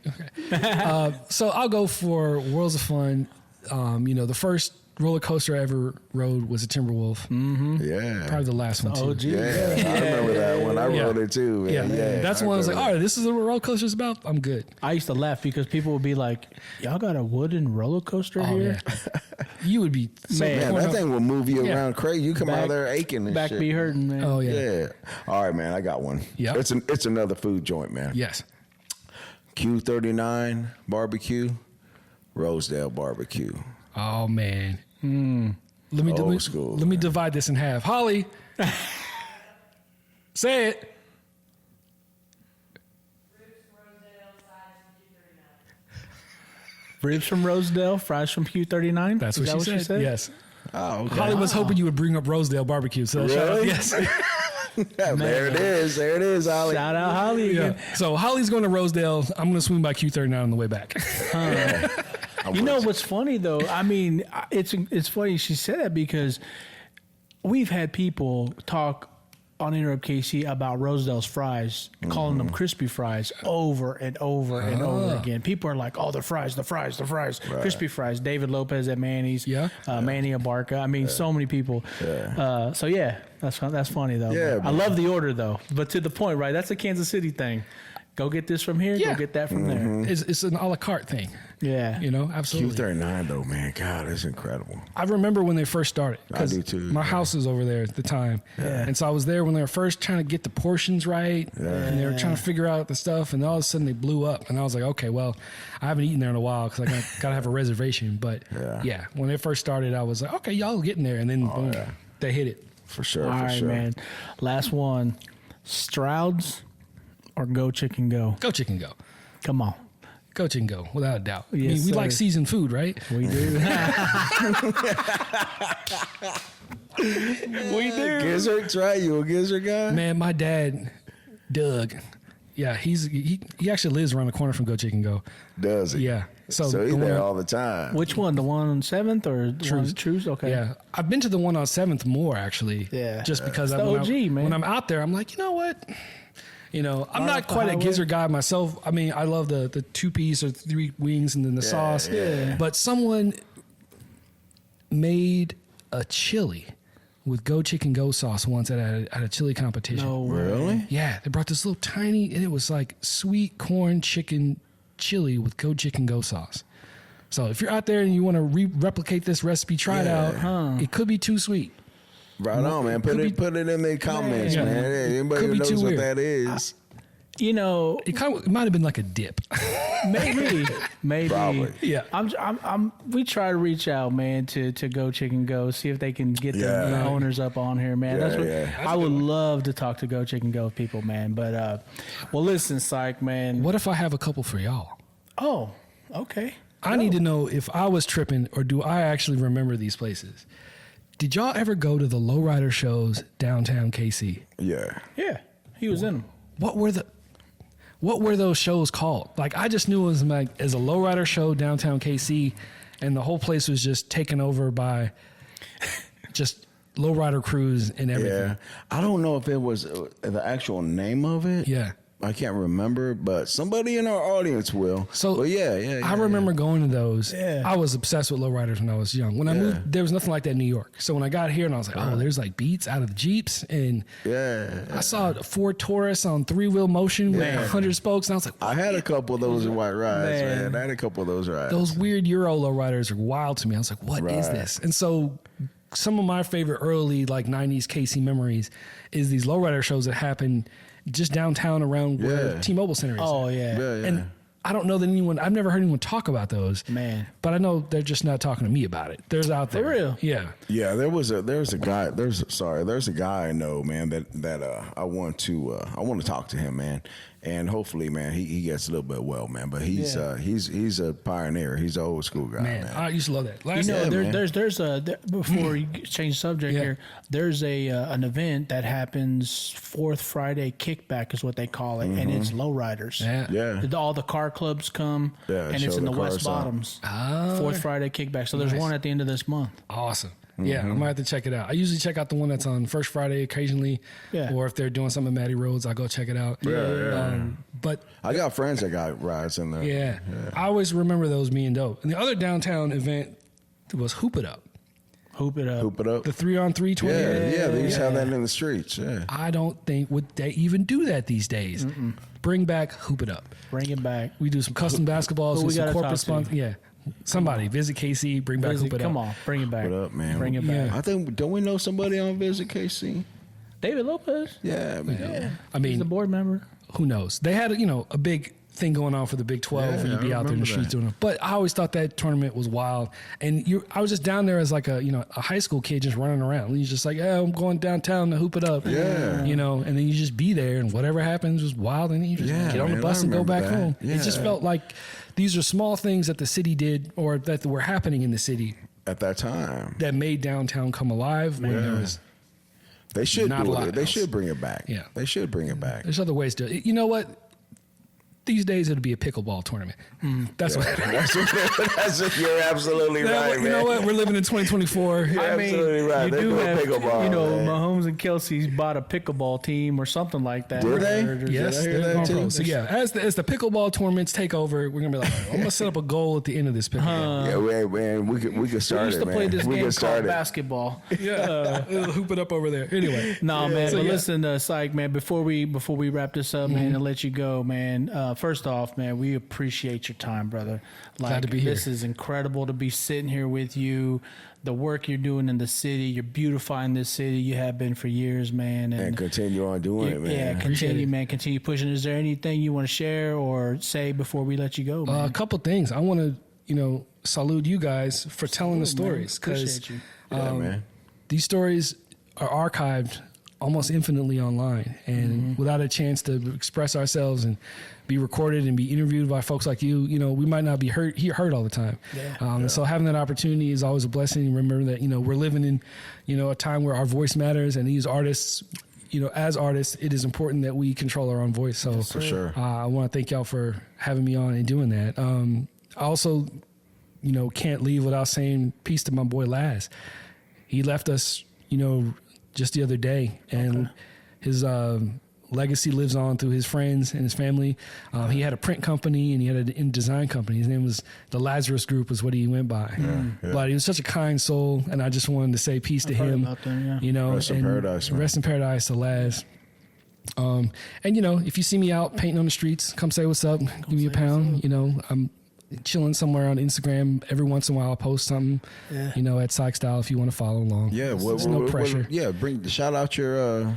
So I'll go for Worlds of Fun. The first roller coaster I ever rode was a Timberwolf. Mm-hmm. Yeah. Probably the last one, too. Oh, gee. Yeah, I remember that one. I rode it too. Yeah. That's when I was like, all right, this is what roller coaster's about. I'm good. I used to laugh because people would be like, y'all got a wooden roller coaster here? Yeah. You would be so Man, that thing will move you Yeah. around crazy. You come out there aching and Back shit. be hurting, man. Oh, yeah. Yeah. All right, man. I got one. Yeah. It's another food joint, man. Yes. Q39 barbecue, Rosedale barbecue. Oh, man. Let me Old school, Let me divide this in half. Holly, say it. Ribs from Rosedale, fries from Q39. That's Is what that she said. Yes. Oh, okay. Holly was hoping you would bring up Rosedale barbecue. So shout out, Really? yes. Yeah, there it is. There it is, Ollie. Shout out Holly again. Yeah. So Holly's going to Rosedale. I'm going to swing by Q39 on the way back. You know what's funny though? I mean, it's funny she said that because we've had people talk on Enterrupt KC about Rosedale's fries, calling them crispy fries over and over and over again. People are like, "Oh, the fries, crispy fries." David Lopez at Manny's, Manny Abarca. I mean, so many people. Yeah. So yeah, that's funny though. Yeah, I love the order though, but to the point, right? That's a Kansas City thing. Go get this from here. Yeah. Go get that from there. It's an a la carte thing. Yeah. Absolutely. Q39 though, man. God, it's incredible. I remember when they first started. I do too. My house was over there at the time. Yeah. And so I was there when they were first trying to get the portions right. And they were trying to figure out the stuff. And all of a sudden they blew up. And I was like, okay, well, I haven't eaten there in a while because I got to have a reservation. But yeah, when they first started, I was like, okay, y'all getting there. And then boom, they hit it. For sure. All right, man. Last one. Stroud's or Go Chicken Go? Go Chicken Go. Come on. Go Chicken Go, without a doubt. Yes, I mean, we sir. like seasoned food, right? We do. We do. Gizzard, try you a gizzard guy? Man, my dad, Doug, yeah, he actually lives around the corner from Go Chicken Go. Does he? Yeah. So he's the there one- all the time. Which one? The one on 7th or the one Truce? Okay. Yeah, I've been to the one on 7th more actually. Yeah. just because It's the OG, man. when I'm out there, I'm like, you know what? I'm not off the quite a highway. gizzard guy myself. I mean, I love the 2-piece or 3 wings and then the sauce. yeah. But someone made a chili with Go Chicken Go sauce once at a chili competition. No way. Really? Yeah, they brought this little tiny, and it was like sweet corn chicken chili with Go Chicken Go sauce. So if you're out there and you want to replicate this recipe, try it out. It could be too sweet. Right on, man. Put it in the comments, Yeah. man. Hey, anybody Could who be knows too what weird. that is. It might have been like a dip. Maybe. Probably. Yeah. We try to reach out, man, to Go Chicken Go, see if they can get the owners up on here, man. That's what I would love to talk to Go Chicken Go people, man. But well, listen, Psych, man. What if I have a couple for y'all? Oh, okay. I need to know if I was tripping or do I actually remember these places. Did y'all ever go to the lowrider shows downtown KC? Yeah. Yeah, he was in them. What were those shows called? Like, I just knew it was like as a lowrider show downtown KC, and the whole place was just taken over by just lowrider crews and everything. Yeah. I don't know if it was the actual name of it. Yeah. I can't remember, but somebody in our audience will. So but yeah. I remember going to those. Yeah. I was obsessed with lowriders when I was young. When I moved, there was nothing like that in New York. So when I got here and I was like, oh, there's like beats out of the Jeeps. And I saw a Ford Taurus on 3-wheel motion with 100 spokes. And I was like, I had a couple of those in white rides, man. I had a couple of those rides. those weird Euro lowriders are wild to me. I was like, what is this? And so some of my favorite early like 90s KC memories is these lowrider shows that happen just downtown around where T-Mobile Center is. Oh yeah. And I don't know that I've never heard anyone talk about those. Man. But I know they're just not talking to me about it. There's out there. For real? Yeah. Yeah, there's a guy I know, man, that I want to talk to him, man. And hopefully, man, he gets a little bit well, man. But he's a pioneer. He's an old school guy, man. I used to love that. Before you change subject here, there's an event that happens fourth Friday kickback is what they call it, and it's lowriders. Yeah. All the car clubs come, and it's in the West Bottoms. Fourth Friday kickback. So there's one at the end of this month. Awesome. Yeah, I might have to check it out. I usually check out the one that's on First Friday occasionally, or if they're doing something at Matty Roads, I go check it out. But I got friends that got rides in there. Yeah, I always remember those being dope. And the other downtown event was Hoop It Up. Hoop it up. The 3-on-3 20. Yeah, they used to have that in the streets. Yeah. I don't think would they even do that these days. Bring back Hoop It Up. Bring it back. We do some custom basketballs, we some gotta corporate talk to? sponsors. Yeah. Somebody visit KC, bring back Hoop It Up. Come on, bring it back. What up, man? Bring it back. I think, don't we know somebody on Visit KC? David Lopez. Yeah, man. Yeah. I mean, he's the board member. Who knows? They had a big thing going on for the Big 12 where you'd be out there in the streets doing it. But I always thought that tournament was wild. And I was just down there as like a high school kid just running around. And you're just like, I'm going downtown to hoop it up. Yeah. And then you just be there and whatever happens was wild. And then you just get on the bus and go back home. Yeah. It just felt like these are small things that the city did or that were happening in the city At that time. that made downtown come alive when there was They should not a do lot it. They else. should bring it back. Yeah. They should bring it back. There's other ways to it. You know what? These days it'll be a pickleball tournament. That's what. You're absolutely right, man. You know what? We're living in 2024. You're absolutely right. You They do put have, pickleball, man. Mahomes and Kelsey's bought a pickleball team or something like that. Did they? Yes, Did I hear they're that going too? pro. So yeah, as the pickleball tournaments take over, we're gonna be like, I'm gonna set up a goal at the end of this pickleball. Yeah, man, we could start We used it, to man. play this we game could start called it. basketball. Yeah, hoop it up over there. Anyway, No, man. So, But yeah. listen, Psych, man. Before we wrap this up, man, and let you go, man. First off, man, we appreciate your time, brother. Glad to be here. This is incredible to be sitting here with you. The work you're doing in the city, you're beautifying this city. You have been for years, man. And continue on doing it, man. Yeah, continue, man. Continue pushing. Is there anything you want to share or say before we let you go, man? a couple things. I want to salute you guys for telling the stories because Appreciate you. Yeah, man. these stories are archived almost infinitely online, and without a chance to express ourselves and be recorded and be interviewed by folks like you, we might not be heard all the time. So having that opportunity is always a blessing. Remember that we're living in a time where our voice matters, and these artists, as artists, it is important that we control our own voice. So For sure. I want to thank y'all for having me on and doing that. I also can't leave without saying peace to my boy Laz. He left us just the other day, and his legacy lives on through his friends and his family. He had a print company and he had a design company. His name was the Lazarus Group, was what he went by. But he was such a kind soul, and I just wanted to say peace to him. about them, yeah. Rest in paradise, man. Rest in paradise to Laz. And if you see me out painting on the streets, come say what's up. Give me a pound. I'm chilling somewhere on Instagram. Every once in a while I'll post something, at Sike Style if you want to follow along. Yeah, There's no pressure. Shout out your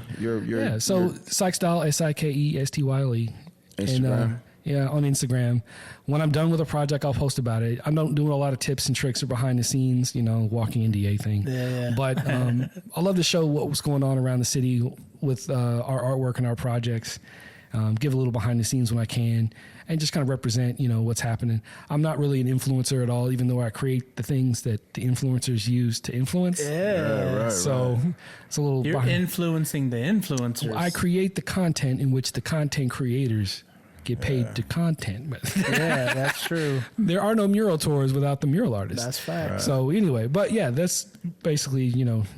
So Sike Style, SIKESTYLE. Instagram. And on Instagram. When I'm done with a project, I'll post about it. I'm not doing a lot of tips and tricks or behind the scenes, walking NDA thing. Yeah. But I love to show what's going on around the city with our artwork and our projects. Give a little behind the scenes when I can, and just kind of represent, what's happening. I'm not really an influencer at all, even though I create the things that the influencers use to influence. Right. So it's a little. You're influencing the influencers. I create the content in which the content creators get paid to content. Yeah, that's true. There are no mural tours without the mural artists. That's fact. Right. So anyway, but yeah, that's basically,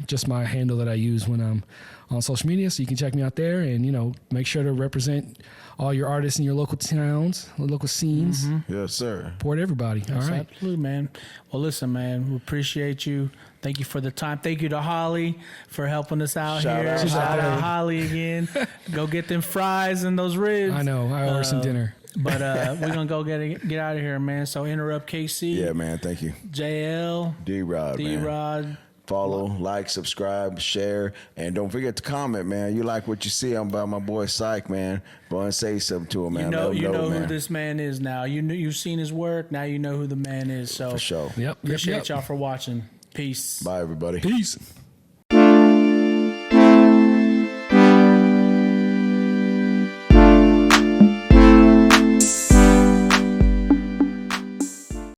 just my handle that I use when I'm on social media. So you can check me out there and, make sure to represent all your artists in your local towns, local scenes. Yes, sir. Support everybody. Yes, all right. absolutely, man. Well, listen, man, we appreciate you. Thank you for the time. Thank you to Holly for helping us out Shout here. out. She's Shout out out there. Holly again. Go get them fries and those ribs. I know. I owe her some dinner. But we're going to go get out of here, man. So Enterrupt KC. Yeah, man. Thank you. JL. D-Rod, man. D-Rod. Follow, like, subscribe, share, and don't forget to comment, man. You like what you see? I'm by my boy Psych, man. Go and say something to him, man. You know man. who this man is now. You've seen his work. Now you know who the man is. So For sure. Yep. Appreciate y'all for watching. Peace. Bye, everybody. Peace.